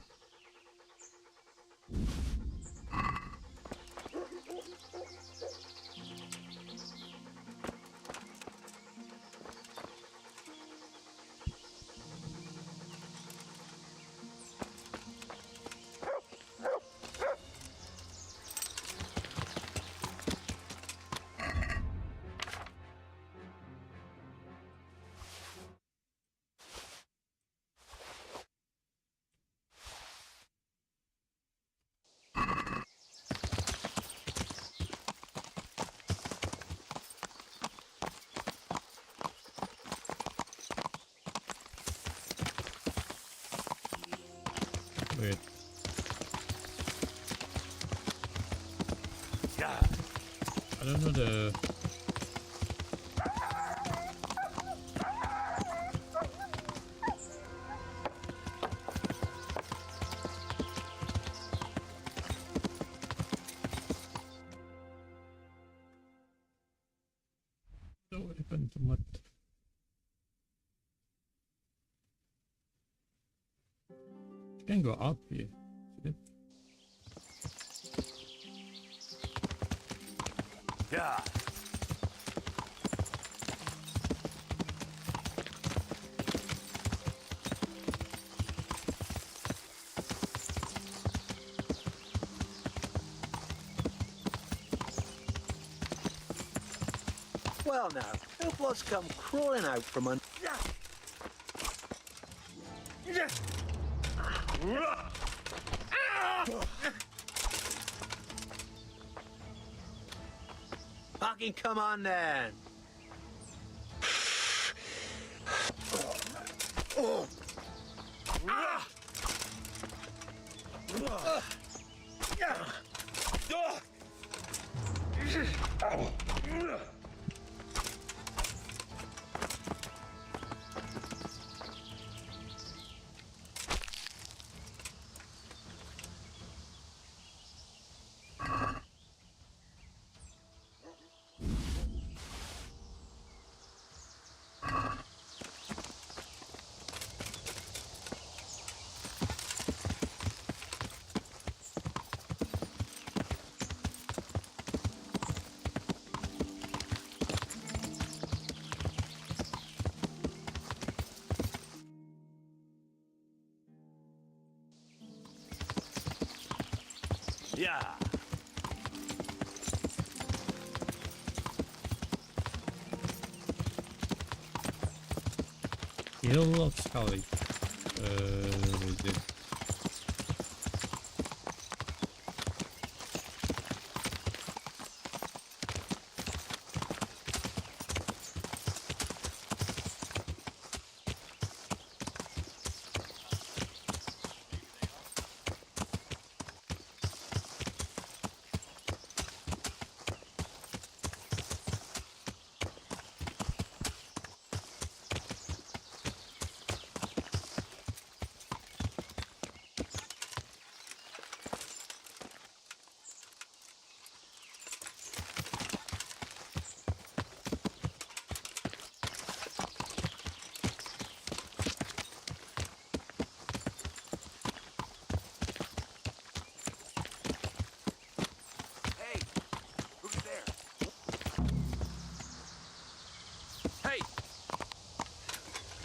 Speaker 1: Wait. I don't know the... The weapon to what? You can go up here. See it?
Speaker 12: Yeah.
Speaker 20: Well now, who was come crawling out from under... Fucking come on then!
Speaker 12: Yeah.
Speaker 1: Hill of Scully. With this.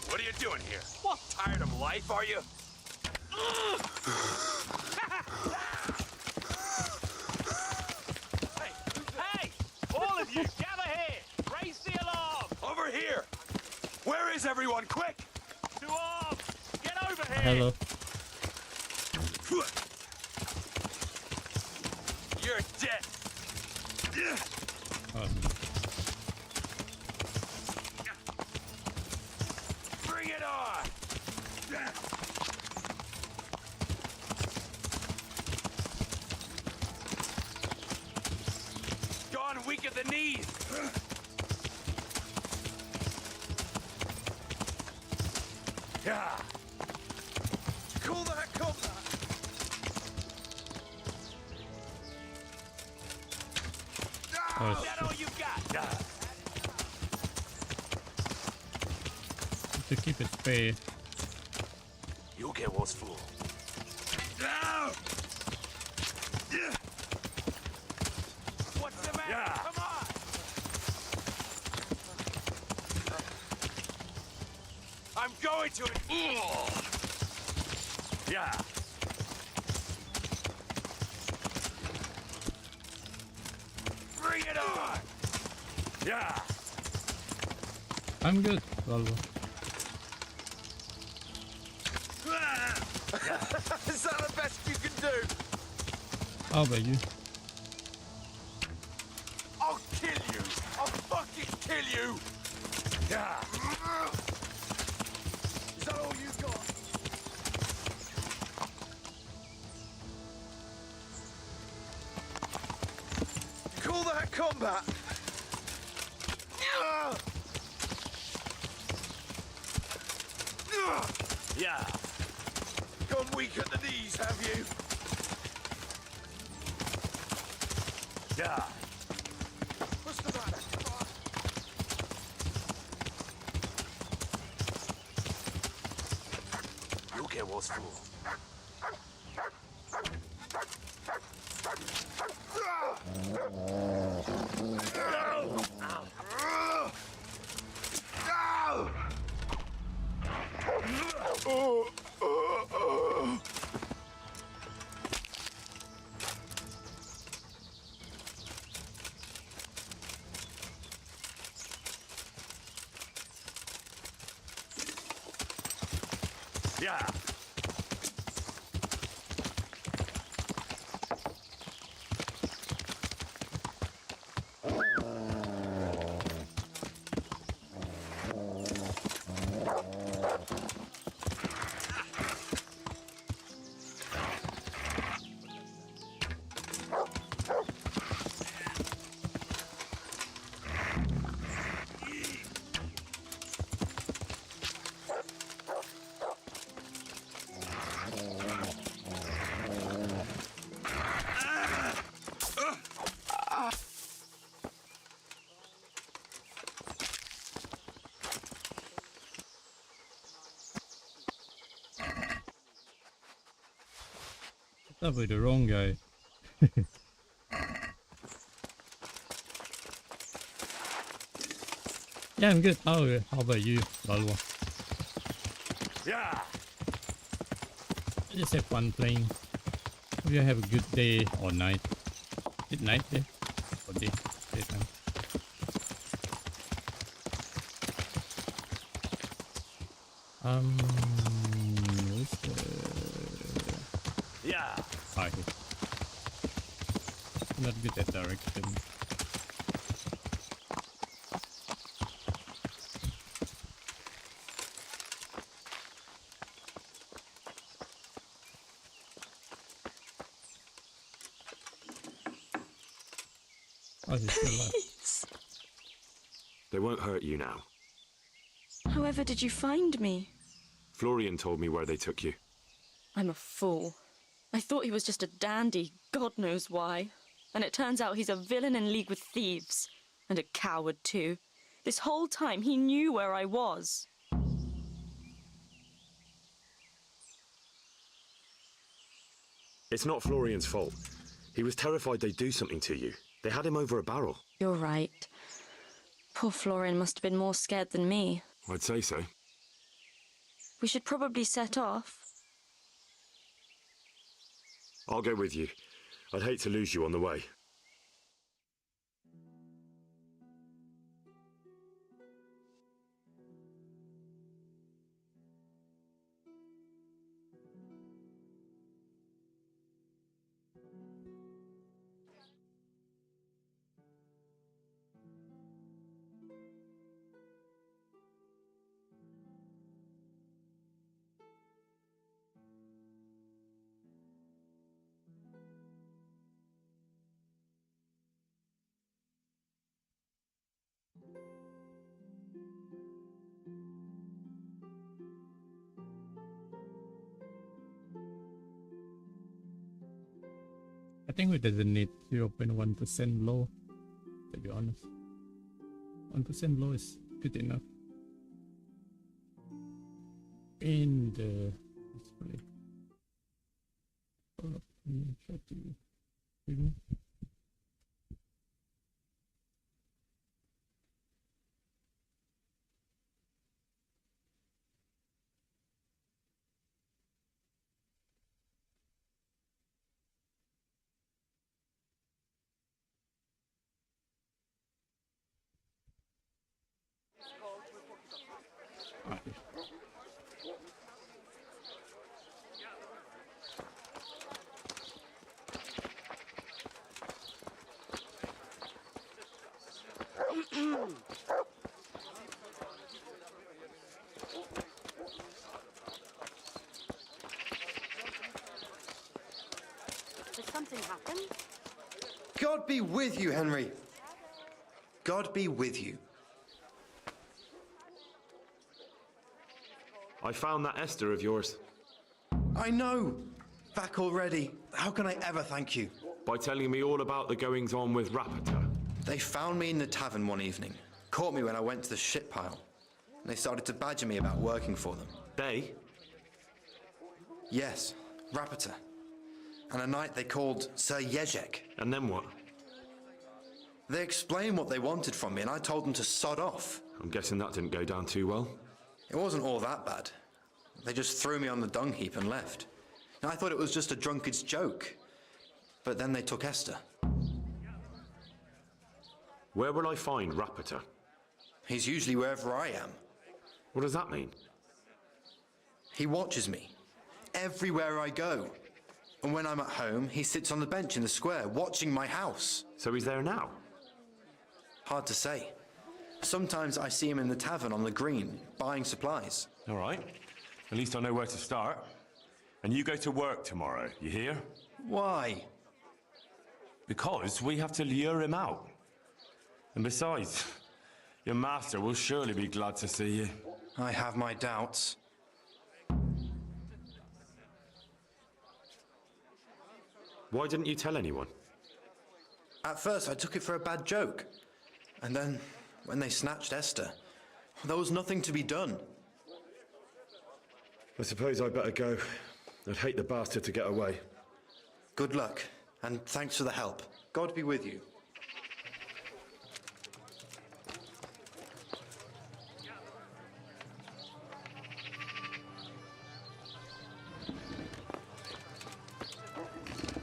Speaker 12: What are you doing here? What? Tired of life, are you?
Speaker 16: Hey! All of you, gather here! Raise the alarm!
Speaker 12: Over here! Where is everyone? Quick!
Speaker 16: To arms! Get over here!
Speaker 1: Hello.
Speaker 12: You're dead! Bring it on! Gone weak at the knees! Yeah! Cool that, cool that!
Speaker 1: Oh,
Speaker 12: Is that all you got?
Speaker 1: to keep it fair.
Speaker 12: You'll get what's full. What's the matter? Yeah. Come on! I'm going to it. Yeah. Bring it on! Yeah.
Speaker 1: I'm good, Volvo.
Speaker 12: Is that the best you can do?
Speaker 1: How about you?
Speaker 12: I'll kill you! I'll fucking kill you! Yeah. Is that all you got?
Speaker 11: combat.
Speaker 5: Yeah.
Speaker 11: Gone weak at the knees, have you?
Speaker 5: Yeah.
Speaker 11: What's the matter?
Speaker 5: You'll get what's for. Yeah.
Speaker 1: Probably the wrong guy. Yeah, I'm good. How about you, Balwa?
Speaker 5: Yeah.
Speaker 1: I just have fun playing. Hope you have a good day or night. Is it night there? Or day? Daytime. Where's the...
Speaker 5: Yeah.
Speaker 1: Ah, here. Not good at direction. Oh, he's still alive.
Speaker 5: They won't hurt you now.
Speaker 6: However did you find me?
Speaker 5: Florian told me where they took you.
Speaker 6: I'm a fool. I thought he was just a dandy, God knows why. And it turns out he's a villain in league with thieves. And a coward, too. This whole time he knew where I was.
Speaker 5: It's not Florian's fault. He was terrified they'd do something to you. They had him over a barrel.
Speaker 6: You're right. Poor Florian must have been more scared than me.
Speaker 5: I'd say so.
Speaker 6: We should probably set off.
Speaker 5: I'll go with you. I'd hate to lose you on the way.
Speaker 1: I think we doesn't need 0.1% low, to be honest. 1% low is good enough. In the display. Hold up, let me try to remove.
Speaker 9: Did something happen?
Speaker 14: God be with you, Henry. God be with you.
Speaker 5: I found that Esther of yours.
Speaker 14: I know! Back already. How can I ever thank you?
Speaker 5: By telling me all about the goings-on with Rapita.
Speaker 14: They found me in the tavern one evening, caught me when I went to the ship pile, and they started to badger me about working for them.
Speaker 5: They?
Speaker 14: Yes, Rapita. And a knight they called Sir Jezek.
Speaker 5: And then what?
Speaker 14: They explained what they wanted from me, and I told them to sod off.
Speaker 5: I'm guessing that didn't go down too well.
Speaker 14: It wasn't all that bad. They just threw me on the dung heap and left. And I thought it was just a drunkard's joke. But then they took Esther.
Speaker 5: Where will I find Rapita?
Speaker 14: He's usually wherever I am.
Speaker 5: What does that mean?
Speaker 14: He watches me. Everywhere I go. And when I'm at home, he sits on the bench in the square, watching my house.
Speaker 5: So he's there now?
Speaker 14: Hard to say. Sometimes I see him in the tavern on the green, buying supplies.
Speaker 5: All right. At least I know where to start. And you go to work tomorrow, you hear?
Speaker 14: Why?
Speaker 5: Because we have to lure him out. And besides, your master will surely be glad to see you.
Speaker 14: I have my doubts.
Speaker 5: Why didn't you tell anyone?
Speaker 14: At first I took it for a bad joke. And then, when they snatched Esther, there was nothing to be done.
Speaker 5: I suppose I'd better go. I'd hate the bastard to get away.
Speaker 14: Good luck, and thanks for the help. God be with you.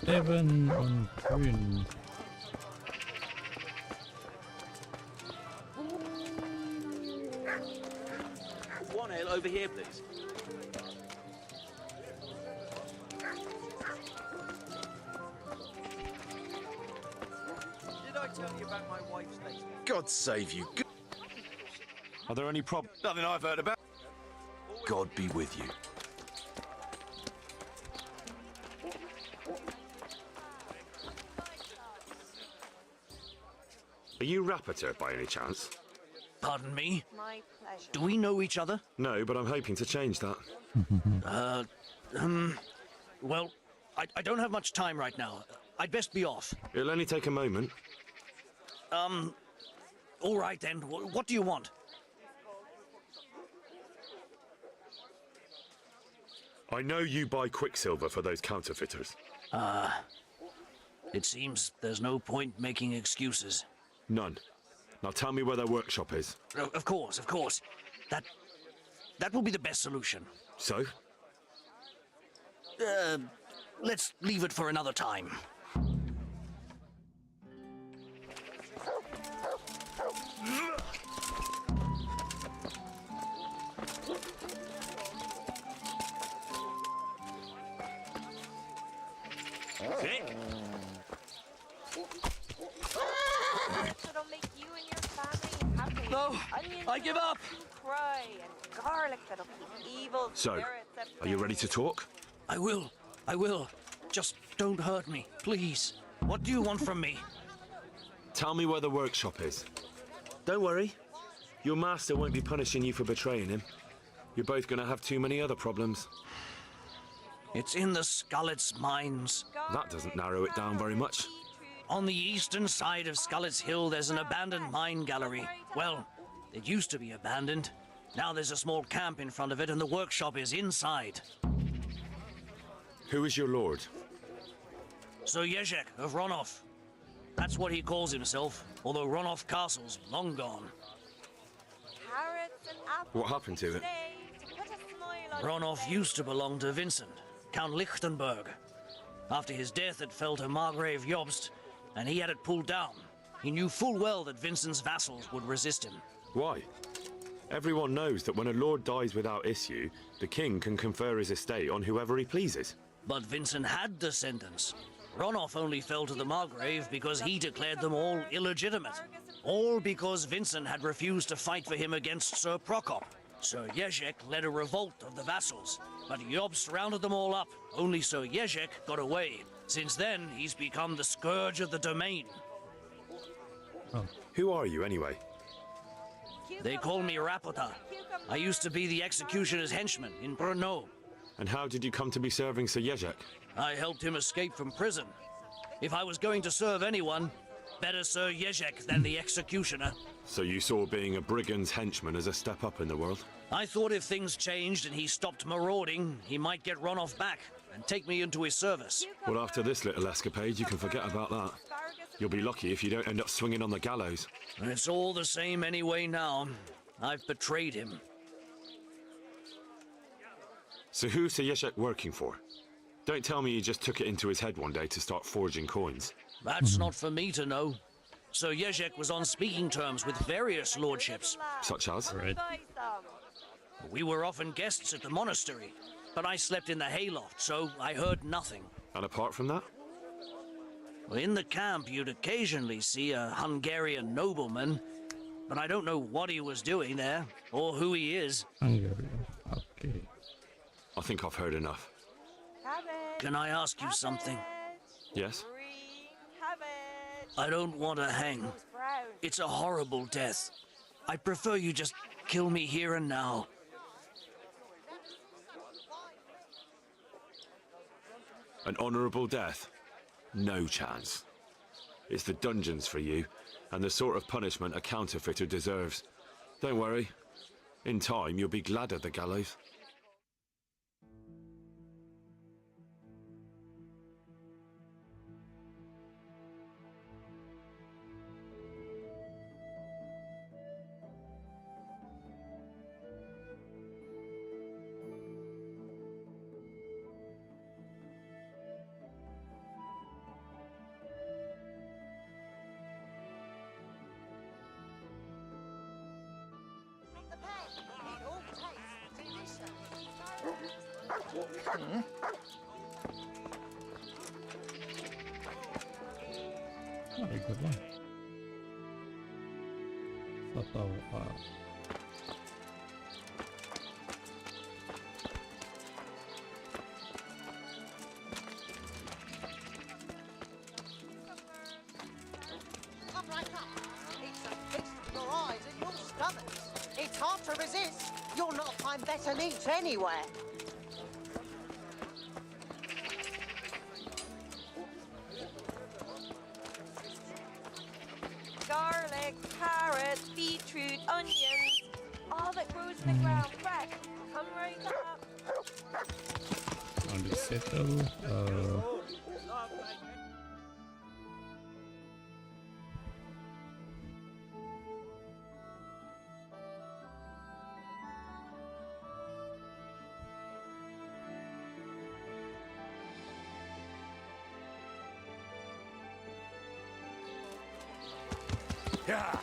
Speaker 1: Seven on grün.
Speaker 4: One ale over here, please. Did I tell you about my wife's latest?
Speaker 22: God save you.
Speaker 5: Are there any problems?
Speaker 22: Nothing I've heard about.
Speaker 12: God be with you.
Speaker 5: Are you Rapita by any chance?
Speaker 22: Pardon me?
Speaker 3: My pleasure.
Speaker 22: Do we know each other?
Speaker 5: No, but I'm hoping to change that.
Speaker 22: Well, I don't have much time right now. I'd best be off.
Speaker 5: It'll only take a moment.
Speaker 22: All right then. What do you want?
Speaker 5: I know you buy Quicksilver for those counterfeiters.
Speaker 22: It seems there's no point making excuses.
Speaker 5: None. Now tell me where their workshop is.
Speaker 22: Of course, of course. That will be the best solution.
Speaker 5: So?
Speaker 22: Let's leave it for another time.
Speaker 3: It'll make you and your family happy.
Speaker 22: No,
Speaker 3: Onions
Speaker 22: I give up.
Speaker 3: Cry and garlic that'll keep evil
Speaker 5: So,
Speaker 3: spirits at
Speaker 5: are you ready to talk?
Speaker 22: I will. Just don't hurt me, please. What do you want from me?
Speaker 5: Tell me where the workshop is. Don't worry. Your master won't be punishing you for betraying him. You're both gonna have too many other problems.
Speaker 22: It's in the Skullet's mines.
Speaker 5: That doesn't narrow it down very much.
Speaker 22: On the eastern side of Skullet's Hill, there's an abandoned mine gallery. Well, it used to be abandoned. Now there's a small camp in front of it, and the workshop is inside.
Speaker 5: Who is your lord?
Speaker 22: Sir Jezek of Ronov. That's what he calls himself, although Ronov Castle's long gone.
Speaker 3: Carrots and apples
Speaker 5: What happened to it?
Speaker 3: today to put a smile on
Speaker 22: Ronov
Speaker 3: your face.
Speaker 22: used to belong to Vincent, Count Lichtenberg. After his death, it fell to Margrave Jobst, and he had it pulled down. He knew full well that Vincent's vassals would resist him.
Speaker 5: Why? Everyone knows that when a lord dies without issue, the king can confer his estate on whoever he pleases.
Speaker 22: But Vincent had descendants. Ronov only fell to the Margrave because he declared them all illegitimate. All because Vincent had refused to fight for him against Sir Prokop. Sir Jezek led a revolt of the vassals, but Jobst rounded them all up. Only Sir Jezek got away. Since then, he's become the scourge of the domain.
Speaker 1: Oh.
Speaker 5: Who are you, anyway?
Speaker 15: They call me Rapota. I used to be the executioner's henchman in Brno.
Speaker 5: And how did you come to be serving Sir Jezek?
Speaker 15: I helped him escape from prison. If I was going to serve anyone, better Sir Jezek than the executioner.
Speaker 5: So you saw being a brigand's henchman as a step up in the world?
Speaker 15: I thought if things changed and he stopped marauding, he might get Ronoff back and take me into his service.
Speaker 5: Well, after this little escapade, you can forget about that. You'll be lucky if you don't end up swinging on the gallows.
Speaker 15: It's all the same anyway now. I've betrayed him.
Speaker 5: So who's Sir Jezek working for? Don't tell me you just took it into his head one day to start forging coins.
Speaker 15: That's not for me to know. Sir Jezek was on speaking terms with various lordships.
Speaker 5: Such as?
Speaker 1: Right.
Speaker 15: We were often guests at the monastery, but I slept in the hayloft, so I heard nothing.
Speaker 5: And apart from that?
Speaker 15: In the camp, you'd occasionally see a Hungarian nobleman, but I don't know what he was doing there, or who he is.
Speaker 1: Hungarian, okay.
Speaker 5: I think I've heard enough.
Speaker 15: Can I ask you something?
Speaker 5: Yes?
Speaker 15: I don't want to hang. It's a horrible death. I prefer you just kill me here and now.
Speaker 5: An honourable death? No chance. It's the dungeons for you, and the sort of punishment a counterfeiter deserves. Don't worry. In time, you'll be glad of the gallows.
Speaker 1: Very good one. Sort of,
Speaker 9: Come right up. It's a feast for your eyes and your stomachs. It's hard to resist. You'll not find better meat anywhere.
Speaker 3: Garlic, carrot, beetroot, onions, all that grows in the ground fresh. Come right up.
Speaker 1: on the settle.
Speaker 5: Yeah.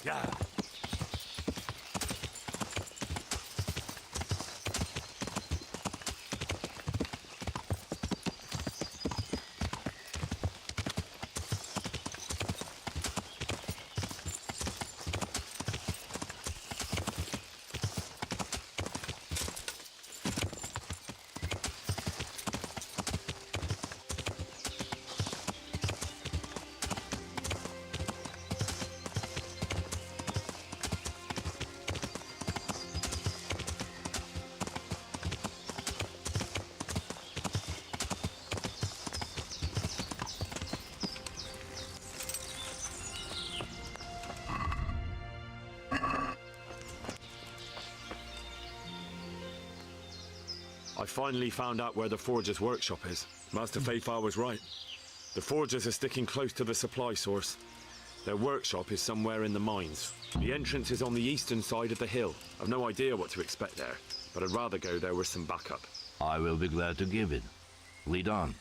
Speaker 5: Yeah. I finally found out where the Forger's workshop is. Master Faithfar was right. The Forgers are sticking close to the supply source. Their workshop is somewhere in the mines. The entrance is on the eastern side of the hill. I've no idea what to expect there, but I'd rather go there with some backup.
Speaker 19: I will be glad to give it. Lead on.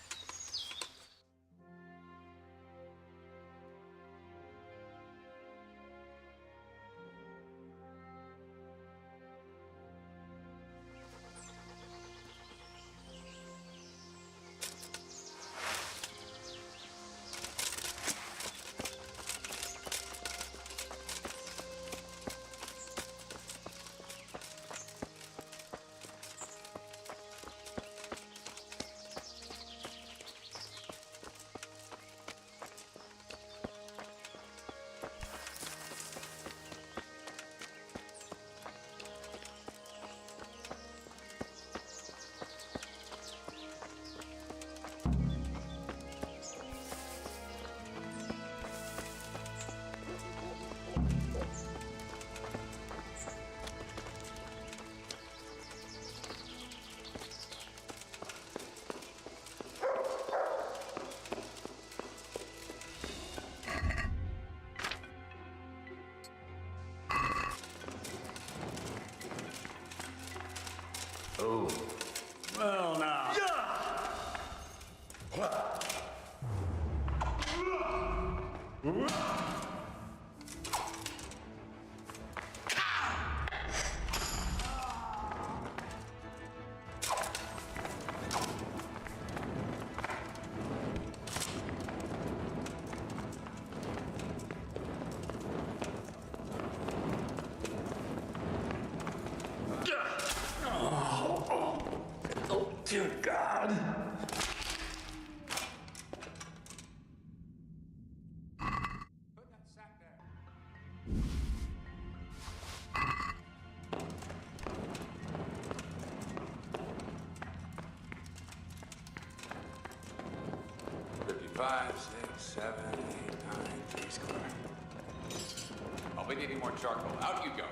Speaker 16: Oh. Well, now. Dear God.
Speaker 17: Five, 6, 7, 8, 9, 3 square. I'll be needing more charcoal. Out you go.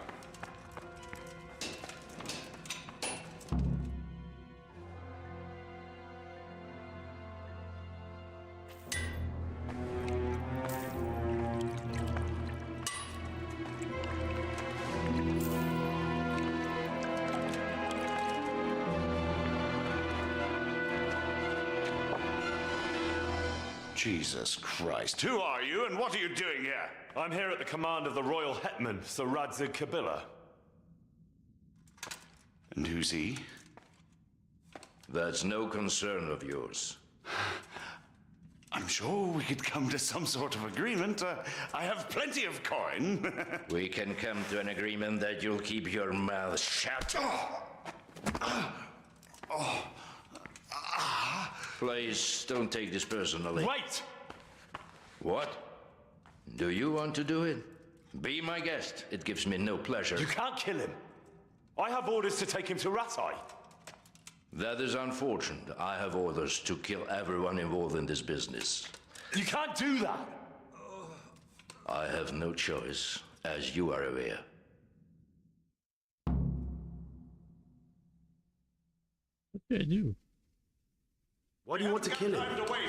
Speaker 5: Jesus Christ. Who are you and what are you doing here? I'm here at the command of the Royal Hetman, Sir Radzig Kabila.
Speaker 19: And who's he? That's no concern of yours.
Speaker 5: I'm sure we could come to some sort of agreement. I have plenty of coin.
Speaker 19: We can come to an agreement that you'll keep your mouth shut. Please, don't take this personally.
Speaker 5: Wait!
Speaker 19: What? Do you want to do it? Be my guest. It gives me no pleasure.
Speaker 5: You can't kill him. I have orders to take him to Ratai.
Speaker 19: That is unfortunate. I have orders to kill everyone involved in this business.
Speaker 5: You can't do that!
Speaker 19: I have no choice, as you are aware.
Speaker 1: What did I do?
Speaker 5: Why do you want to kill him?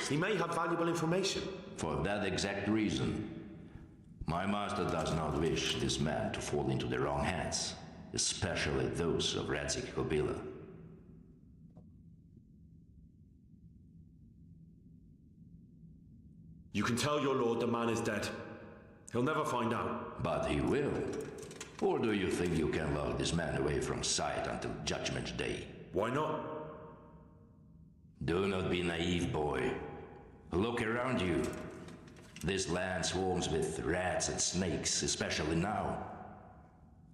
Speaker 5: He may have valuable information.
Speaker 19: For that exact reason. My master does not wish this man to fall into the wrong hands, especially those of Radzig Kabila.
Speaker 5: You can tell your lord the man is dead. He'll never find out.
Speaker 19: But he will. Or do you think you can lock this man away from sight until Judgment Day?
Speaker 5: Why not?
Speaker 19: Do not be naive, boy. Look around you. This land swarms with rats and snakes, especially now.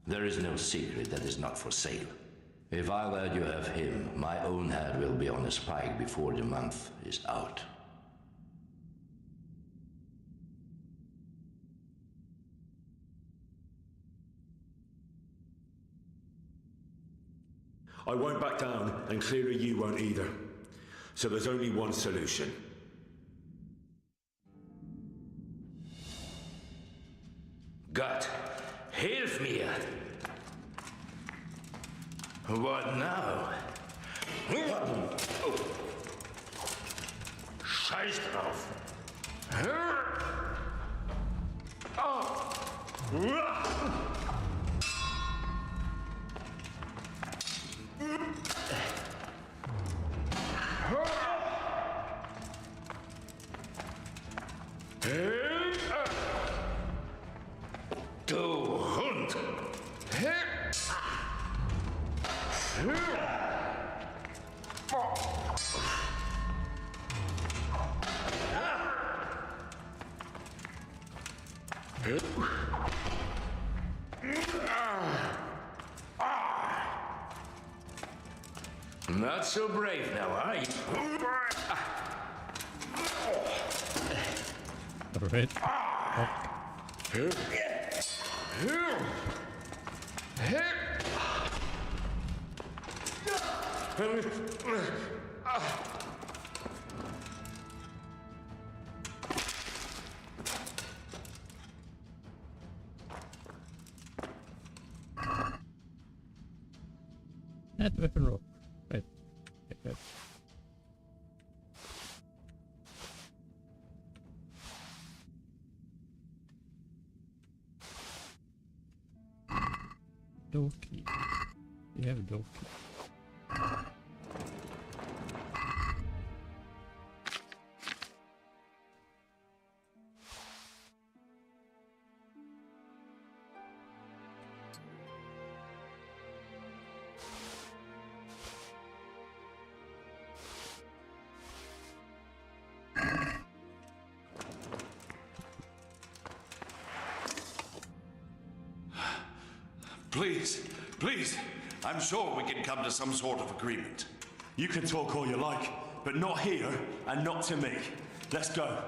Speaker 19: There is no secret that is not for sale. If I let you have him, my own head will be on a spike before the month is out.
Speaker 5: I won't back down, and clearly you won't either. So there's only one solution.
Speaker 19: Gott, hilf mir! What now? Scheiß drauf! Not so brave now, are you?
Speaker 1: Alright. That weapon rope. Right. Okay. Door key. You have a door key.
Speaker 13: Please, please, I'm sure we can come to some sort of agreement.
Speaker 5: You can talk all you like, but not here and not to me. Let's go.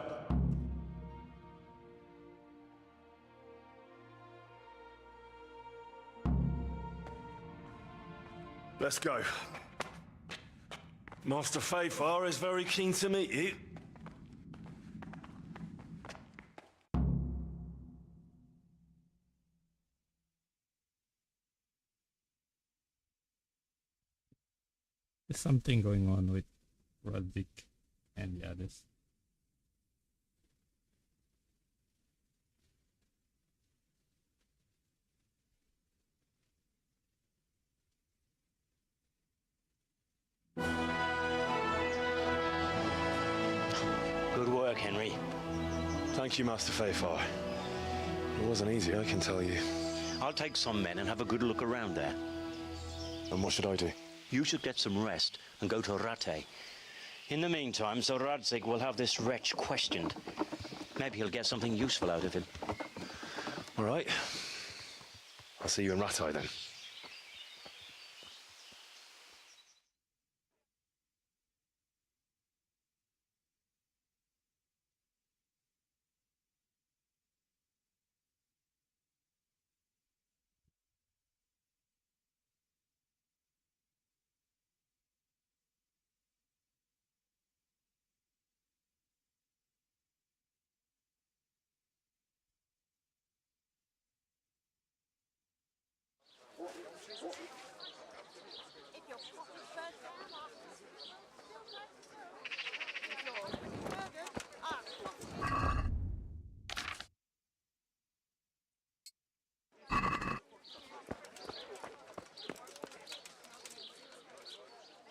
Speaker 5: Let's go. Master Fayfar is very keen to meet you.
Speaker 1: There's something going on with Rodzik and the others.
Speaker 4: Good work, Henry.
Speaker 5: Thank you, Master Fayfar. It wasn't easy, I can tell you.
Speaker 4: I'll take some men and have a good look around there.
Speaker 5: And what should I do?
Speaker 4: You should get some rest and go to Rate. In the meantime, Sir Radzik will have this wretch questioned. Maybe he'll get something useful out of him.
Speaker 5: All right. I'll see you in Ratai then.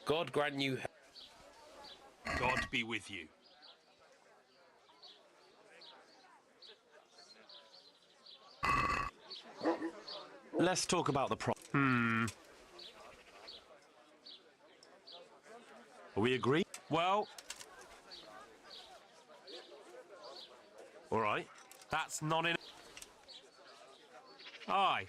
Speaker 18: God grant you.
Speaker 13: God be with you.
Speaker 5: Let's talk about the
Speaker 13: Are we agreed? Well... All right. That's not in... Aye.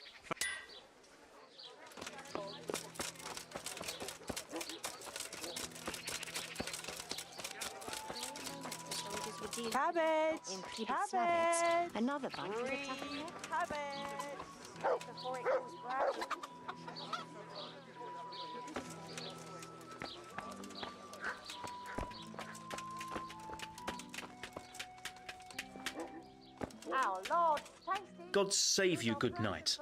Speaker 3: Cabbage! Cabbage!
Speaker 6: Another bite for the
Speaker 3: Green cabbage! Before it goes brown. Our Lord, tasty.
Speaker 22: God save you, good night.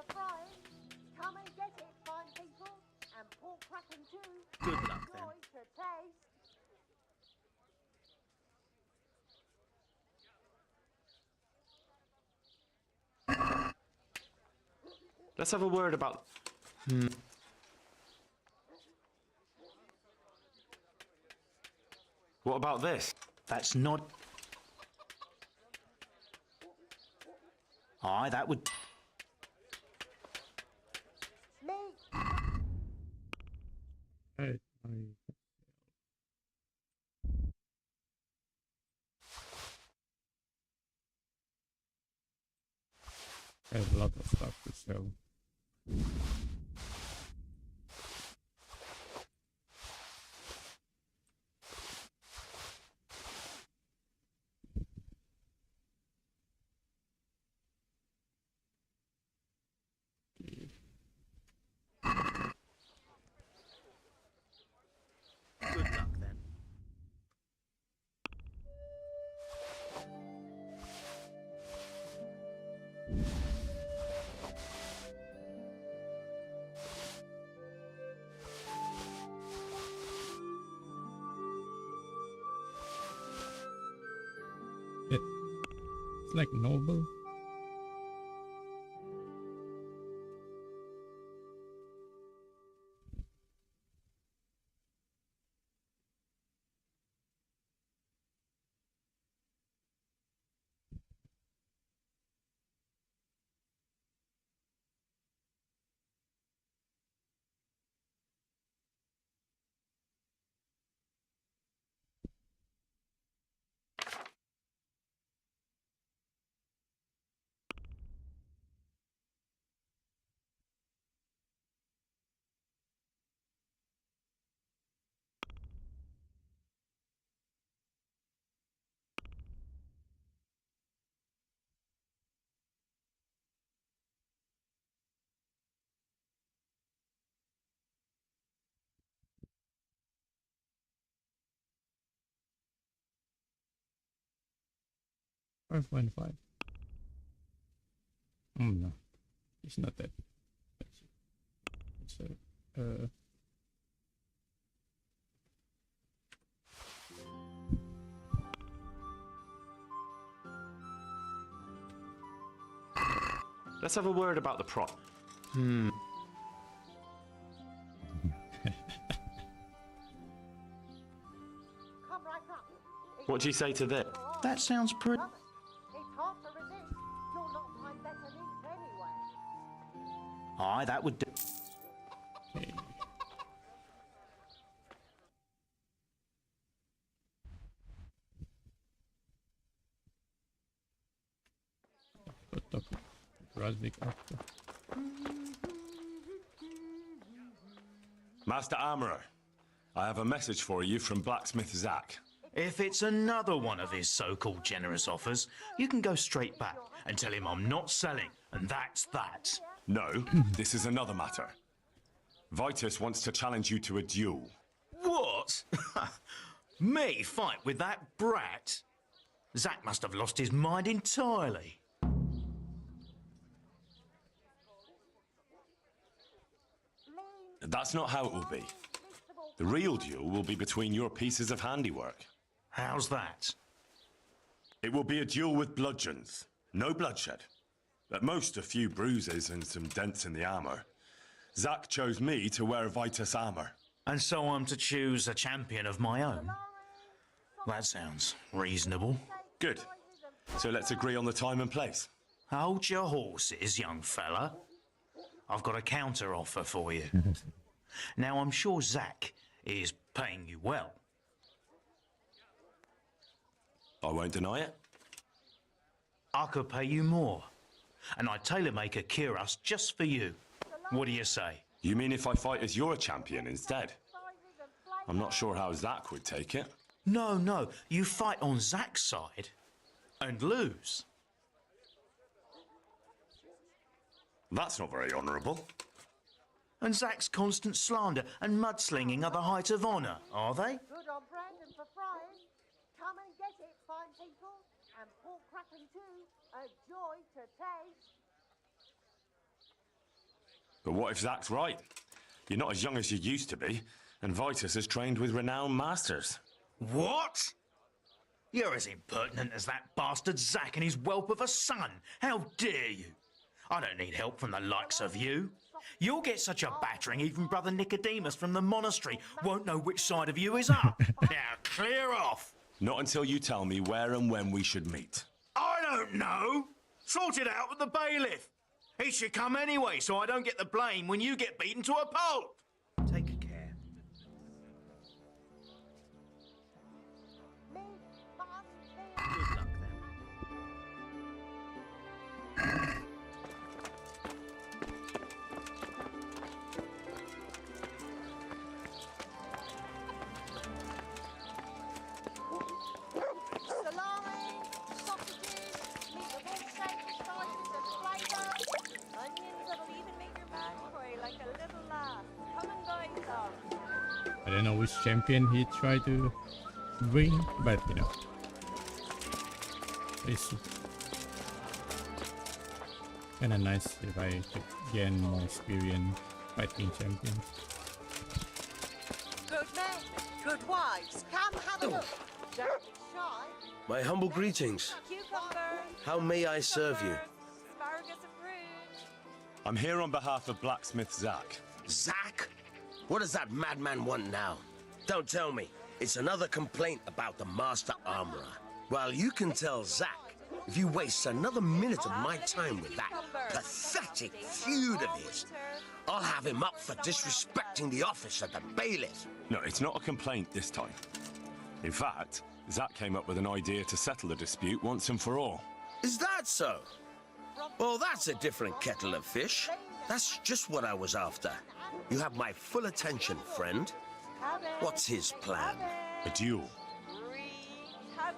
Speaker 9: Come and get it, fine people, and pork cracken too.
Speaker 22: Good luck then.
Speaker 9: Enjoy to taste.
Speaker 5: Let's have a word about... What about this?
Speaker 22: That's not... Aye, that would...
Speaker 1: Hey, I have a lot of stuff to sell.
Speaker 22: Good luck, then.
Speaker 1: It's like noble. $5.5. No, it's not that. It's
Speaker 5: Let's have a word about the prop. What do you say to this?
Speaker 22: That sounds pretty...
Speaker 9: It's hard to resist. You'll not find better meat anywhere.
Speaker 22: Aye, that would do.
Speaker 1: okay. Put up Razvik after.
Speaker 5: Master Armourer, I have a message for you from Blacksmith Zach.
Speaker 22: If it's another one of his so-called generous offers, you can go straight back and tell him I'm not selling, and that's that.
Speaker 5: No, this is another matter. Vitus wants to challenge you to a duel.
Speaker 22: What? Me fight with that brat? Zach must have lost his mind entirely.
Speaker 5: That's not how it will be. The real duel will be between your pieces of handiwork.
Speaker 22: How's that?
Speaker 5: It will be a duel with bludgeons. No bloodshed. At most, a few bruises and some dents in the armor. Zach chose me to wear Vitus armor.
Speaker 22: And so I'm to choose a champion of my own? That sounds reasonable.
Speaker 5: Good. So let's agree on the time and place.
Speaker 22: Hold your horses, young fella. I've got a counter offer for you. Now, I'm sure Zach is paying you well.
Speaker 5: I won't deny it.
Speaker 22: I could pay you more. And I'd tailor-make a cuirass just for you. What do you say?
Speaker 5: You mean if I fight as your champion instead? I'm not sure how Zach would take it.
Speaker 22: No. You fight on Zach's side and lose.
Speaker 5: That's not very honourable.
Speaker 22: And Zach's constant slander and mudslinging are the height of honour, are they?
Speaker 9: Good on Brandon for frying. Come and get it, fine people. And pork crackling too. A joy to taste.
Speaker 5: But what if Zach's right? You're not as young as you used to be, and Vitus has trained with renowned masters.
Speaker 22: What? You're as impertinent as that bastard Zach and his whelp of a son. How dare you? I don't need help from the likes of you. You'll get such a battering, even Brother Nicodemus from the monastery won't know which side of you is up. Now, clear off.
Speaker 5: Not until you tell me where and when we should meet.
Speaker 22: I don't know. Sort it out with the bailiff. He should come anyway, so I don't get the blame when you get beaten to a pulp. Take care. Good luck, then.
Speaker 9: Salami, sausages, meat of all shapes, sizes and flavours. Onions that'll even make your mouth pray like a little laugh. Come and buy some.
Speaker 1: I don't know which champion he tried to bring, but you know, it's kind of nice if I could gain more experience fighting champions.
Speaker 9: Good men, good wives, come have a look. Don't be shy.
Speaker 8: My humble greetings.
Speaker 9: Cucumber,
Speaker 8: How may I serve you?
Speaker 9: asparagus and prunes.
Speaker 5: I'm here on behalf of blacksmith Zach.
Speaker 8: Zach? What does that madman want now? Don't tell me. It's another complaint about the Master Armorer. Well, you can tell Zach if you waste another minute of my time with that pathetic feud of his. I'll have him up for disrespecting the office of the bailiff.
Speaker 5: No, it's not a complaint this time. In fact, Zach came up with an idea to settle the dispute once and for all.
Speaker 8: Is that so? Well, that's a different kettle of fish. That's just what I was after. You have my full attention, friend. What's his plan?
Speaker 5: A duel.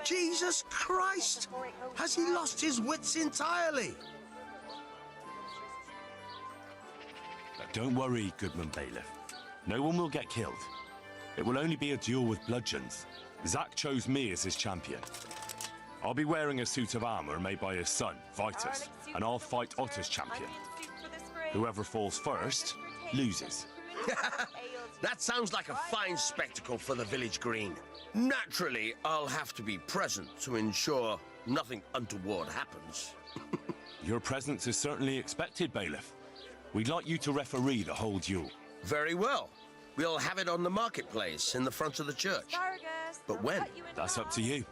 Speaker 8: Jesus Christ! Has he lost his wits entirely?
Speaker 5: Don't worry, Goodman Bailiff. No one will get killed. It will only be a duel with bludgeons. Zach chose me as his champion. I'll be wearing a suit of armor made by his son, Vitus, and I'll fight Otter's champion. Whoever falls first loses.
Speaker 8: That sounds like a fine spectacle for the village green. Naturally, I'll have to be present to ensure nothing untoward happens.
Speaker 5: Your presence is certainly expected, Bailiff. We'd like you to referee the whole duel.
Speaker 8: Very well. We'll have it on the marketplace in the front of the church. But when?
Speaker 5: That's up to you.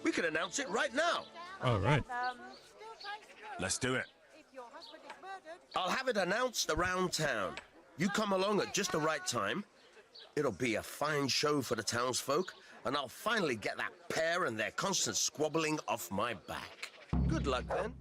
Speaker 8: We can announce it right now.
Speaker 1: All right.
Speaker 5: Let's do it.
Speaker 8: I'll have it announced around town. You come along at just the right time. It'll be a fine show for the townsfolk, and I'll finally get that pair and their constant squabbling off my back. Good luck, then.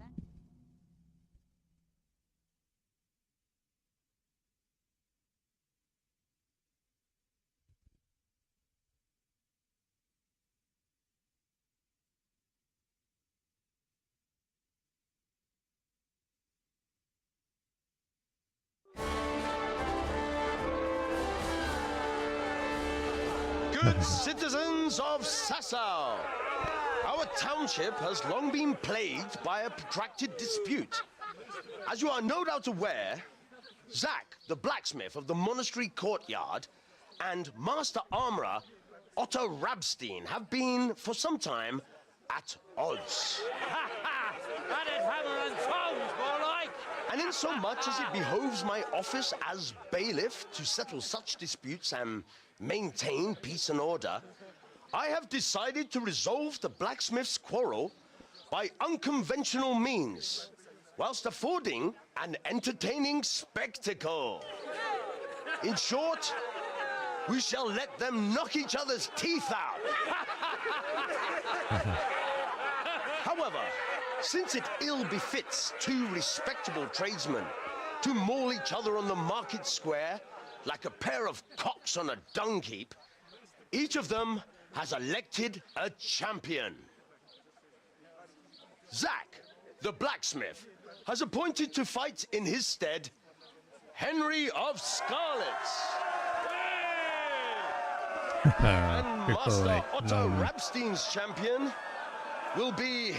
Speaker 8: Good citizens of Sasau, our township has long been plagued by a protracted dispute. As you are no doubt aware, Zach, the blacksmith of the monastery courtyard, and Master Armorer Otto Rabstein have been, for some time, at odds.
Speaker 16: That is hammer and tongs, more like!
Speaker 8: And in so much as it behoves my office as bailiff to settle such disputes and maintain peace and order, I have decided to resolve the blacksmith's quarrel by unconventional means, whilst affording an entertaining spectacle. In short, we shall let them knock each other's teeth out. However, since it ill befits two respectable tradesmen to maul each other on the market square like a pair of cocks on a dung heap, each of them has elected a champion. Zach, the blacksmith, has appointed to fight in his stead Henry of Scarlets. And Master Otto Rabstein's champion will be...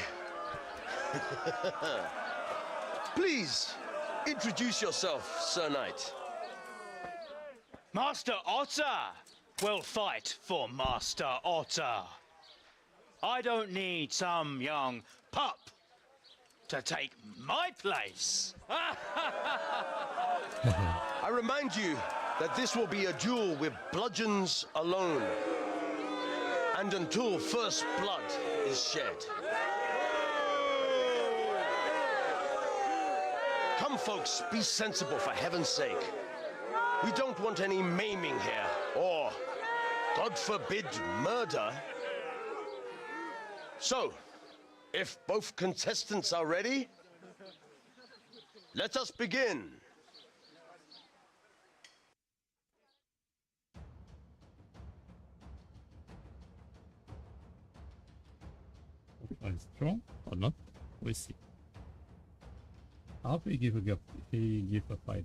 Speaker 8: Please, introduce yourself, Sir Knight.
Speaker 22: Master Otter will fight for Master Otter. I don't need some young pup
Speaker 2: to take my place.
Speaker 8: I remind you that this will be a duel with bludgeons alone. And until first blood is shed. Come, folks, be sensible for heaven's sake. We don't want any maiming here, or, God forbid, murder. So, if both contestants are ready, let us begin.
Speaker 1: Are strong or not? We'll see. How we give a fight?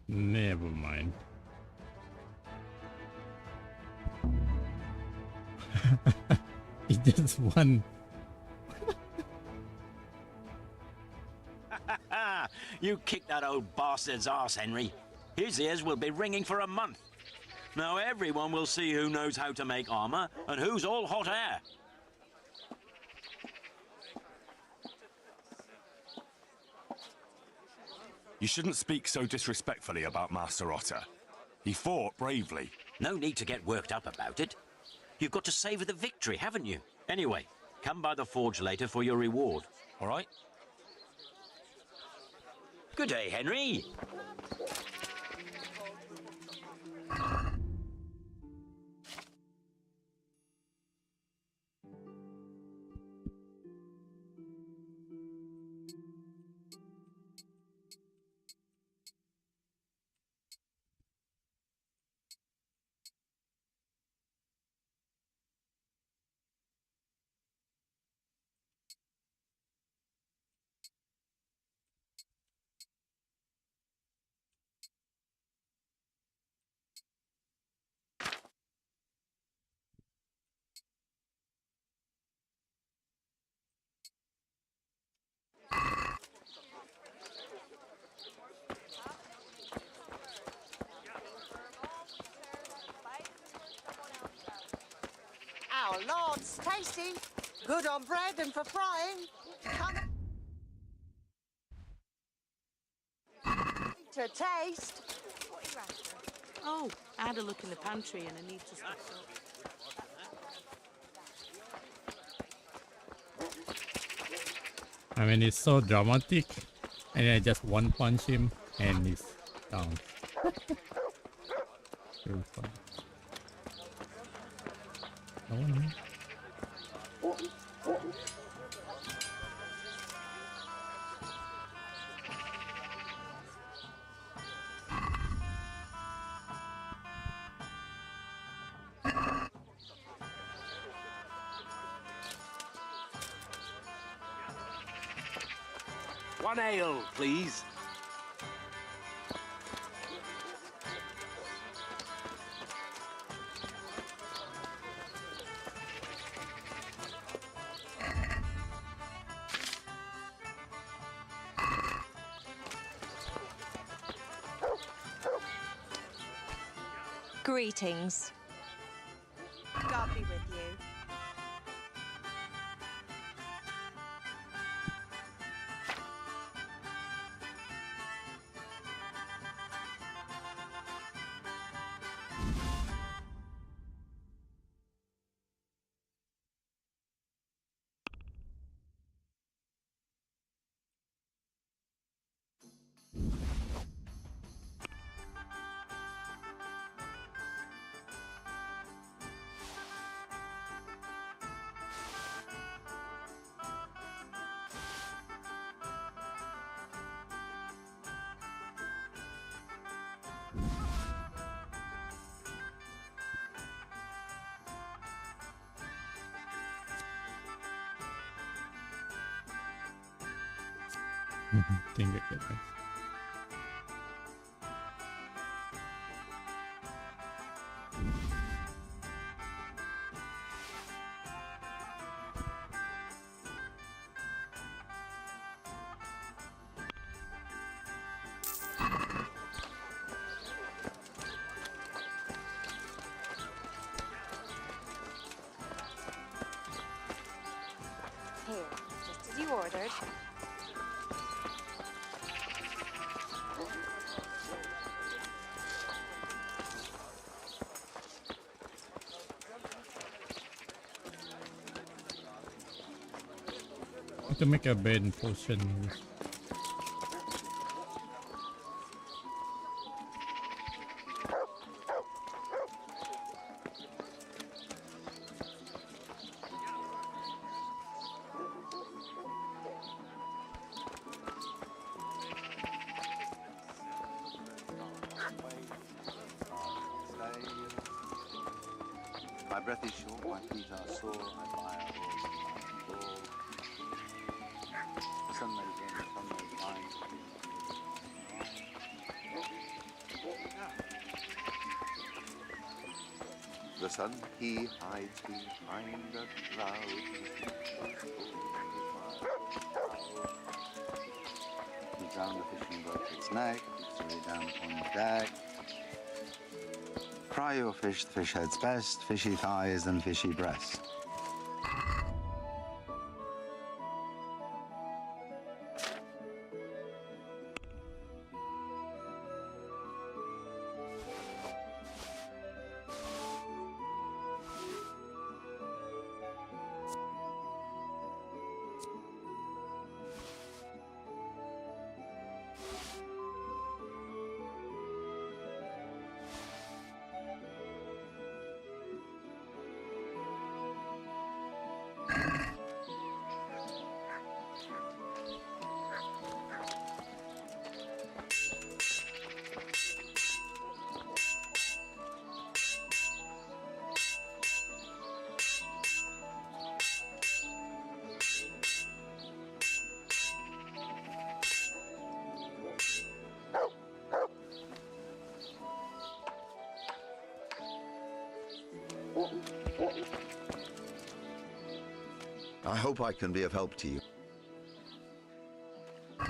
Speaker 1: Never mind. He just won.
Speaker 4: You kicked that old bastard's arse, Henry. His ears will be ringing for a month. Now everyone will see who knows how to make armor and who's all hot air.
Speaker 5: You shouldn't speak so disrespectfully about Master Otter. He fought bravely.
Speaker 4: No need to get worked up about it. You've got to savour the victory, haven't you? Anyway, come by the forge later for your reward.
Speaker 5: All right?
Speaker 4: Good day, Henry.
Speaker 9: Our Lord's tasty. Good on bread and for frying. Come to taste.
Speaker 18: Oh, I had a look in the pantry and I need to stock up.
Speaker 1: I mean, it's so dramatic, and I just one punch him and he's down. Very fun. No one here?
Speaker 2: One ale, please.
Speaker 3: Greetings. God be with you.
Speaker 1: Think I get that.
Speaker 3: answered.
Speaker 1: To make a bed potion.
Speaker 7: My breath is short, my feet are sore, I buy a horse, the sun may gain, the sun may find. The sun, he hides behind a cloud. He's down the fishing boat, its neck, it's way down on deck. Fry your fish, the fish head's best, fishy thighs and fishy breast.
Speaker 11: I hope I can be of help to you.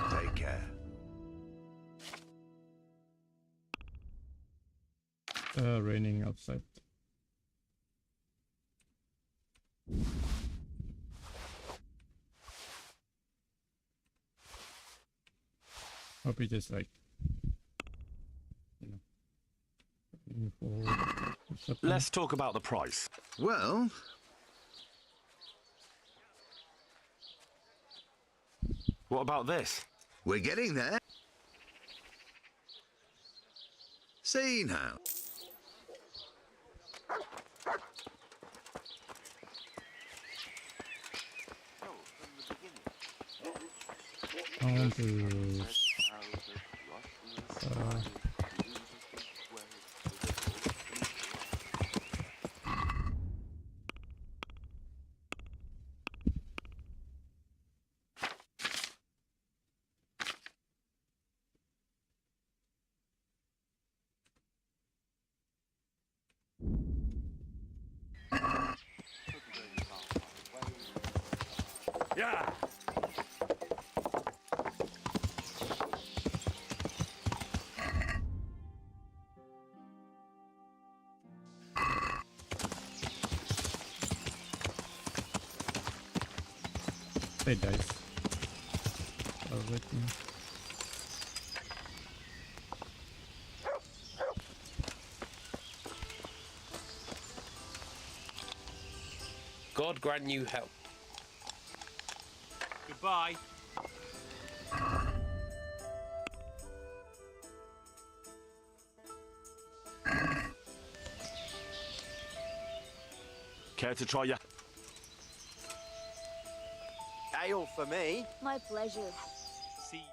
Speaker 11: Take care.
Speaker 1: Raining outside. Hope he just like, you know.
Speaker 5: Let's talk about the price.
Speaker 11: Well,
Speaker 5: what about this?
Speaker 11: We're getting there. See now.
Speaker 1: I want to
Speaker 5: yeah.
Speaker 1: Hey guys. With me.
Speaker 21: God grant you help.
Speaker 16: Goodbye.
Speaker 5: Care to try ya?
Speaker 23: Ale for me.
Speaker 9: My pleasure.
Speaker 16: See.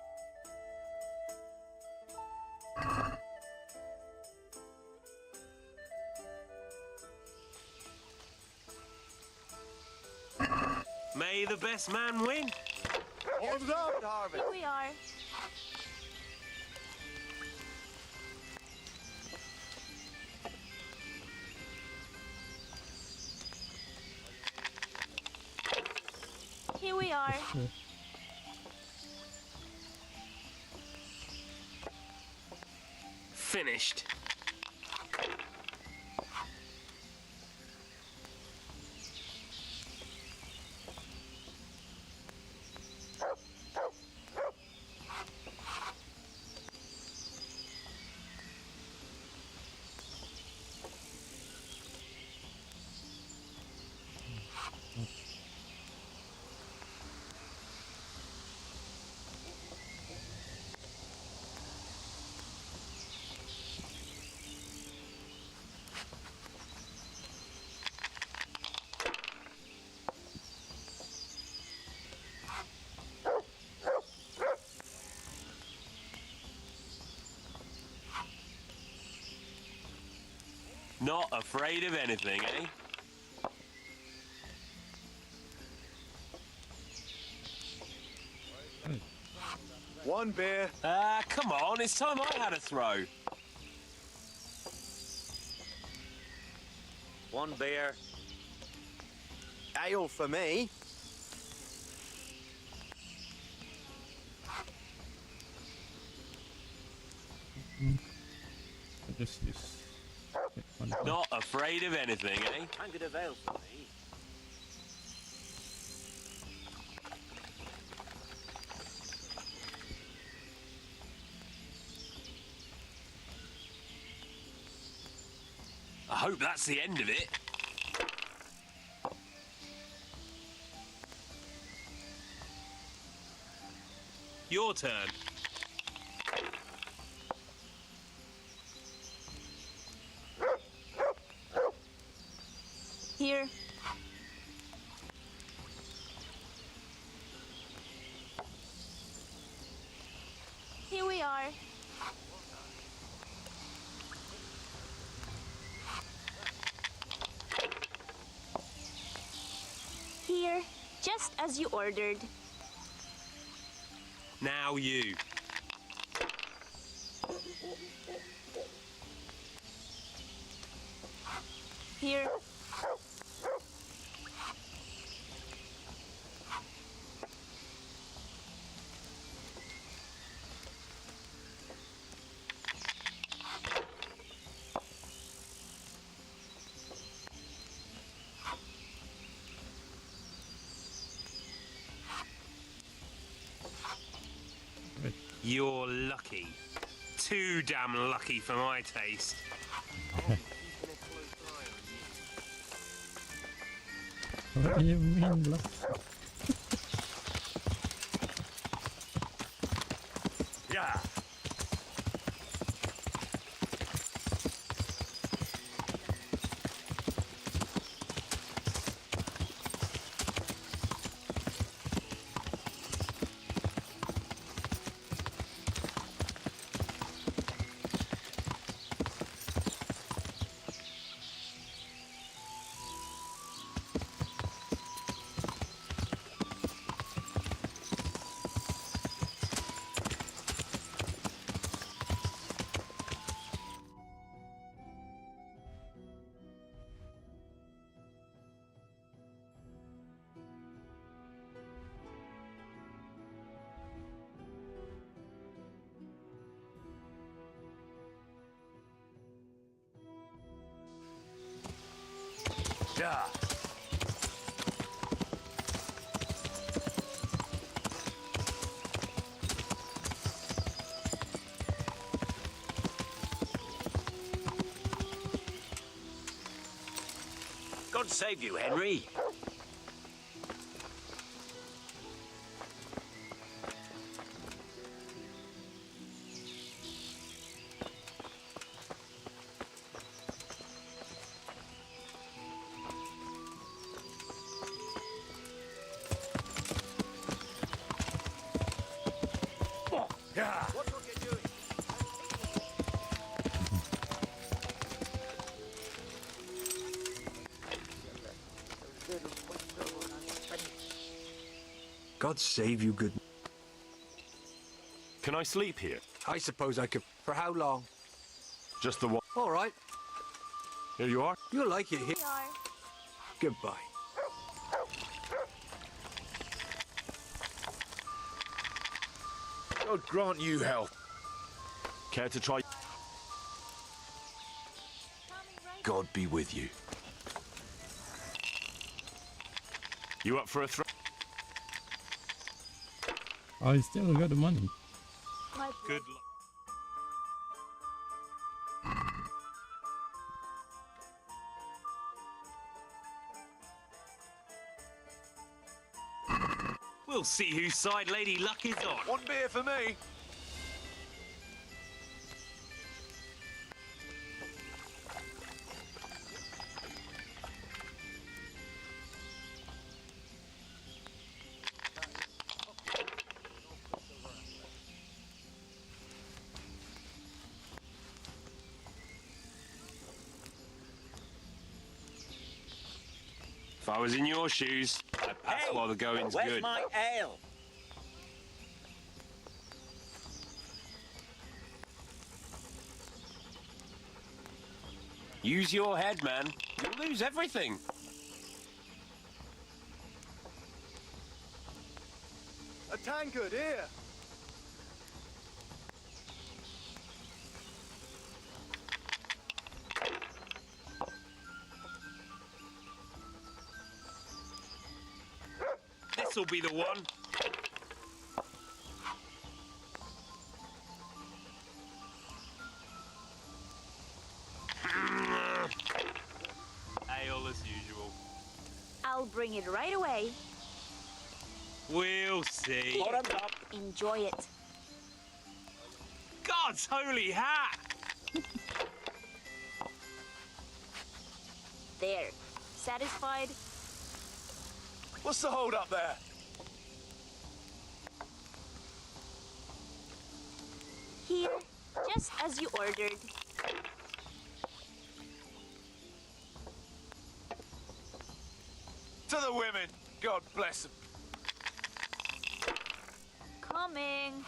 Speaker 16: May the best man win.
Speaker 23: Arms up, Harvey.
Speaker 9: Here we are. Here we are.
Speaker 16: Finished.
Speaker 21: Not afraid of anything, eh?
Speaker 12: One beer.
Speaker 21: Ah, come on, it's time I had a throw.
Speaker 23: One beer. Ale for me.
Speaker 1: I just use one.
Speaker 21: Not afraid of anything, eh?
Speaker 23: Tankard of ale for me.
Speaker 21: I hope that's the end of it. Your turn.
Speaker 6: Here. Here we are. Here, just as you ordered.
Speaker 21: Now you.
Speaker 6: Here.
Speaker 21: You're lucky. Too damn lucky for my taste.
Speaker 1: What do you mean, look?
Speaker 21: Yeah.
Speaker 12: Yeah.
Speaker 4: God save you, Henry.
Speaker 12: Yeah.
Speaker 10: God save you, good.
Speaker 5: Can I sleep here?
Speaker 10: I suppose I could. For how long?
Speaker 5: Just the one.
Speaker 10: All right.
Speaker 5: Here you are.
Speaker 10: You'll like it here. Goodbye.
Speaker 5: God grant you health. Care to try? God be with you. You up for a throw?
Speaker 1: I still got the money.
Speaker 21: Good luck. We'll see whose side Lady Luck is on.
Speaker 12: One beer for me.
Speaker 21: If I was in your shoes, I'd pass while the going's
Speaker 23: where's
Speaker 21: good.
Speaker 23: my ale?
Speaker 21: Use your head, man. You'll lose everything.
Speaker 12: A tankard here.
Speaker 21: This'll be the one. Ale as usual.
Speaker 9: I'll bring it right away.
Speaker 21: We'll see.
Speaker 23: Bottoms up.
Speaker 9: Enjoy it.
Speaker 21: God's holy hat!
Speaker 9: There. Satisfied?
Speaker 12: What's the hold up there?
Speaker 9: Here, just as you ordered.
Speaker 12: To the women. God bless them.
Speaker 9: Coming.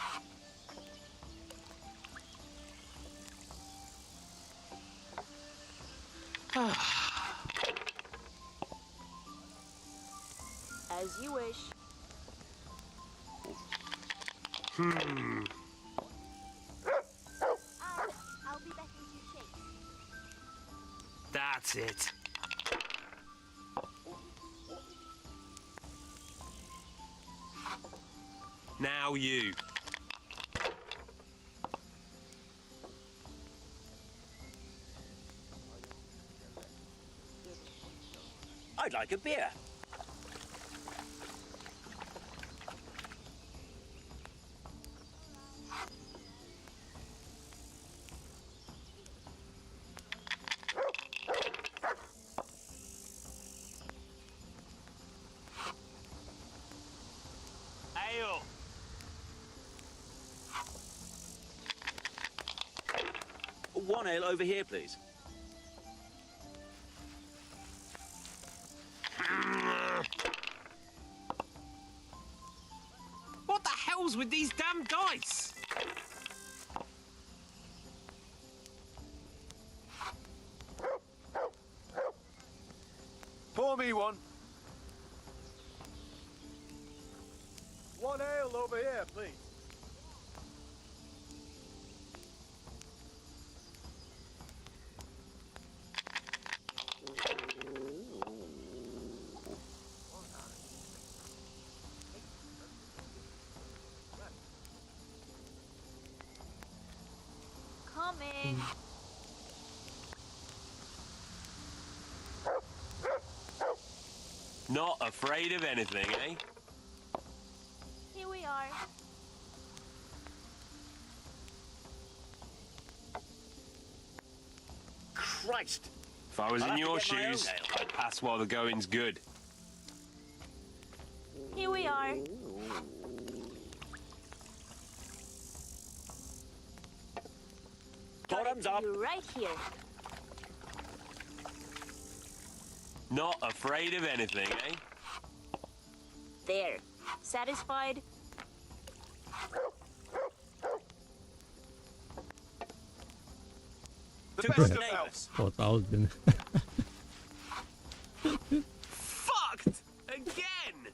Speaker 9: As you wish. I'll be back into your shape.
Speaker 21: That's it. Now you.
Speaker 23: I'd like a beer.
Speaker 21: Ale.
Speaker 23: One ale over here, please.
Speaker 21: What the hell's with these damn dice?
Speaker 12: Pour me one. One ale over here, please.
Speaker 9: Coming.
Speaker 21: Not afraid of anything, eh?
Speaker 9: Here we are.
Speaker 23: Christ!
Speaker 21: If I was
Speaker 23: I'll
Speaker 21: in
Speaker 23: have to
Speaker 21: your
Speaker 23: get my own
Speaker 21: shoes,
Speaker 23: ale.
Speaker 21: I'd pass while the going's good.
Speaker 9: Here we are.
Speaker 23: Bottoms up.
Speaker 9: You right here.
Speaker 21: Not afraid of anything, eh?
Speaker 9: There. Satisfied?
Speaker 12: The best of else.
Speaker 1: 4,000.
Speaker 21: Fucked! Again!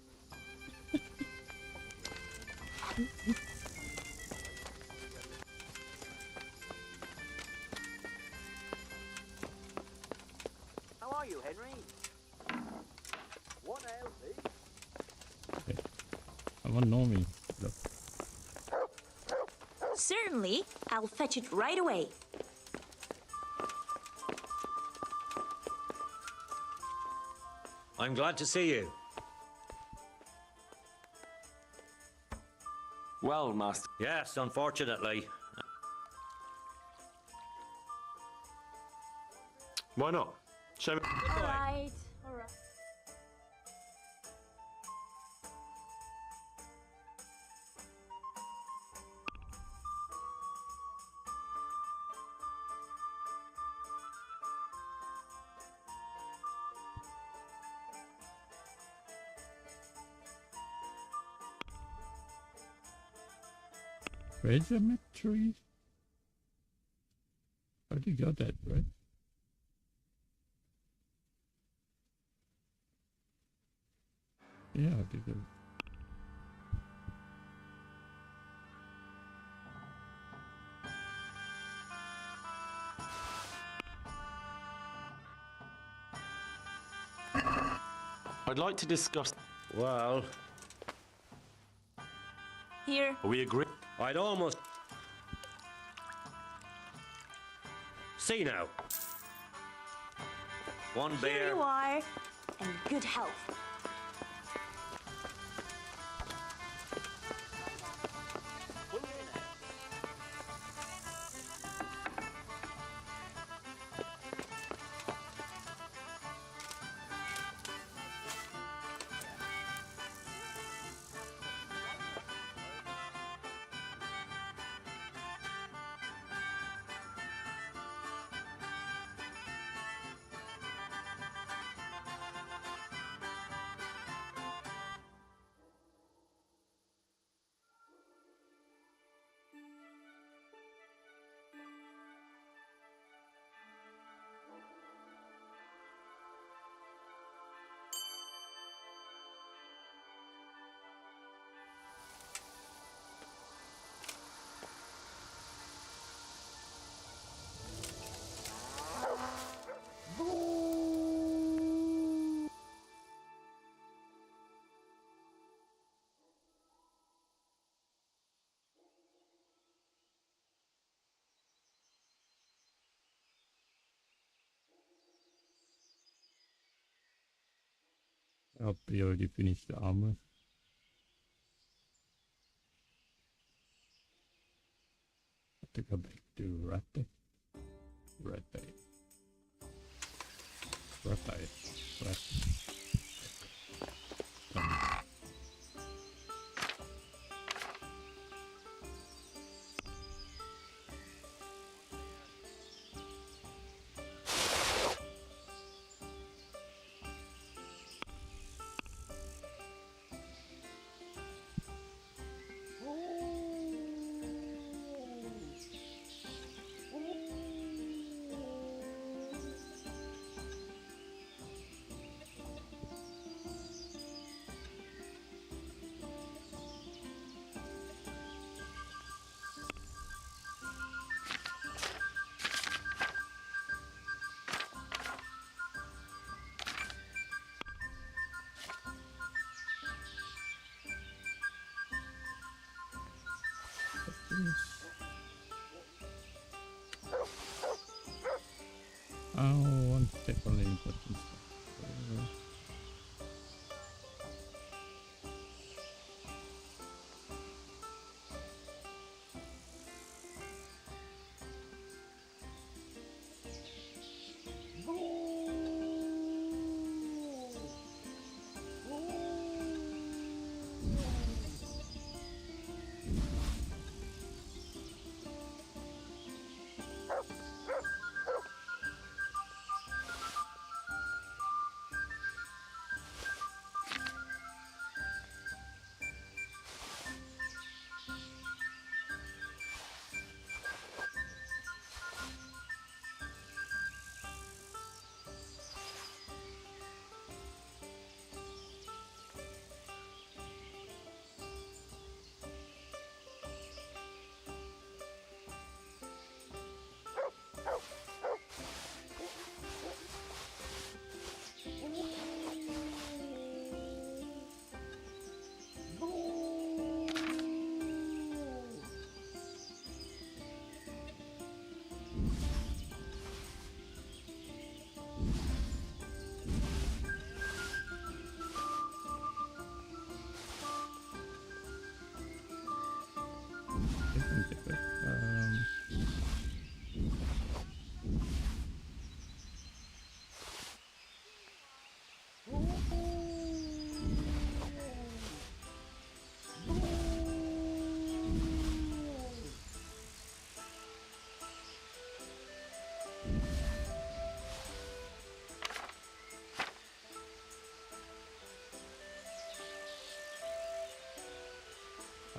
Speaker 23: How are you, Henry? One ale, please.
Speaker 1: Someone know me. Look.
Speaker 9: Certainly. I'll fetch it right away.
Speaker 4: I'm glad to see you.
Speaker 5: Well, Master.
Speaker 4: Yes, unfortunately.
Speaker 5: Why not? Show me.
Speaker 9: All right. All right.
Speaker 1: Geometry? I already got that, right? Yeah, I did it.
Speaker 5: I'd like to discuss.
Speaker 14: Well,
Speaker 6: Here.
Speaker 5: We agree.
Speaker 14: I'd almost... See now. One
Speaker 3: Here
Speaker 14: beer.
Speaker 3: you are, in good health.
Speaker 1: I'll be already finished the armor. I have to go back to Rate. Oh, one step on the important stuff.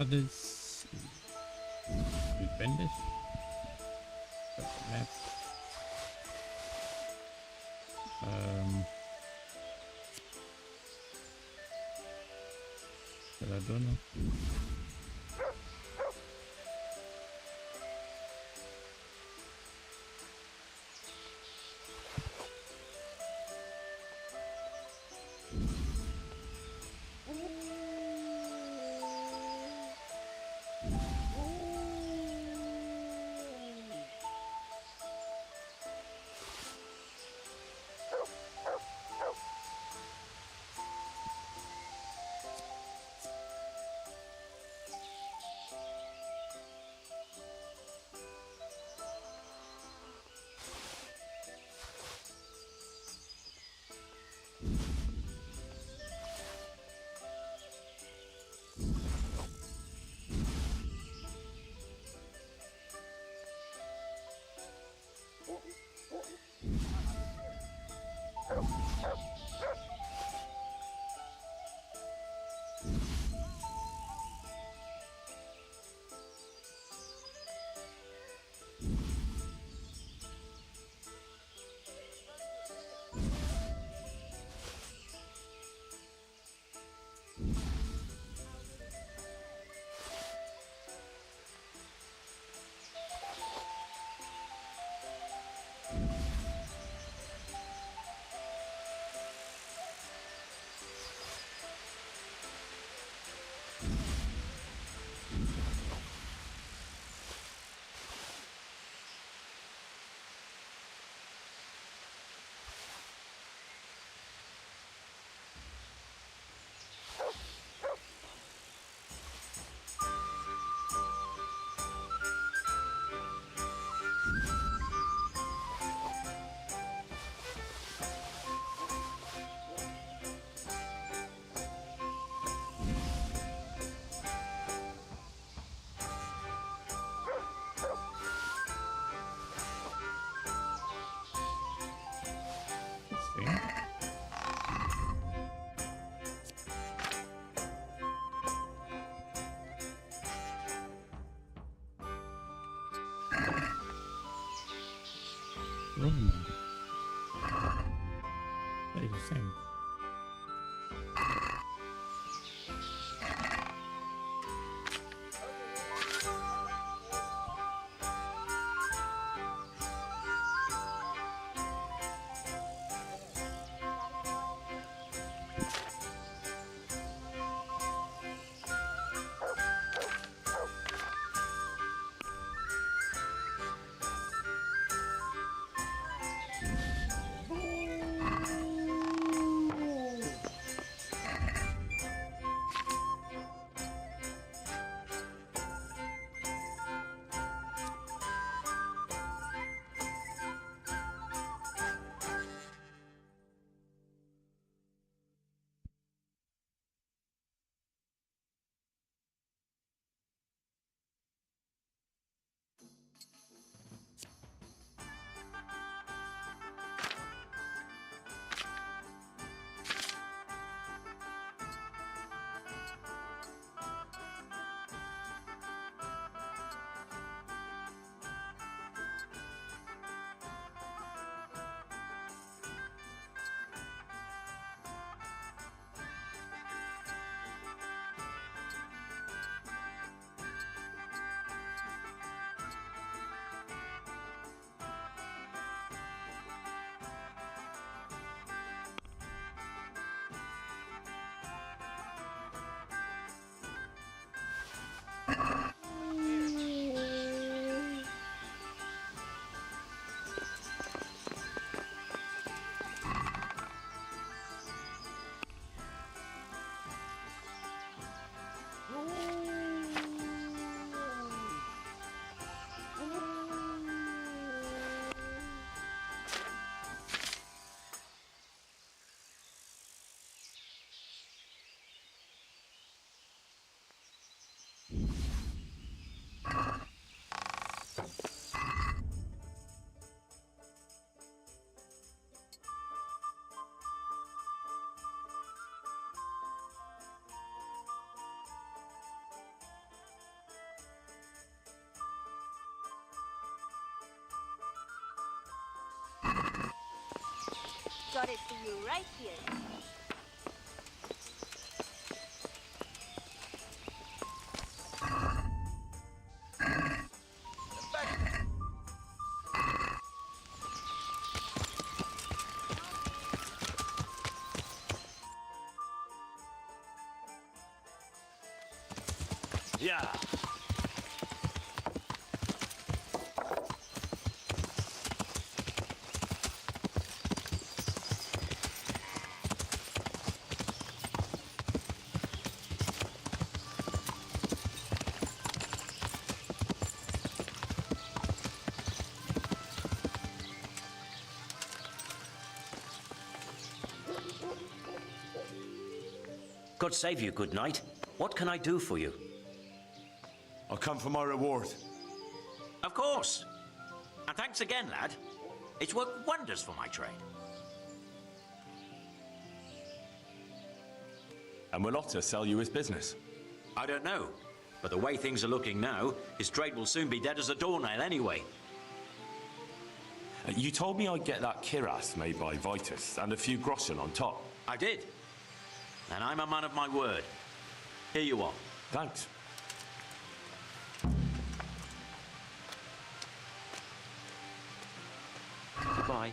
Speaker 1: Others. Defend this. Got the map. But I don't know. Room. That is the same.
Speaker 9: got it for you right here.
Speaker 4: Yeah. God save you, good knight. What can I do for you?
Speaker 13: I'll come for my reward.
Speaker 4: Of course. And thanks again, lad. It's worked wonders for my trade.
Speaker 5: And will Otter sell you his business?
Speaker 4: I don't know. But the way things are looking now, his trade will soon be dead as a doornail anyway.
Speaker 5: You told me I'd get that kiras made by Vitus and a few groschen on top.
Speaker 4: I did. And I'm a man of my word. Here you are.
Speaker 5: Thanks.
Speaker 4: Goodbye.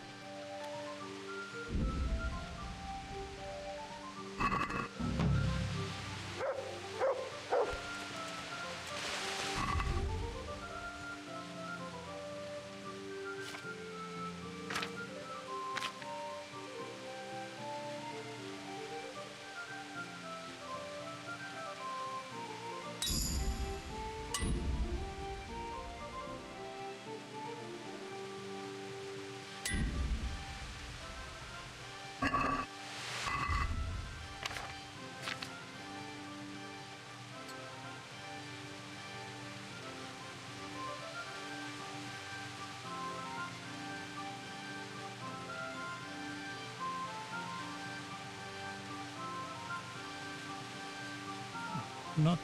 Speaker 1: Not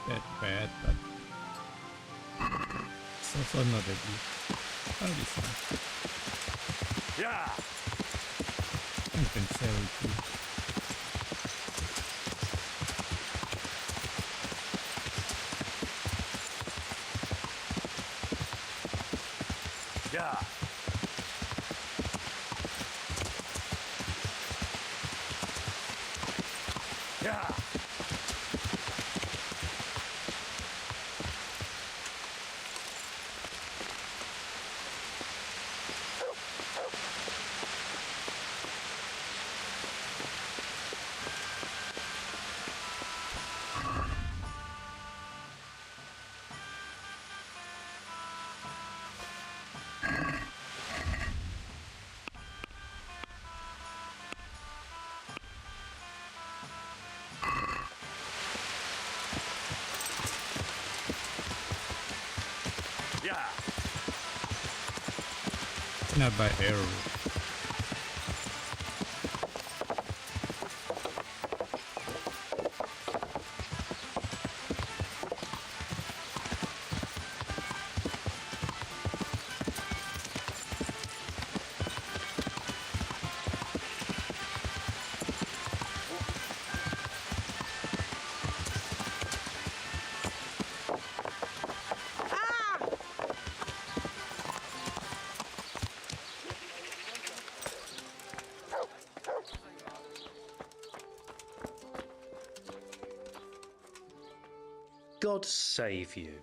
Speaker 1: that bad, but it's also not that good. Oh, this one.
Speaker 13: Yeah.
Speaker 1: I can sell it too.
Speaker 13: Yeah. Yeah.
Speaker 1: Not by arrow.
Speaker 14: God save you.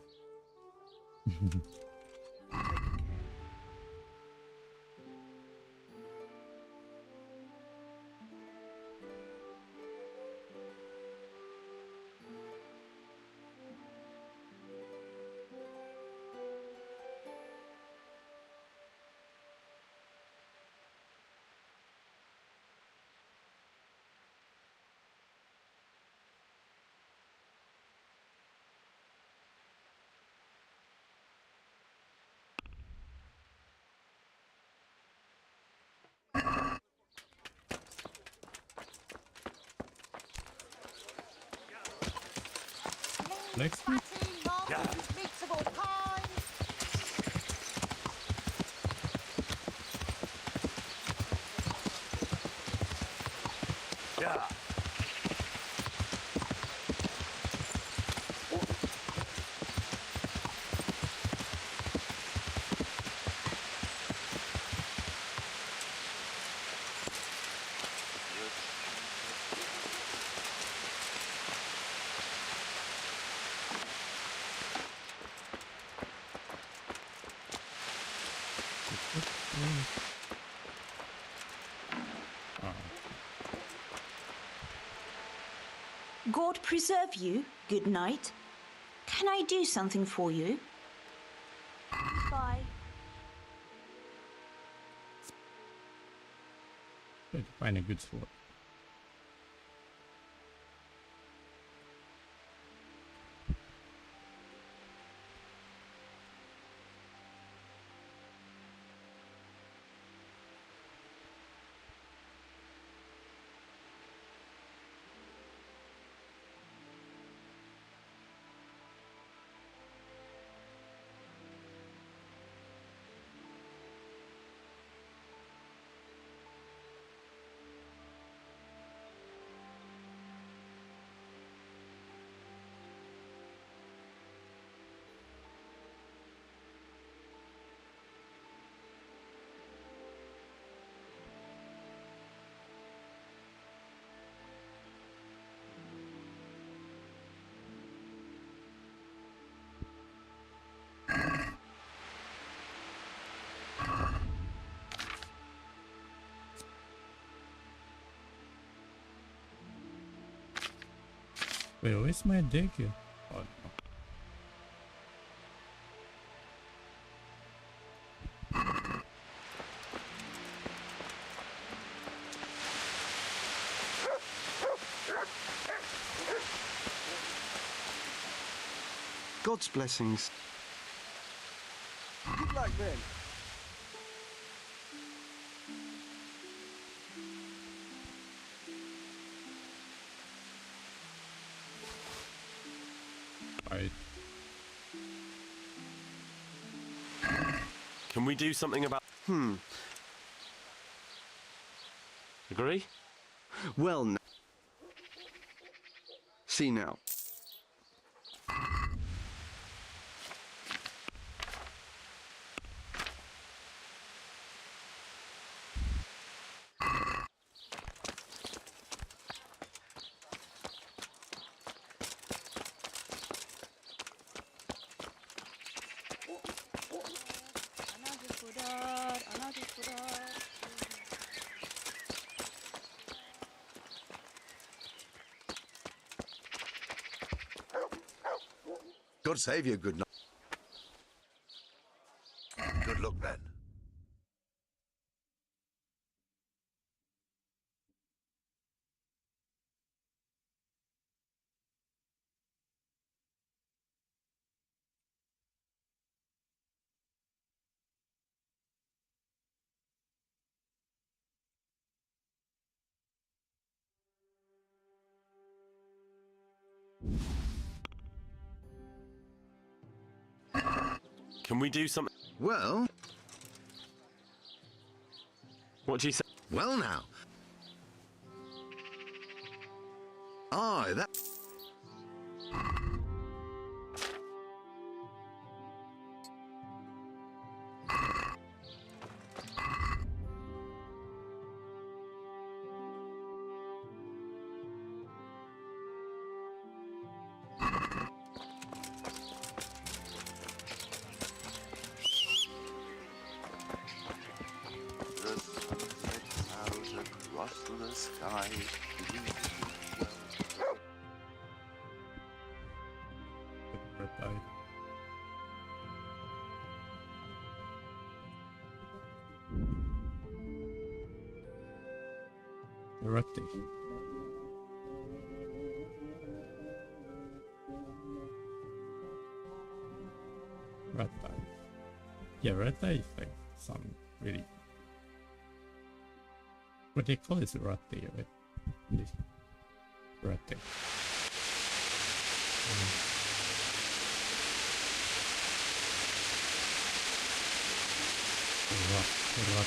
Speaker 1: Blacksmith?
Speaker 12: Yeah.
Speaker 15: God preserve you. Good night. Can I do something for you?
Speaker 9: Bye.
Speaker 1: Try to find a good sword. Wait, where's my deck here? Oh, no.
Speaker 17: God's blessings.
Speaker 10: Good luck, Ben.
Speaker 1: Right.
Speaker 5: Can we do something about... Agree?
Speaker 17: Well, see now.
Speaker 11: God save you, good night. Good luck, Ben.
Speaker 5: Can we do something?
Speaker 11: Well...
Speaker 5: What do you say?
Speaker 11: Well now. Aye, that...
Speaker 7: The sunset out across the sky.
Speaker 1: Erupting. Red eye. Yeah, red eye is like some really... What they call is red eye, right? This red eye. Red eye.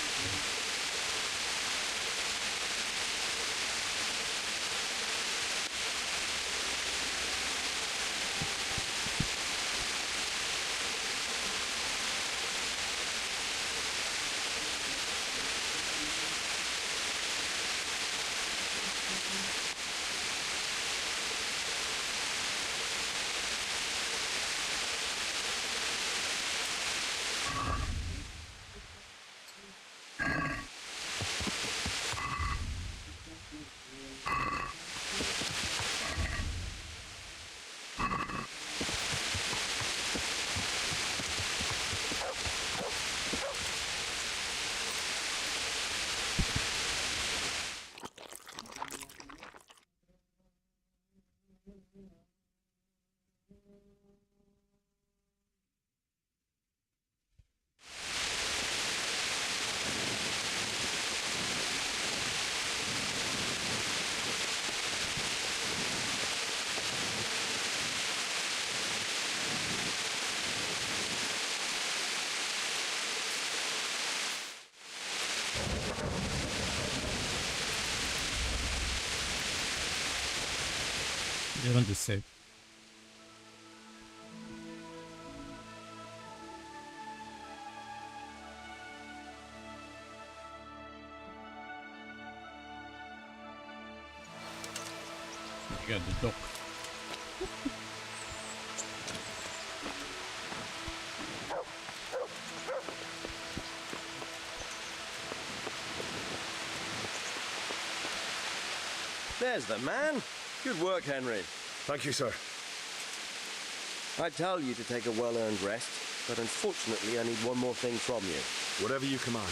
Speaker 1: You want to save. You got the dock.
Speaker 19: There's the man. Good work, Henry.
Speaker 11: Thank you, sir.
Speaker 19: I tell you to take a well-earned rest, but unfortunately I need one more thing from you.
Speaker 11: Whatever you command.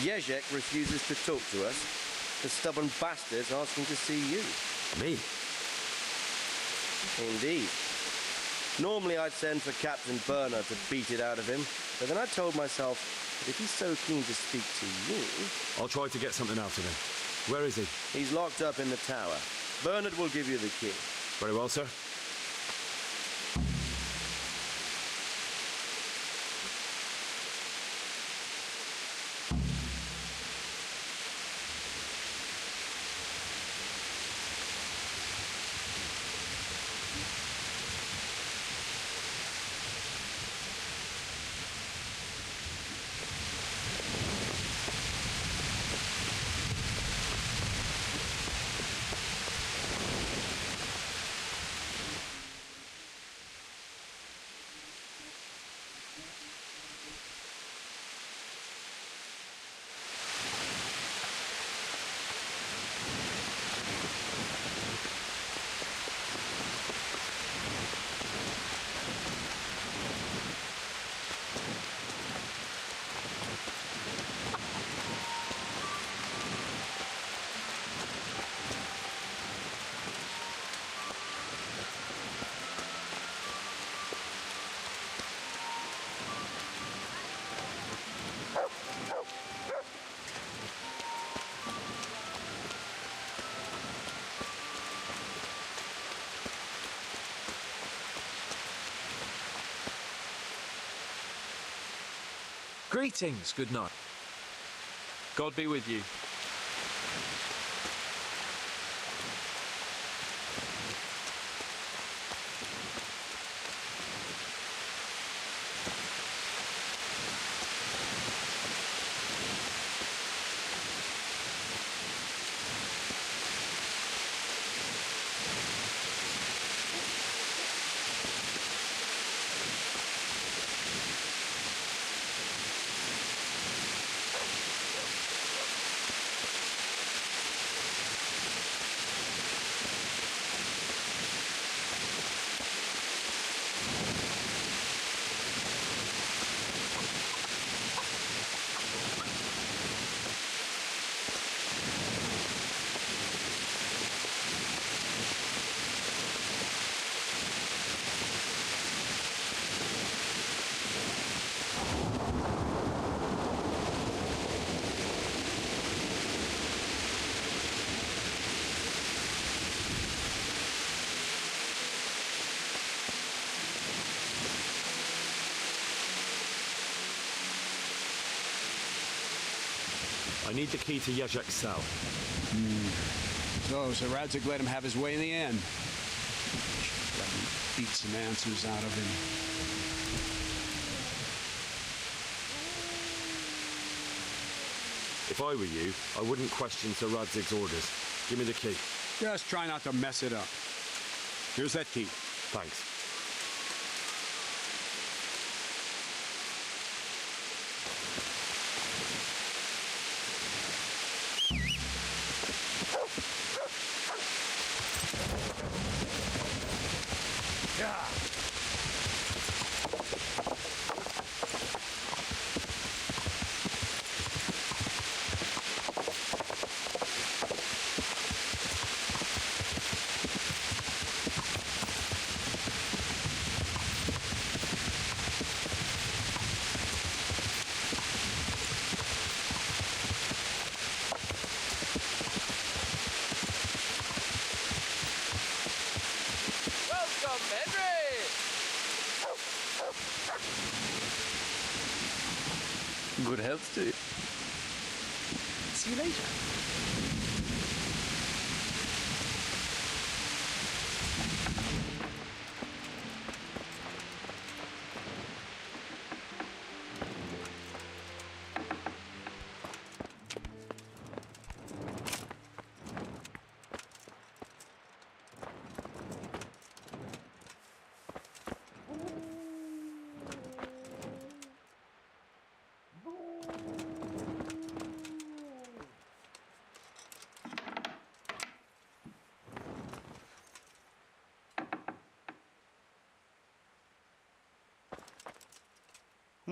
Speaker 19: Jezek refuses to talk to us. The stubborn bastard's asking to see you.
Speaker 11: Me?
Speaker 19: Indeed. Normally I'd send for Captain Bernard to beat it out of him, but then I told myself that if he's so keen to speak to you...
Speaker 11: I'll try to get something out of him. Where is he?
Speaker 19: He's locked up in the tower. Bernard will give you the key.
Speaker 11: Very well, sir.
Speaker 20: Greetings, good night. God be with you.
Speaker 11: I need the key to Jezek's cell.
Speaker 17: So Radzig let him have his way in the end. Let me beat some answers out of him.
Speaker 11: If I were you, I wouldn't question Sir Radzig's orders. Give me the key.
Speaker 17: Just try not to mess it up. Here's that key.
Speaker 11: Thanks.
Speaker 20: Good health to you. See you later.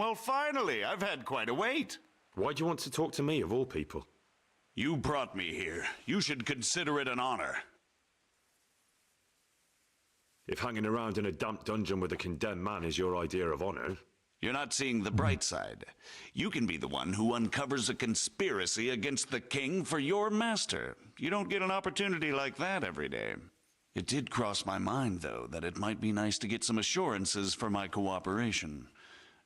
Speaker 13: Well, finally, I've had quite a wait.
Speaker 5: Why do you want to talk to me, of all people?
Speaker 13: You brought me here. You should consider it an honor.
Speaker 5: If hanging around in a damp dungeon with a condemned man is your idea of honor...
Speaker 13: You're not seeing the bright side. You can be the one who uncovers a conspiracy against the king for your master. You don't get an opportunity like that every day. It did cross my mind, though, that it might be nice to get some assurances for my cooperation.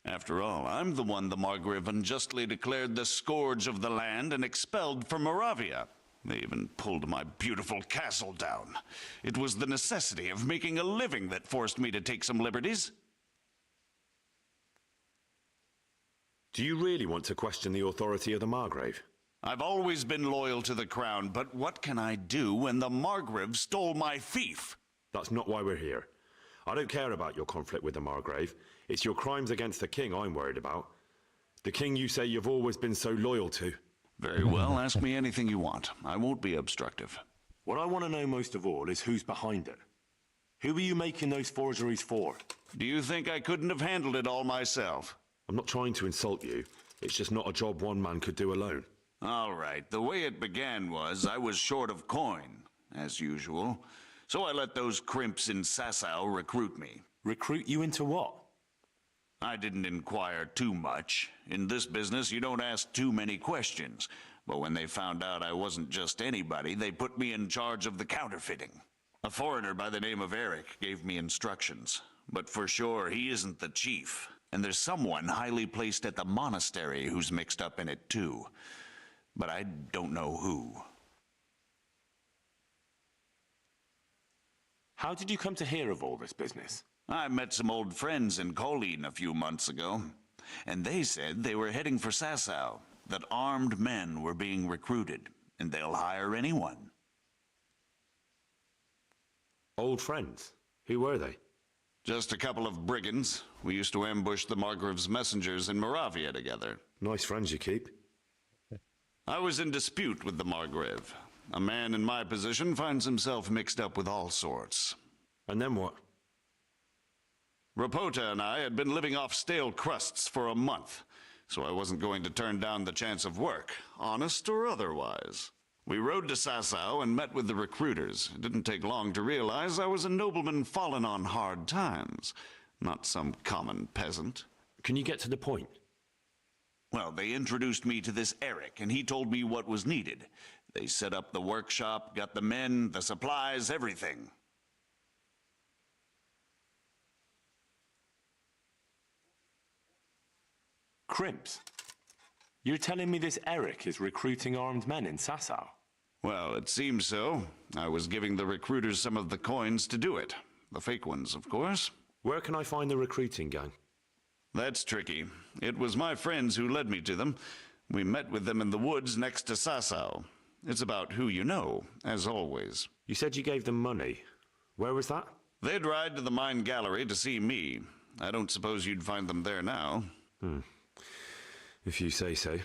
Speaker 13: After all, I'm the one the Margrave unjustly declared the scourge of the land and expelled from Moravia. They even pulled my beautiful castle down. It was the necessity of making a living that forced me to take some liberties.
Speaker 5: Do you really want to question the authority of the Margrave?
Speaker 13: I've always been loyal to the crown, but what can I do when the Margrave stole my fief?
Speaker 5: That's not why we're here. I don't care about your conflict with the Margrave. It's your crimes against the king I'm worried about. The king you say you've always been so loyal to.
Speaker 13: Very well, ask me anything you want. I won't be obstructive.
Speaker 5: What I want to know most of all is who's behind it. Who are you making those forgeries for?
Speaker 13: Do you think I couldn't have handled it all myself?
Speaker 5: I'm not trying to insult you. It's just not a job one man could do alone.
Speaker 13: All right, the way it began was I was short of coin, as usual. So I let those crimps in Sasau recruit me.
Speaker 5: Recruit you into what?
Speaker 13: I didn't inquire too much. In this business, you don't ask too many questions. But when they found out I wasn't just anybody, they put me in charge of the counterfeiting. A foreigner by the name of Eric gave me instructions. But for sure, he isn't the chief. And there's someone highly placed at the monastery who's mixed up in it too. But I don't know who.
Speaker 5: How did you come to hear of all this business?
Speaker 13: I met some old friends in Colleen a few months ago, and they said they were heading for Sasau, that armed men were being recruited, and they'll hire anyone.
Speaker 5: Old friends? Who were they?
Speaker 13: Just a couple of brigands. We used to ambush the Margrave's messengers in Moravia together.
Speaker 5: Nice friends you keep.
Speaker 13: I was in dispute with the Margrave. A man in my position finds himself mixed up with all sorts.
Speaker 5: And then what?
Speaker 13: Rapota and I had been living off stale crusts for a month, so I wasn't going to turn down the chance of work, honest or otherwise. We rode to Sasau and met with the recruiters. It didn't take long to realize I was a nobleman fallen on hard times, not some common peasant.
Speaker 5: Can you get to the point?
Speaker 13: Well, they introduced me to this Eric, and he told me what was needed. They set up the workshop, got the men, the supplies, everything.
Speaker 5: Crimps? You're telling me this Eric is recruiting armed men in Sasau?
Speaker 13: Well, it seems so. I was giving the recruiters some of the coins to do it. The fake ones, of course.
Speaker 5: Where can I find the recruiting gang?
Speaker 13: That's tricky. It was my friends who led me to them. We met with them in the woods next to Sasau. It's about who you know, as always.
Speaker 5: You said you gave them money. Where was that?
Speaker 13: They'd ride to the mine gallery to see me. I don't suppose you'd find them there now.
Speaker 5: If you say so.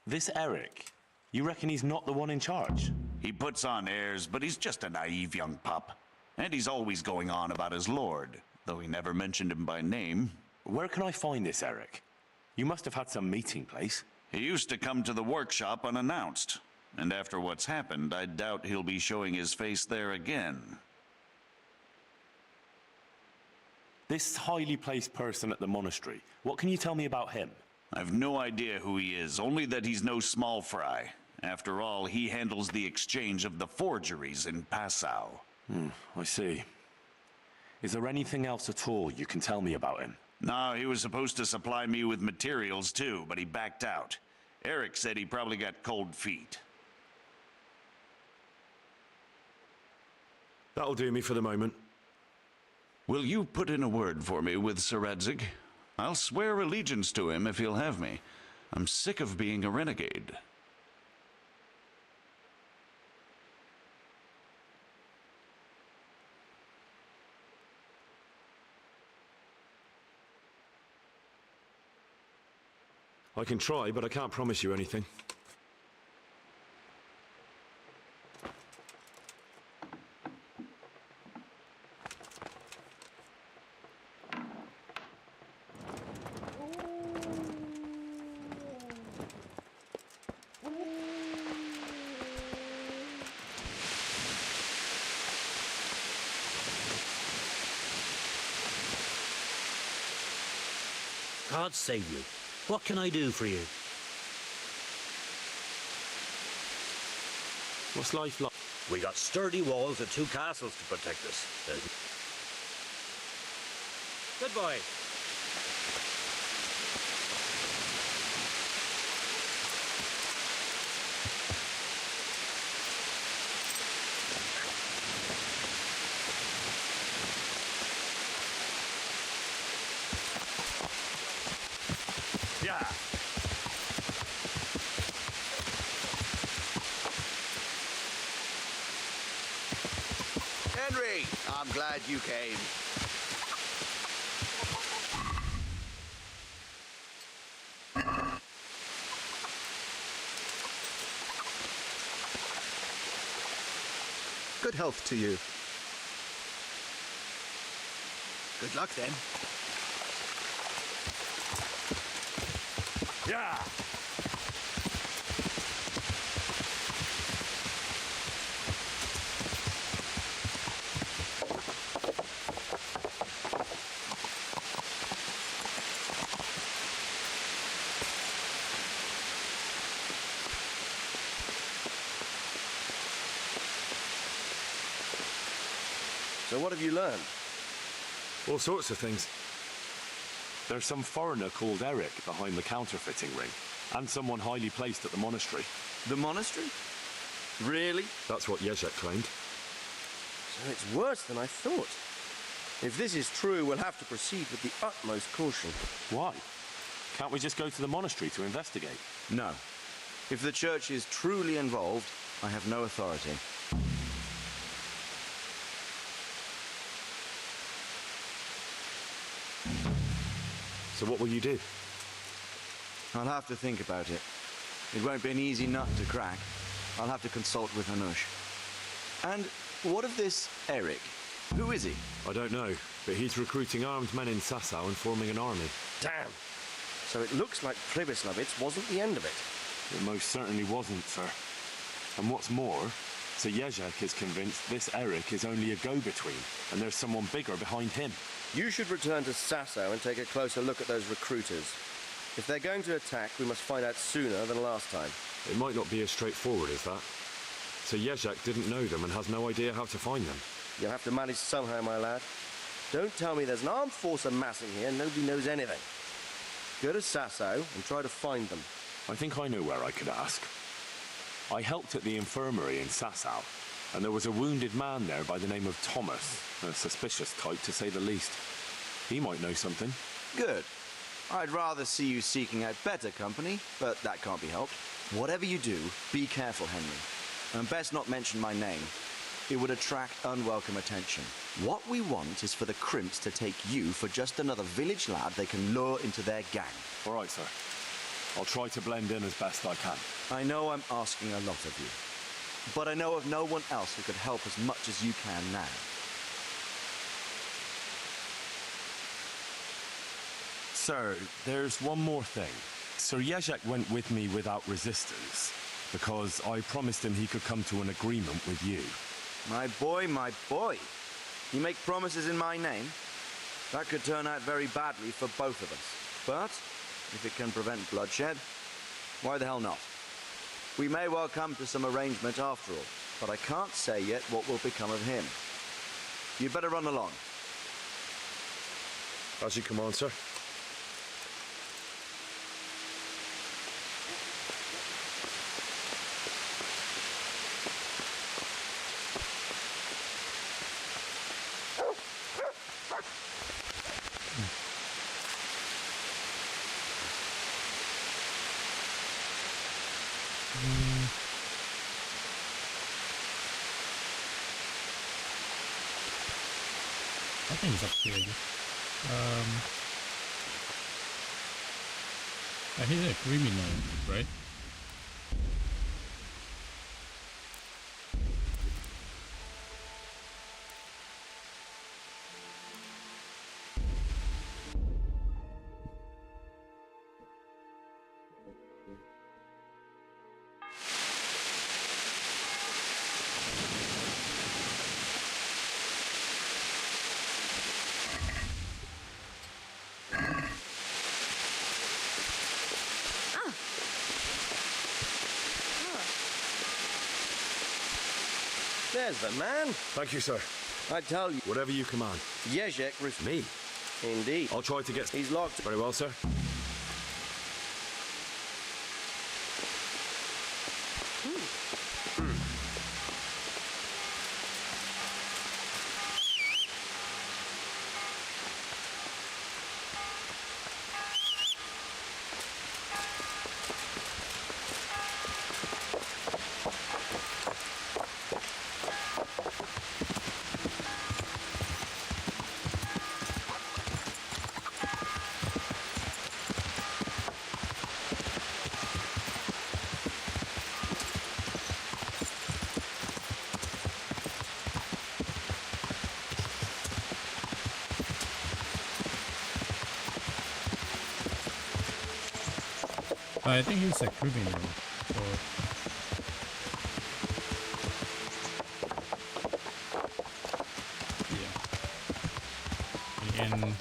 Speaker 5: This Eric, you reckon he's not the one in charge?
Speaker 13: He puts on airs, but he's just a naive young pup. And he's always going on about his lord, though he never mentioned him by name.
Speaker 5: Where can I find this Eric? You must have had some meeting place.
Speaker 13: He used to come to the workshop unannounced. And after what's happened, I doubt he'll be showing his face there again.
Speaker 5: This highly placed person at the monastery, what can you tell me about him?
Speaker 13: I've no idea who he is, only that he's no small fry. After all, he handles the exchange of the forgeries in Passau.
Speaker 5: I see. Is there anything else at all you can tell me about him?
Speaker 13: No, he was supposed to supply me with materials too, but he backed out. Eric said he probably got cold feet.
Speaker 5: That'll do me for the moment.
Speaker 13: Will you put in a word for me with Sir Radzig? I'll swear allegiance to him if he'll have me. I'm sick of being a renegade.
Speaker 5: I can try, but I can't promise you anything.
Speaker 23: God save you. What can I do for you?
Speaker 5: What's life like?
Speaker 23: We got sturdy walls and 2 castles to protect us. Good boy.
Speaker 5: Yeah.
Speaker 7: Henry, I'm glad you came. Good health to you. Good luck then.
Speaker 5: Yeah.
Speaker 19: So what have you learned?
Speaker 5: All sorts of things. There's some foreigner called Eric behind the counterfeiting ring, and someone highly placed at the monastery.
Speaker 19: The monastery? Really?
Speaker 5: That's what Jezek claimed.
Speaker 19: So it's worse than I thought. If this is true, we'll have to proceed with the utmost caution.
Speaker 5: Why? Can't we just go to the monastery to investigate?
Speaker 19: No. If the church is truly involved, I have no authority.
Speaker 5: So what will you do?
Speaker 19: I'll have to think about it. It won't be an easy nut to crack. I'll have to consult with Hanush. And what of this Eric? Who is he?
Speaker 5: I don't know, but he's recruiting armed men in Sasau and forming an army.
Speaker 19: Damn! So it looks like Pribyslavitz wasn't the end of it.
Speaker 5: It most certainly wasn't, sir. And what's more, Sir Jezek is convinced this Eric is only a go-between, and there's someone bigger behind him.
Speaker 19: You should return to Sasau and take a closer look at those recruiters. If they're going to attack, we must find out sooner than last time.
Speaker 5: It might not be as straightforward as that. Sir Jezek didn't know them and has no idea how to find them.
Speaker 19: You'll have to manage somehow, my lad. Don't tell me there's an armed force amassing here and nobody knows anything. Go to Sasau and try to find them.
Speaker 5: I think I know where I could ask. I helped at the infirmary in Sasau, and there was a wounded man there by the name of Thomas, a suspicious type to say the least. He might know something.
Speaker 19: Good. I'd rather see you seeking out better company, but that can't be helped. Whatever you do, be careful, Henry. And best not mention my name. It would attract unwelcome attention. What we want is for the crimps to take you for just another village lad they can lure into their gang.
Speaker 5: All right, sir. I'll try to blend in as best I can.
Speaker 19: I know I'm asking a lot of you, but I know of no one else who could help as much as you can now.
Speaker 5: Sir, there's one more thing. Sir Jezek went with me without resistance, because I promised him he could come to an agreement with you.
Speaker 19: My boy, my boy. You make promises in my name? That could turn out very badly for both of us. But if it can prevent bloodshed, why the hell not? We may well come to some arrangement after all, but I can't say yet what will become of him. You'd better run along.
Speaker 5: As you command, sir.
Speaker 1: I think it's up here. He's a criminal, right?
Speaker 19: There's the man.
Speaker 5: Thank you, sir.
Speaker 19: I tell you.
Speaker 5: Whatever you command.
Speaker 19: Jezek
Speaker 5: Me?
Speaker 19: Indeed.
Speaker 5: I'll try to get...
Speaker 19: He's locked.
Speaker 5: Very well, sir.
Speaker 1: I think he's a criminal. So yeah, and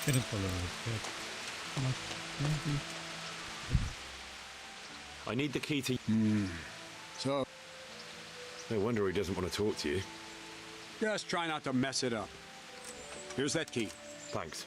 Speaker 1: couldn't tolerate that much, maybe.
Speaker 5: I need the key to...
Speaker 17: So,
Speaker 5: No wonder he doesn't want to talk to you.
Speaker 17: just try not to mess it up. Here's that key.
Speaker 5: Thanks.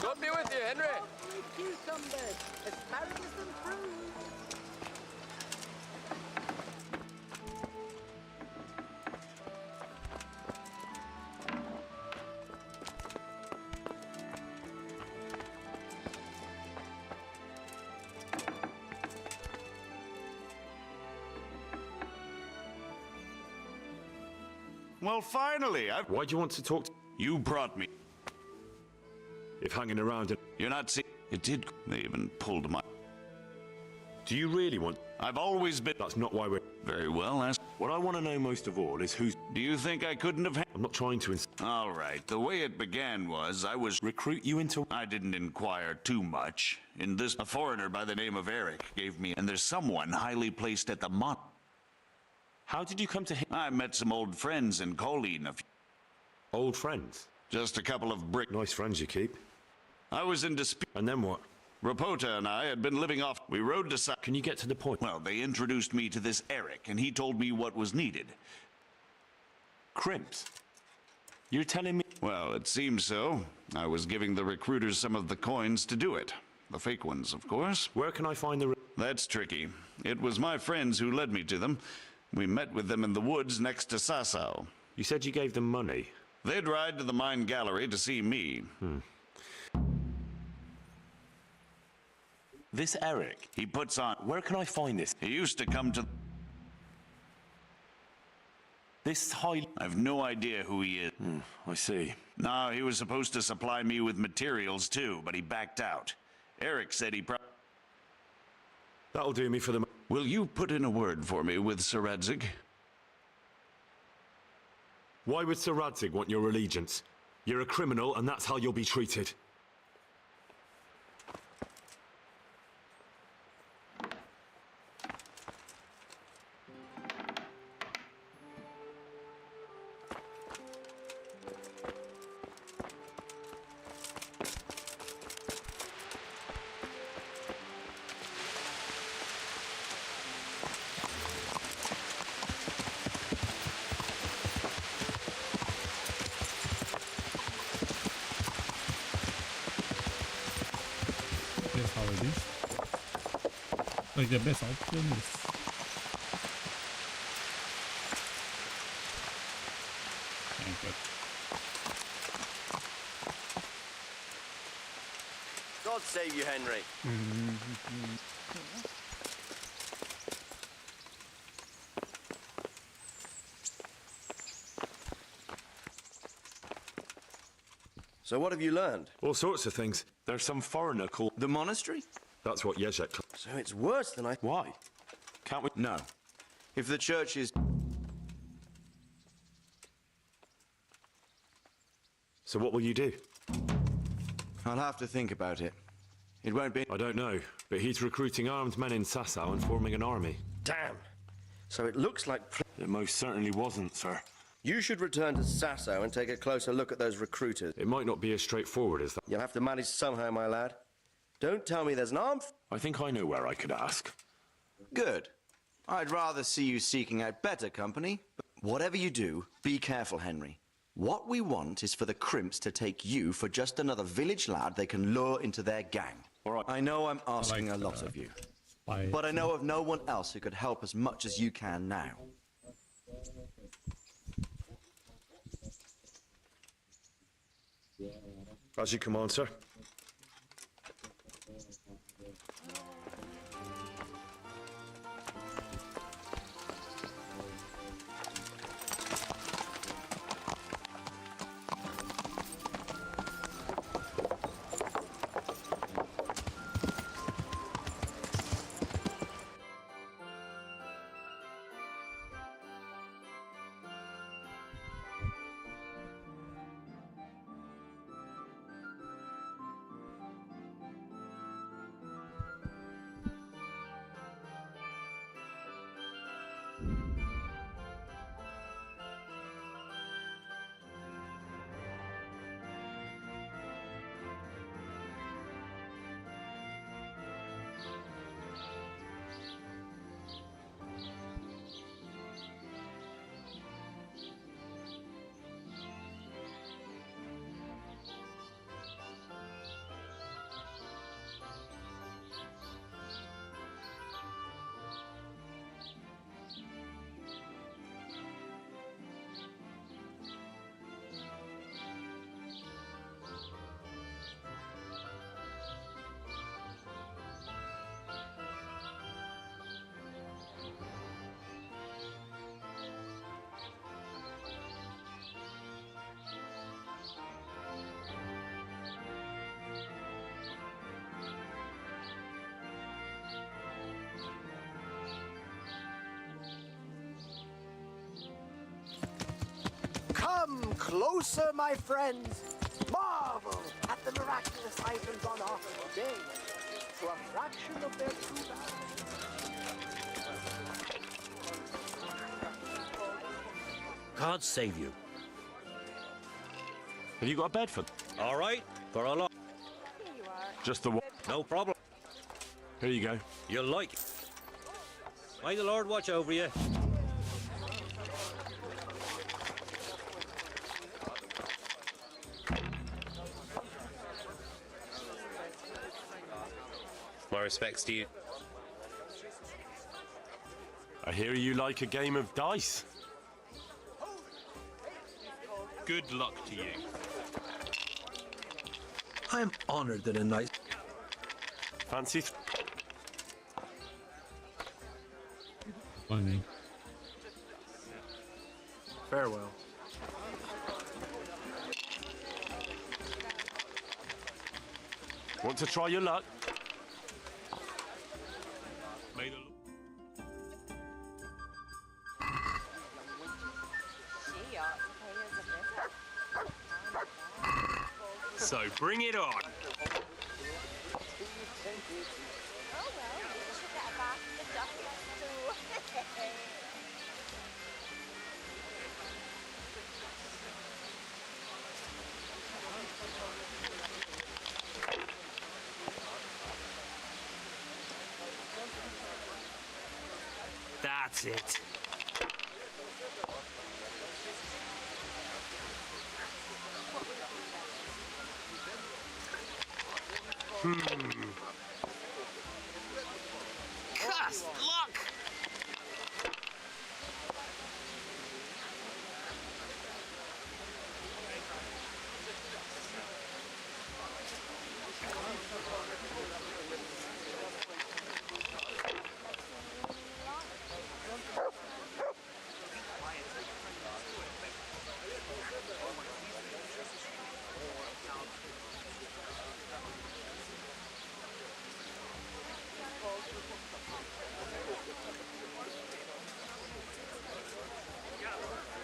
Speaker 9: God be with you, Henry. Cucumbers, asparagus and fruit.
Speaker 13: Well, finally,
Speaker 5: Why do you want to talk to...
Speaker 13: You brought me.
Speaker 5: If hanging around and...
Speaker 13: You're not see... It did... They even pulled my...
Speaker 5: Do you really want...
Speaker 13: I've always been...
Speaker 5: That's not why we're...
Speaker 13: Very well, ask...
Speaker 5: What I want to know most of all is who's...
Speaker 13: Do you think I couldn't have...
Speaker 5: I'm not trying to...
Speaker 13: All right, the way it began was I was...
Speaker 5: Recruit you into...
Speaker 13: I didn't inquire too much. In this, a foreigner by the name of Eric gave me... And there's someone highly placed at the Mont...
Speaker 5: How did you come to him?
Speaker 13: I met some old friends in Colleen a few...
Speaker 5: Old friends?
Speaker 13: Just a couple of brick...
Speaker 5: Nice friends you keep.
Speaker 13: I was in dispute...
Speaker 5: And then what?
Speaker 13: Rapota and I had been living off... We rode to...
Speaker 5: Can you get to the point?
Speaker 13: Well, they introduced me to this Eric, and he told me what was needed.
Speaker 5: Crimps? You're telling me...
Speaker 13: Well, it seems so. I was giving the recruiters some of the coins to do it. The fake ones, of course.
Speaker 5: Where can I find the...
Speaker 13: That's tricky. It was my friends who led me to them. We met with them in the woods next to Sasau.
Speaker 5: You said you gave them money.
Speaker 13: They'd ride to the mine gallery to see me.
Speaker 5: This Eric,
Speaker 13: He puts on...
Speaker 5: where can I find this?
Speaker 13: He used to come to...
Speaker 5: This high...
Speaker 13: I've no idea who he is.
Speaker 5: I see.
Speaker 13: No, he was supposed to supply me with materials too, but he backed out. Eric said he
Speaker 5: That'll do me for the...
Speaker 13: Will you put in a word for me with Sir Radzig?
Speaker 5: Why would Sir Radzig want your allegiance? You're a criminal, and that's how you'll be treated.
Speaker 1: That's how it is. Like the best option is
Speaker 19: God save you, Henry.
Speaker 8: So what have you learned?
Speaker 5: All sorts of things. There's some foreigner called...
Speaker 19: The monastery?
Speaker 5: That's what Jezek...
Speaker 8: So it's worse than I...
Speaker 5: Why? Can't we...
Speaker 19: No. If the church is...
Speaker 5: So what will you do?
Speaker 19: I'll have to think about it. It won't be...
Speaker 5: I don't know, but he's recruiting armed men in Sasau and forming an army.
Speaker 8: Damn. So it looks like...
Speaker 5: It most certainly wasn't, sir.
Speaker 8: You should return to Sasau and take a closer look at those recruiters.
Speaker 5: It might not be as straightforward as that.
Speaker 8: You'll have to manage somehow, my lad. Don't tell me there's an arm...
Speaker 5: I think I know where I could ask.
Speaker 19: Good. I'd rather see you seeking out better company. But whatever you do, be careful, Henry. What we want is for the crimps to take you for just another village lad they can lure into their gang.
Speaker 5: All right.
Speaker 19: I know I'm asking a lot of you, but I know of no one else who could help as much as you can now.
Speaker 5: As you command, sir.
Speaker 18: Come closer, my friends. Marvel at the miraculous items on offer today for a fraction of their true value.
Speaker 23: God save you.
Speaker 5: Have you got a bed for...
Speaker 23: All right, for a lot.
Speaker 5: Just the one?
Speaker 23: No problem.
Speaker 5: Here you go.
Speaker 23: You'll like it. May the Lord watch over you.
Speaker 21: My respects to you.
Speaker 5: I hear you like a game of dice.
Speaker 21: Good luck to you.
Speaker 10: I am honored that a nice...
Speaker 5: Fancy...
Speaker 1: Funny.
Speaker 10: Farewell.
Speaker 5: Want to try your luck?
Speaker 21: May the... So bring it on. That's it. Cuss luck!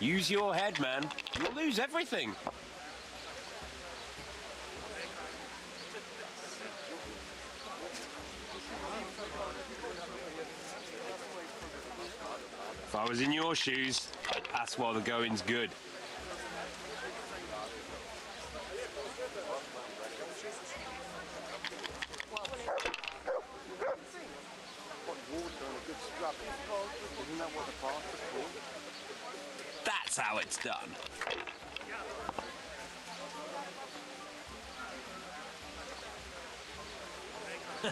Speaker 21: Use your head, man. You'll lose everything. If I was in your shoes, I'd pass while the going's good.
Speaker 7: Isn't that what the parts are for?
Speaker 21: That's how it's done.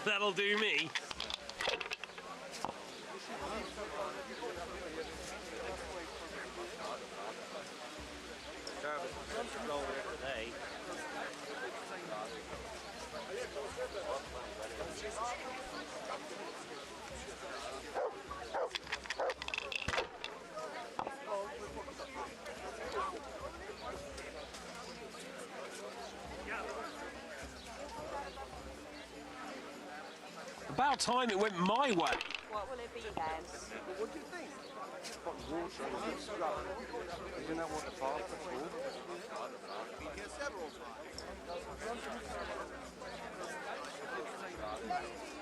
Speaker 21: That'll do me.
Speaker 23: Today.
Speaker 21: About time it went my way.
Speaker 3: What will it be then?
Speaker 7: Well, what do you think? Hot water and a good scrub. Isn't that what the parts are for?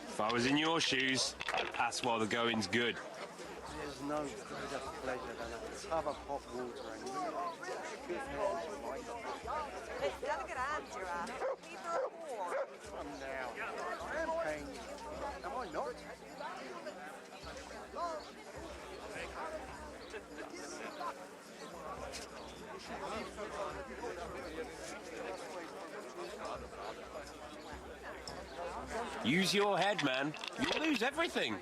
Speaker 21: If I was in your shoes, I'd pass while the going's good.
Speaker 7: There's no greater pleasure than a tub of hot water and good hands like
Speaker 3: It's delicate hands you're after. People are poor.
Speaker 7: Come now. I am paying you. Am I not?
Speaker 21: Use your head, man. You'll lose everything.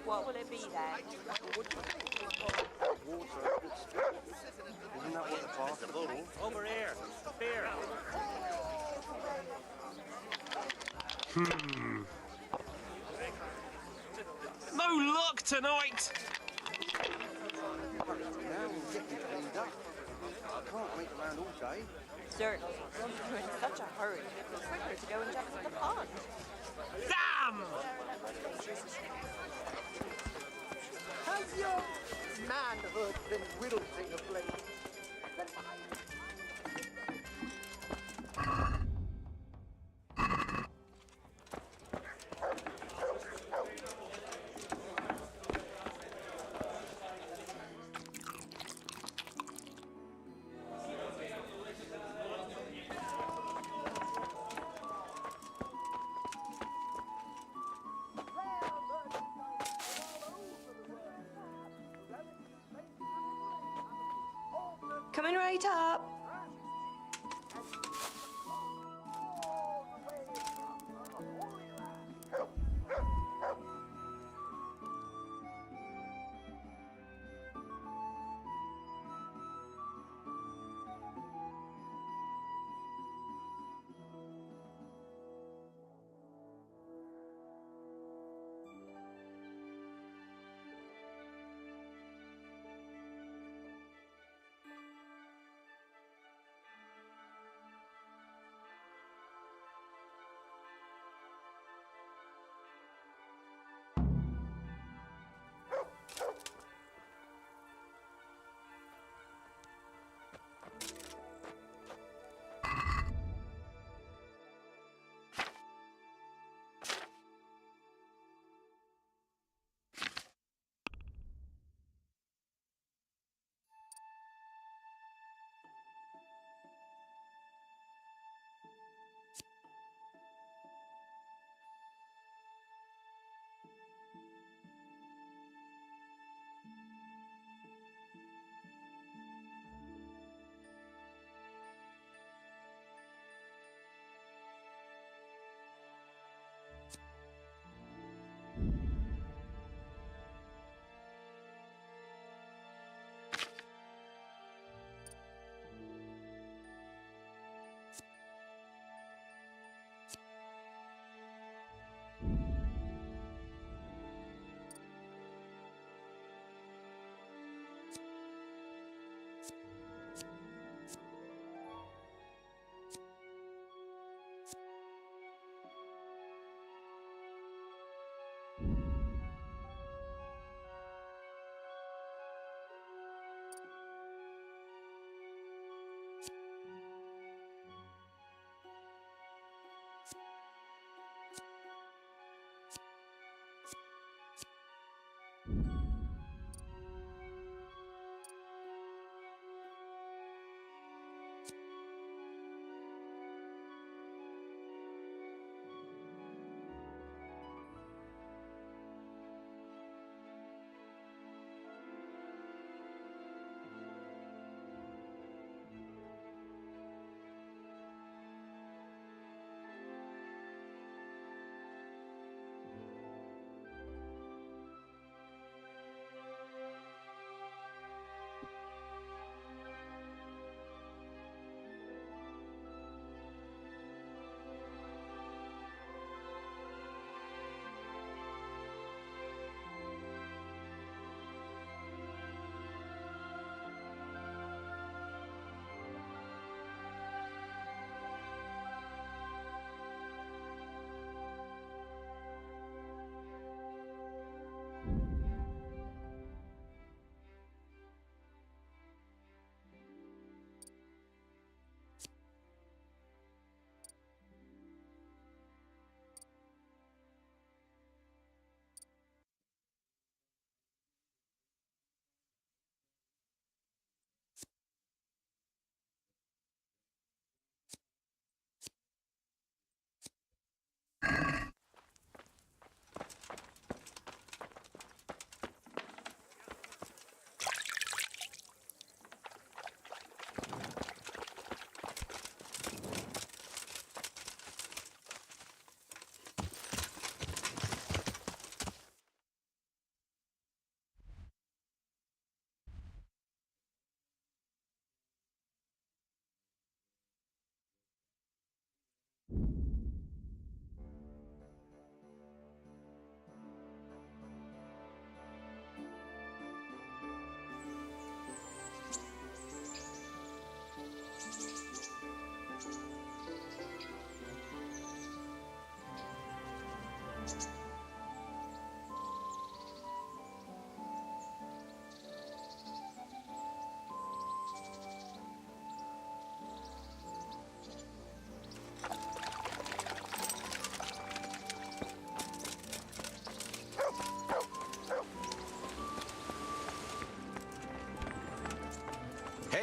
Speaker 3: What will it be then?
Speaker 7: Isn't that what the parts are for?
Speaker 23: Over here. Here.
Speaker 21: No luck tonight.
Speaker 7: Now we'll get you cleaned up. I can't wait around all day.
Speaker 3: Certainly. You're in such a hurry. It's quicker to go and jump into the pond.
Speaker 21: Damn!
Speaker 18: Has your manhood been wilting of late?
Speaker 3: Coming right up.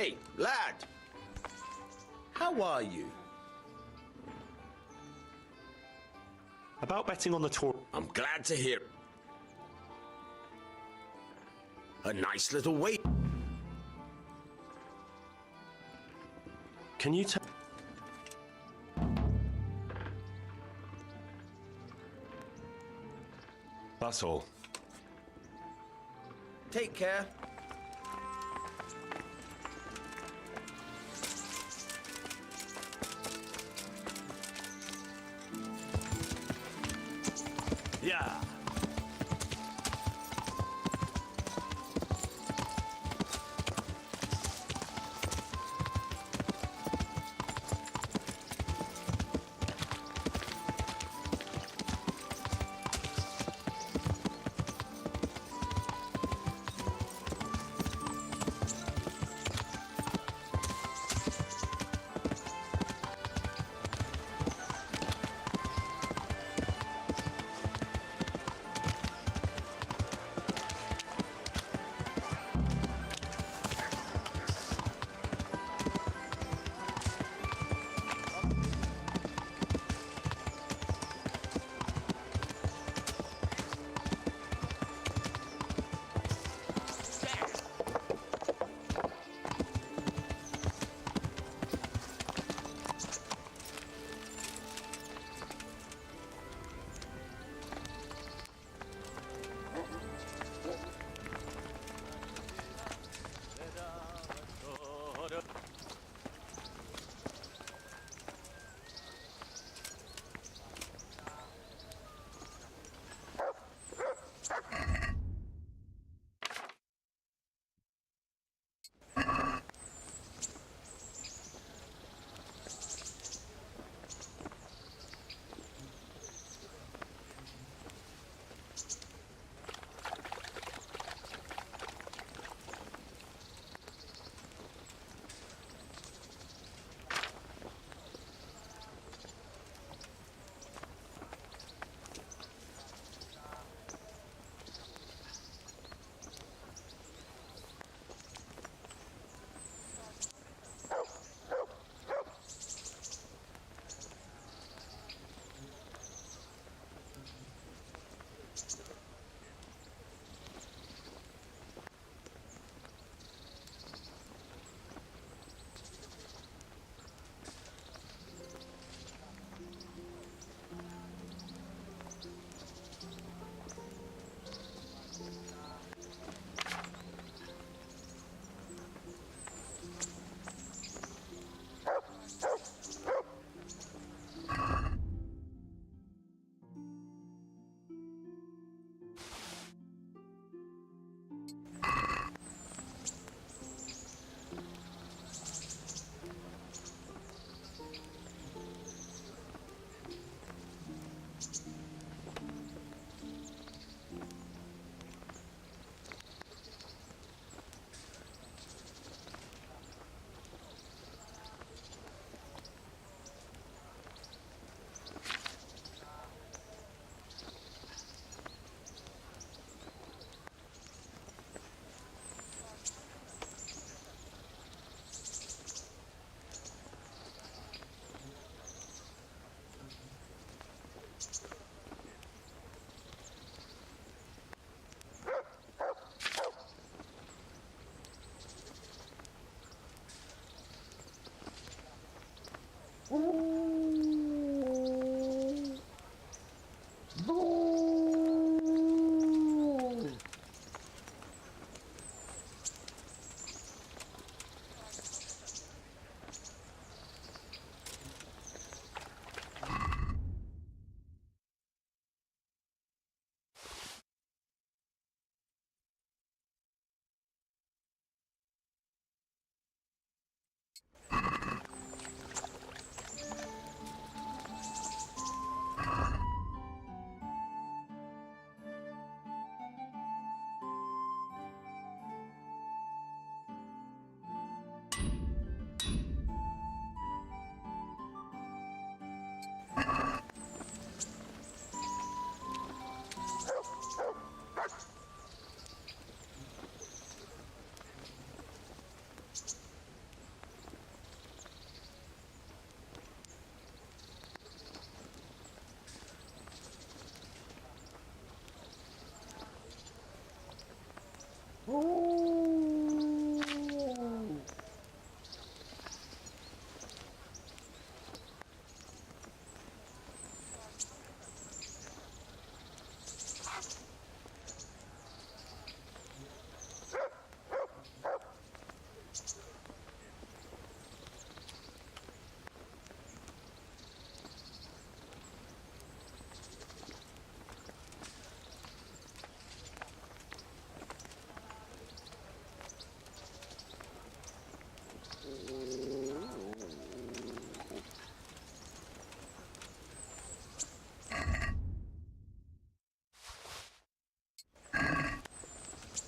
Speaker 2: Hey, lad! How are you?
Speaker 5: About betting on the tour.
Speaker 2: I'm glad to hear. A nice little wait.
Speaker 5: Can you tell? That's all.
Speaker 8: Take care.
Speaker 2: Yeah.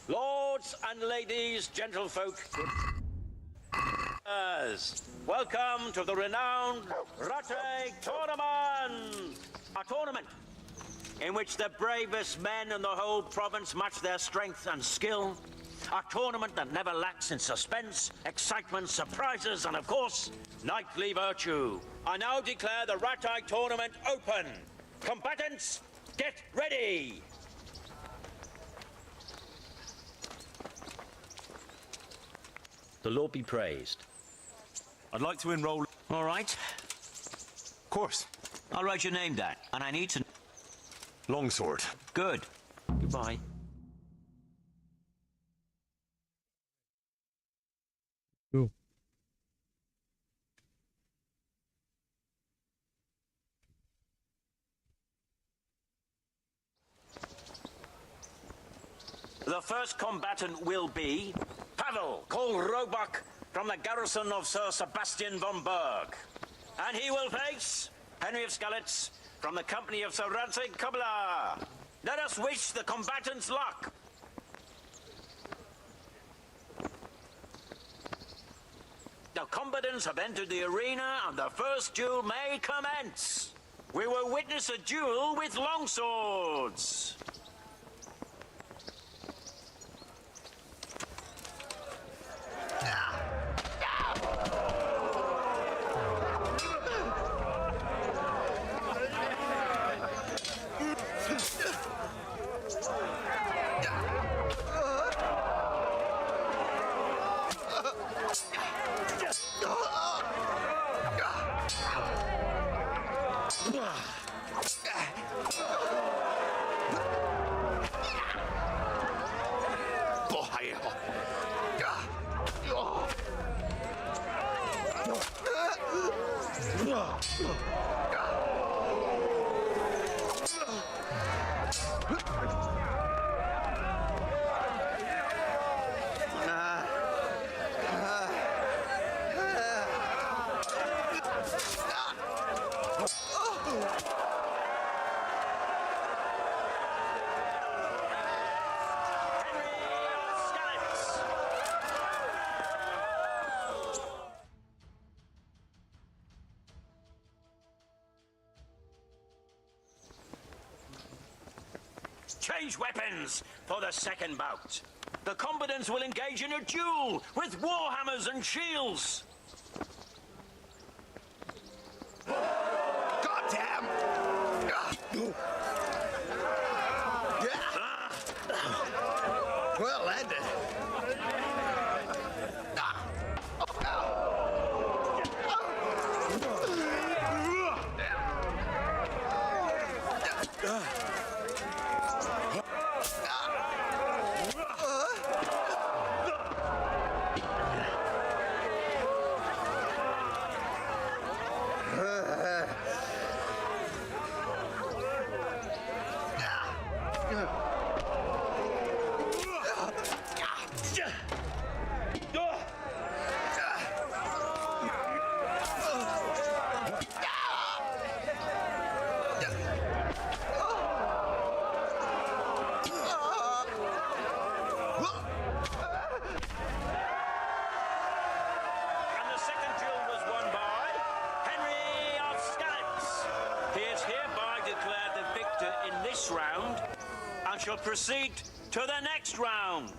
Speaker 4: Lords and ladies, gentlefolk, welcome to the renowned Rate Tournament! A tournament in which the bravest men in the whole province match their strength and skill. A tournament that never lacks in suspense, excitement, surprises, and of course, knightly virtue. I now declare the Rate Tournament open. Combatants, get ready! The Lord be praised.
Speaker 5: I'd like to enroll...
Speaker 4: All right.
Speaker 5: Of course.
Speaker 4: I'll write your name down, and I need to...
Speaker 5: Longsword.
Speaker 4: Good. Goodbye.
Speaker 1: Cool.
Speaker 4: The first combatant will be Pavel, called Roebuck, from the garrison of Sir Sebastian von Berg. And he will face Henry of Skalitz from the company of Sir Ranzig Kubler. Let us wish the combatants luck. The combatants have entered the arena and the first duel may commence. We will witness a duel with longswords. Change weapons for the second bout. The combatants will engage in a duel with warhammers and shields.
Speaker 2: Goddamn! Well ended.
Speaker 4: Round and shall proceed to the next round.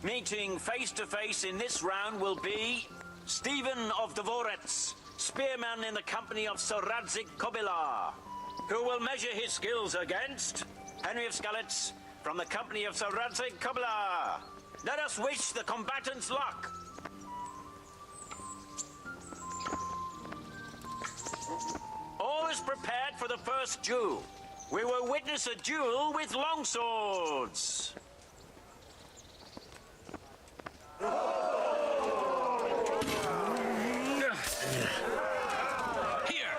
Speaker 4: Meeting face to face in this round will be Stephen of Dvorets, spearman in the company of Sir Radzik Kobila, who will measure his skills against Henry of Skalitz from the company of Sir Radzik Kobila. Let us wish the combatants luck. All is prepared for the first duel. We will witness a duel with longswords.
Speaker 21: Here!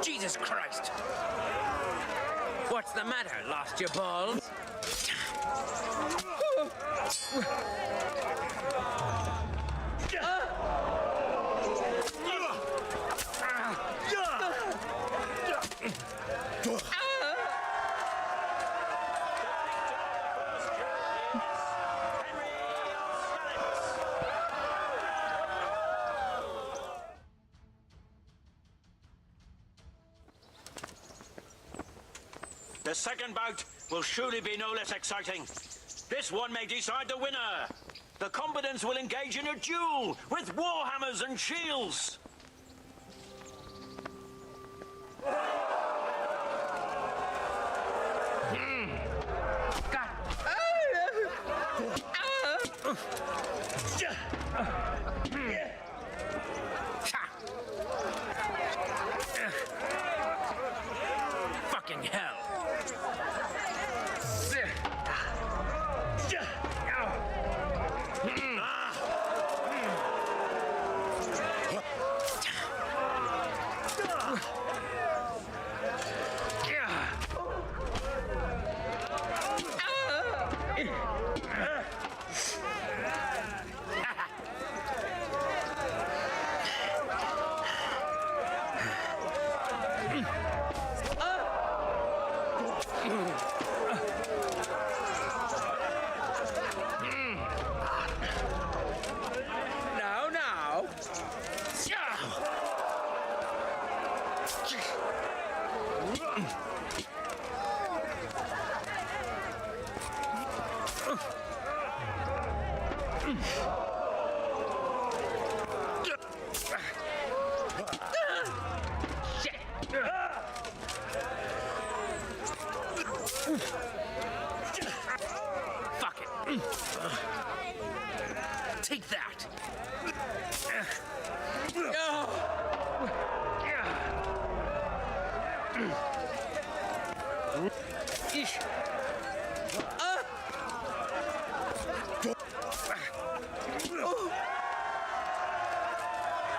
Speaker 6: Jesus Christ! What's the matter? Lost your balls?
Speaker 4: The second bout will surely be no less exciting. This one may decide the winner. The combatants will engage in a duel with warhammers and shields.
Speaker 6: Fucking hell! Fuck it. Take that.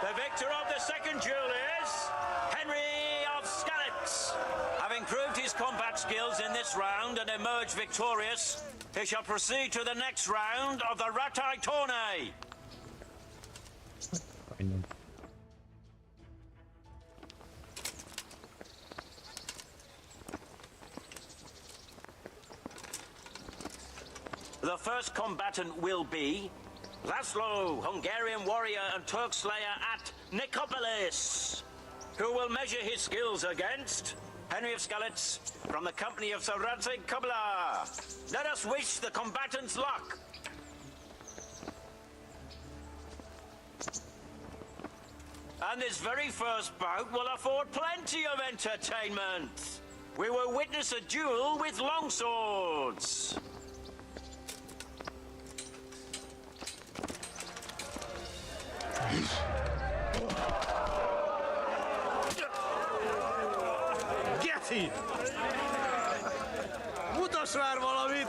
Speaker 4: The victor of the second duel is Henry of Skalitz. Having proved his combat skills in this round and emerged victorious, he shall proceed to the next round of the Ratai Tourney. The first combatant will be Laszlo, Hungarian warrior and Turk slayer at Nicopolis, who will measure his skills against Henry of Skalitz from the company of Sir Radzik Kobila. Let us wish the combatants luck. And this very first bout will afford plenty of entertainment. We will witness a duel with longswords.
Speaker 6: Get him! Mutass már valamit!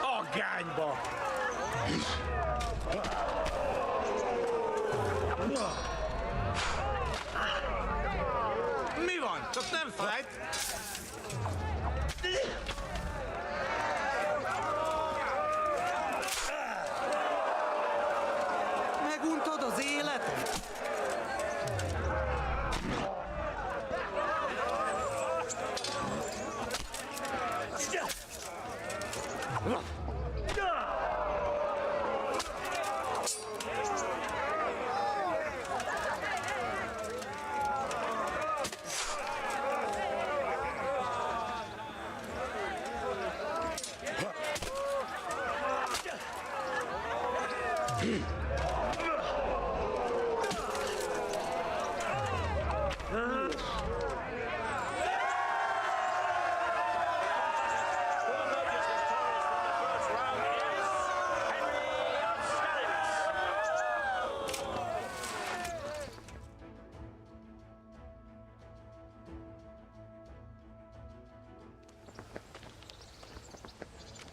Speaker 6: A gányba! Mi van? Csak nem fájt?
Speaker 18: Meguntad az életet?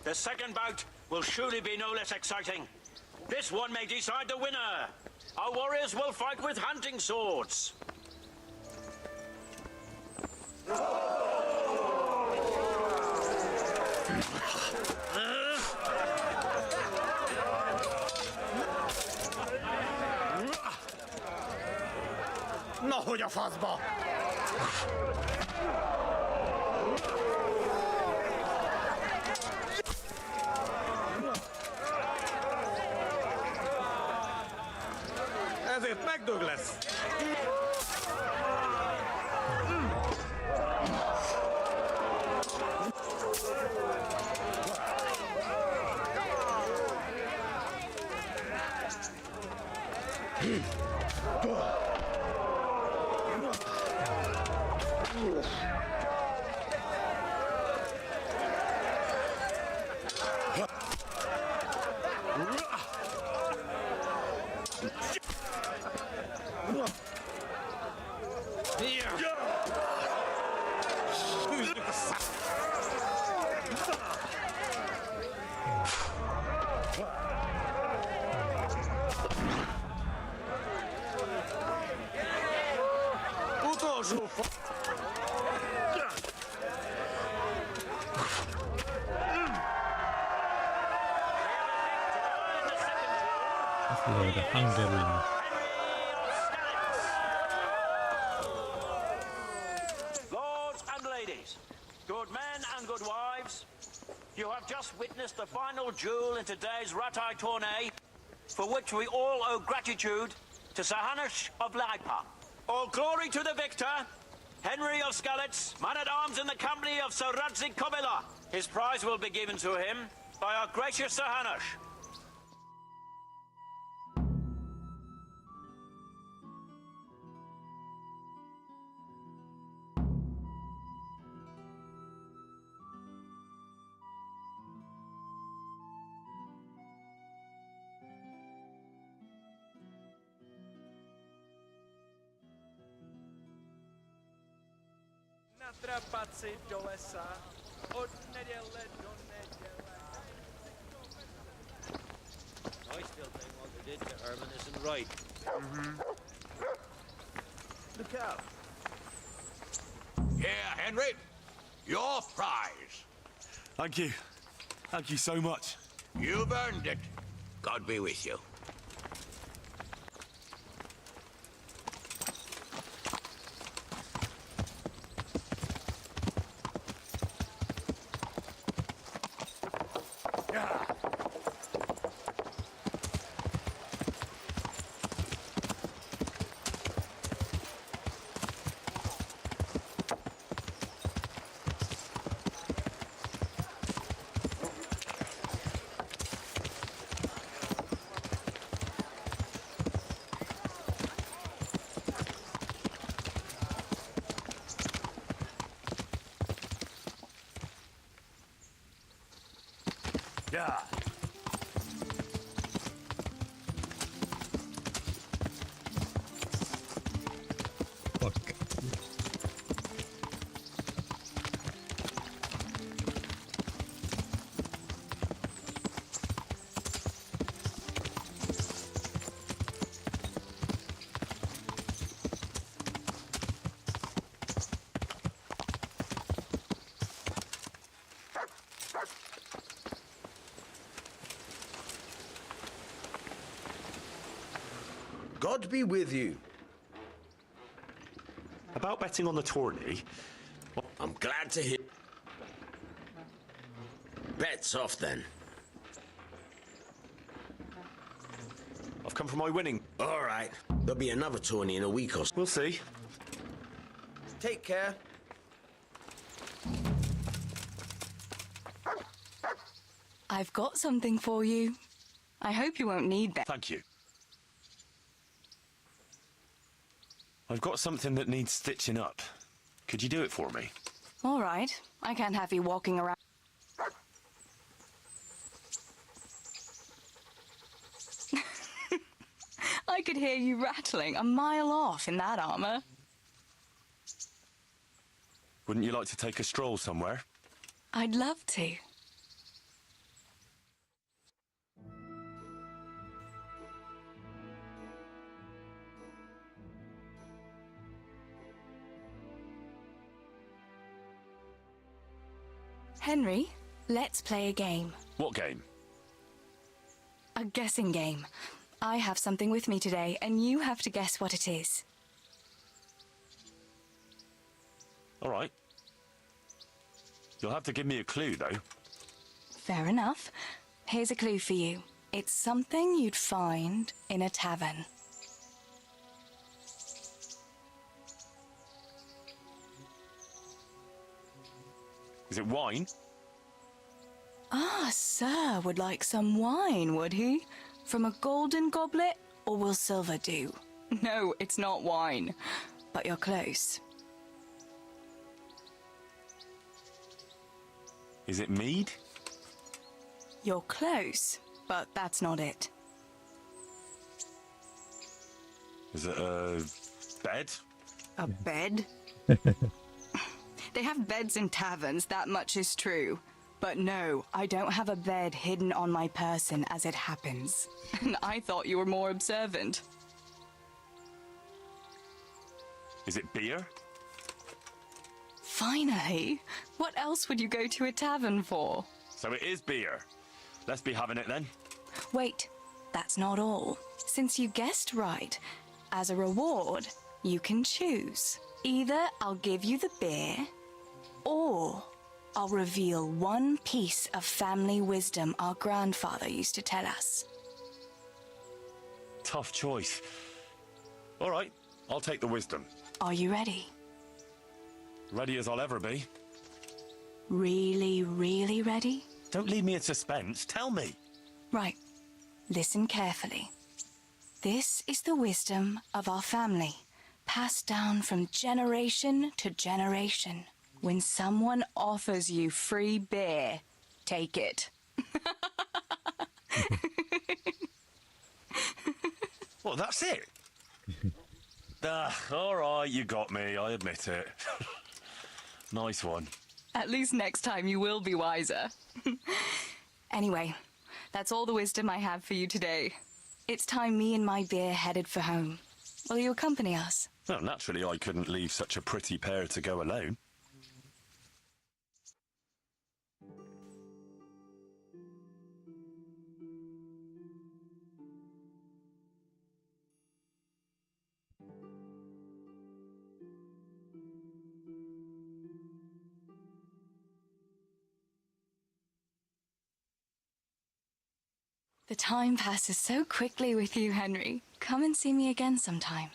Speaker 4: The second bout will surely be no less exciting. This one may decide the winner. Our warriors will fight with hunting swords.
Speaker 6: Na, hogy a faszba! Ezért megdög lesz. Utolsó fa...
Speaker 1: The Hungarian.
Speaker 4: Lords and ladies, good men and good wives, you have just witnessed the final duel in today's Ratai tourney, for which we all owe gratitude to Sir Hanush of Dvi-port. All glory to the victor, Henry of Skalitz, man-at-arms in the company of Sir Radzik Kobila. His prize will be given to him by our gracious Sir Hanush.
Speaker 20: Natrapat si do lesa, od neděle do neděle.
Speaker 23: I still think what they did to Herman isn't right.
Speaker 6: Look out.
Speaker 14: Here, Henry. Your prize.
Speaker 5: Thank you. Thank you so much.
Speaker 14: You've earned it. God be with you.
Speaker 6: Yeah.
Speaker 1: Fuck.
Speaker 2: God be with you.
Speaker 5: About betting on the tourney,
Speaker 2: I'm glad to hear. Bets off then.
Speaker 5: I've come for my winning.
Speaker 2: All right. There'll be another tourney in a week or so.
Speaker 5: We'll see.
Speaker 2: Take care.
Speaker 12: I've got something for you. I hope you won't need that.
Speaker 5: Thank you. I've got something that needs stitching up. Could you do it for me?
Speaker 12: All right. I can't have you walking around. I could hear you rattling a mile off in that armor.
Speaker 5: Wouldn't you like to take a stroll somewhere?
Speaker 12: I'd love to. Henry, let's play a game.
Speaker 5: What game?
Speaker 12: A guessing game. I have something with me today, and you have to guess what it is.
Speaker 5: All right. You'll have to give me a clue, though.
Speaker 12: Fair enough. Here's a clue for you. It's something you'd find in a tavern.
Speaker 5: Is it wine?
Speaker 12: Ah, sir would like some wine, would he? From a golden goblet, or will silver do? No, it's not wine, but you're close.
Speaker 5: Is it mead?
Speaker 12: You're close, but that's not it.
Speaker 5: Is it a bed?
Speaker 12: A bed? They have beds in taverns, that much is true. But no, I don't have a bed hidden on my person as it happens. And I thought you were more observant.
Speaker 5: Is it beer?
Speaker 12: Finally! What else would you go to a tavern for?
Speaker 5: So it is beer. Let's be having it then.
Speaker 12: Wait, that's not all. Since you guessed right, as a reward, you can choose. Either I'll give you the beer, or I'll reveal one piece of family wisdom our grandfather used to tell us.
Speaker 5: Tough choice. All right, I'll take the wisdom.
Speaker 12: Are you ready?
Speaker 5: Ready as I'll ever be.
Speaker 12: Really, really ready?
Speaker 5: Don't leave me in suspense. Tell me.
Speaker 12: Right. Listen carefully. This is the wisdom of our family, passed down from generation to generation. When someone offers you free beer, take it.
Speaker 5: Well, that's it. All right, you got me. I admit it. Nice one.
Speaker 12: At least next time you will be wiser. Anyway, that's all the wisdom I have for you today. It's time me and my beer headed for home. Will you accompany us?
Speaker 5: Well, naturally, I couldn't leave such a pretty pair to go alone.
Speaker 12: The time passes so quickly with you, Henry. Come and see me again sometime.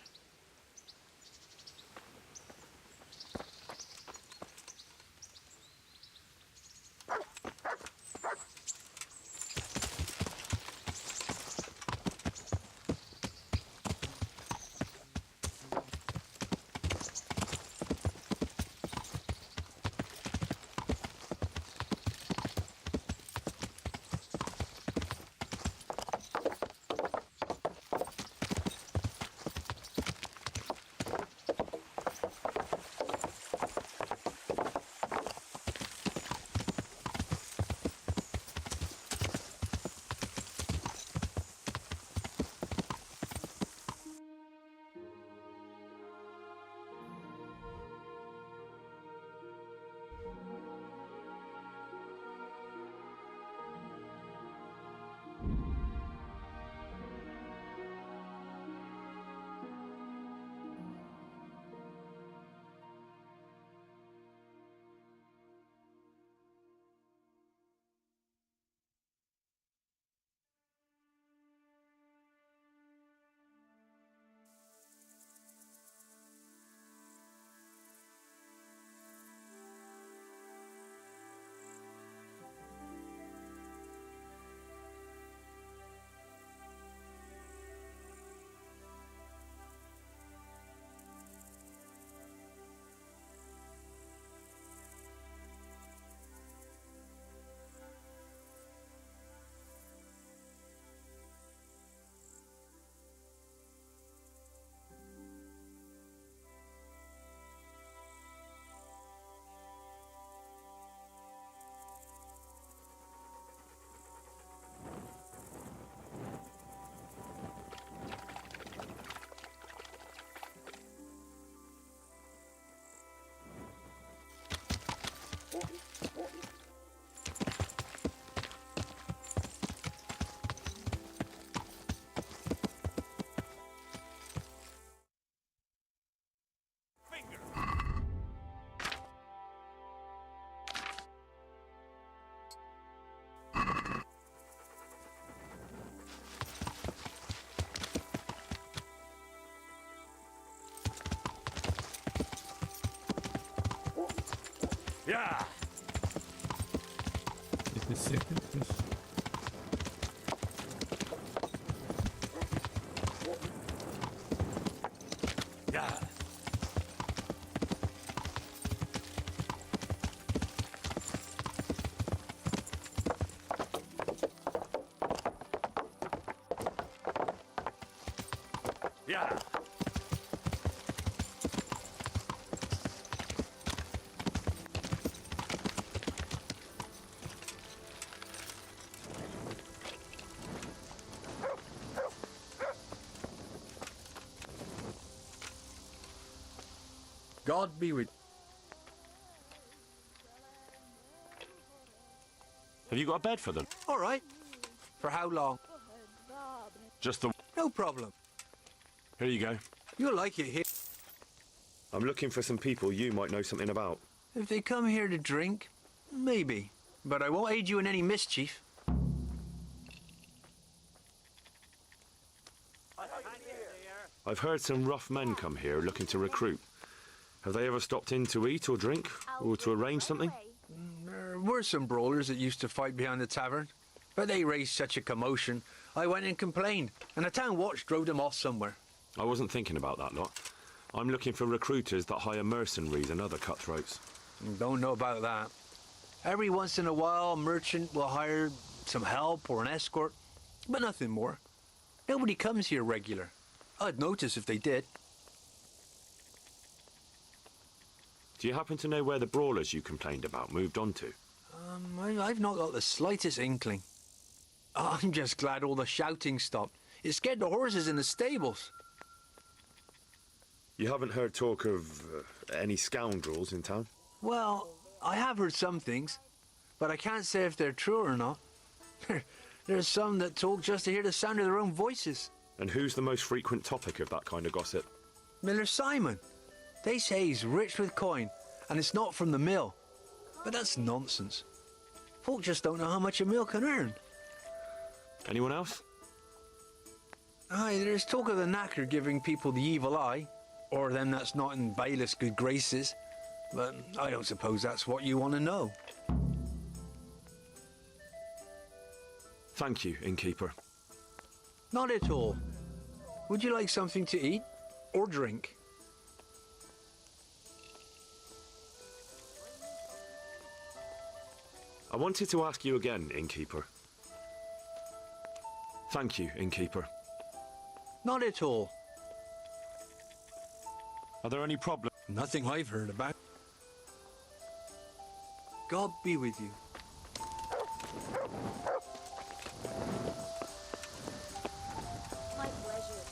Speaker 5: Yeah.
Speaker 1: Is this second? Yes.
Speaker 5: Yeah. Yeah.
Speaker 10: God be with.
Speaker 5: Have you got a bed for them?
Speaker 10: All right. For how long?
Speaker 5: Just the...
Speaker 10: No problem.
Speaker 5: Here you go.
Speaker 10: You'll like it here.
Speaker 5: I'm looking for some people you might know something about.
Speaker 10: If they come here to drink, maybe. But I won't aid you in any mischief.
Speaker 5: I've heard some rough men come here looking to recruit. Have they ever stopped in to eat or drink? Or to arrange something?
Speaker 10: There were some brawlers that used to fight behind the tavern. But they raised such a commotion, I went and complained. And the town watch drove them off somewhere.
Speaker 5: I wasn't thinking about that lot. I'm looking for recruiters that hire mercenaries and other cutthroats.
Speaker 10: Don't know about that. Every once in a while, a merchant will hire some help or an escort, but nothing more. Nobody comes here regular. I'd notice if they did.
Speaker 5: Do you happen to know where the brawlers you complained about moved on to?
Speaker 10: I've not got the slightest inkling. I'm just glad all the shouting stopped. It scared the horses in the stables.
Speaker 5: You haven't heard talk of any scoundrels in town?
Speaker 10: Well, I have heard some things, but I can't say if they're true or not. There's some that talk just to hear the sound of their own voices.
Speaker 5: And who's the most frequent topic of that kind of gossip?
Speaker 10: Miller Simon. They say he's rich with coin, and it's not from the mill. But that's nonsense. Folk just don't know how much a mill can earn.
Speaker 5: Anyone else?
Speaker 10: Aye, there's talk of the knacker giving people the evil eye, or them that's not in bailiff's good graces. But I don't suppose that's what you want to know.
Speaker 5: Thank you, innkeeper.
Speaker 10: Not at all. Would you like something to eat or drink?
Speaker 5: I wanted to ask you again, innkeeper. Thank you, innkeeper.
Speaker 10: Not at all.
Speaker 5: Are there any problems?
Speaker 10: Nothing I've heard about. God be with you.
Speaker 9: My pleasure.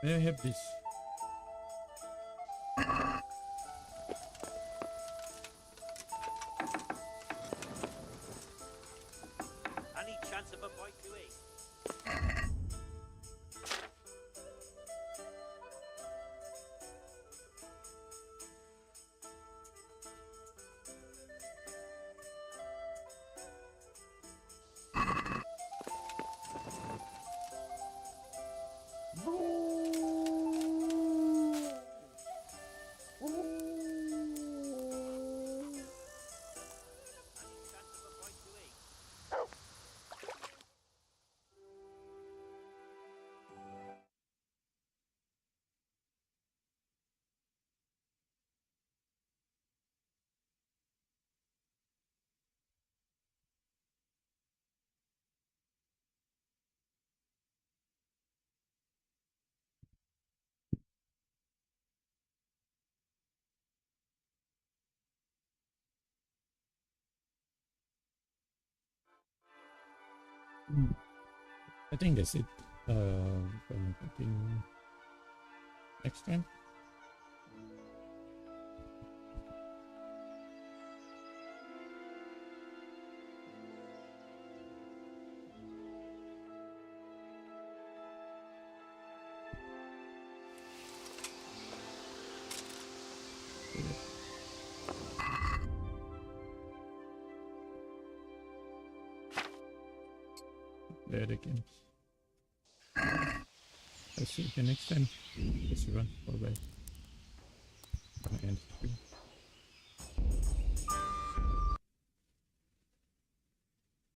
Speaker 1: May I have this?
Speaker 23: Any chance of a bite to eat?
Speaker 1: I think that's it. From cooking next time. Play it again. I'll see you next time. Yes, everyone. Bye bye.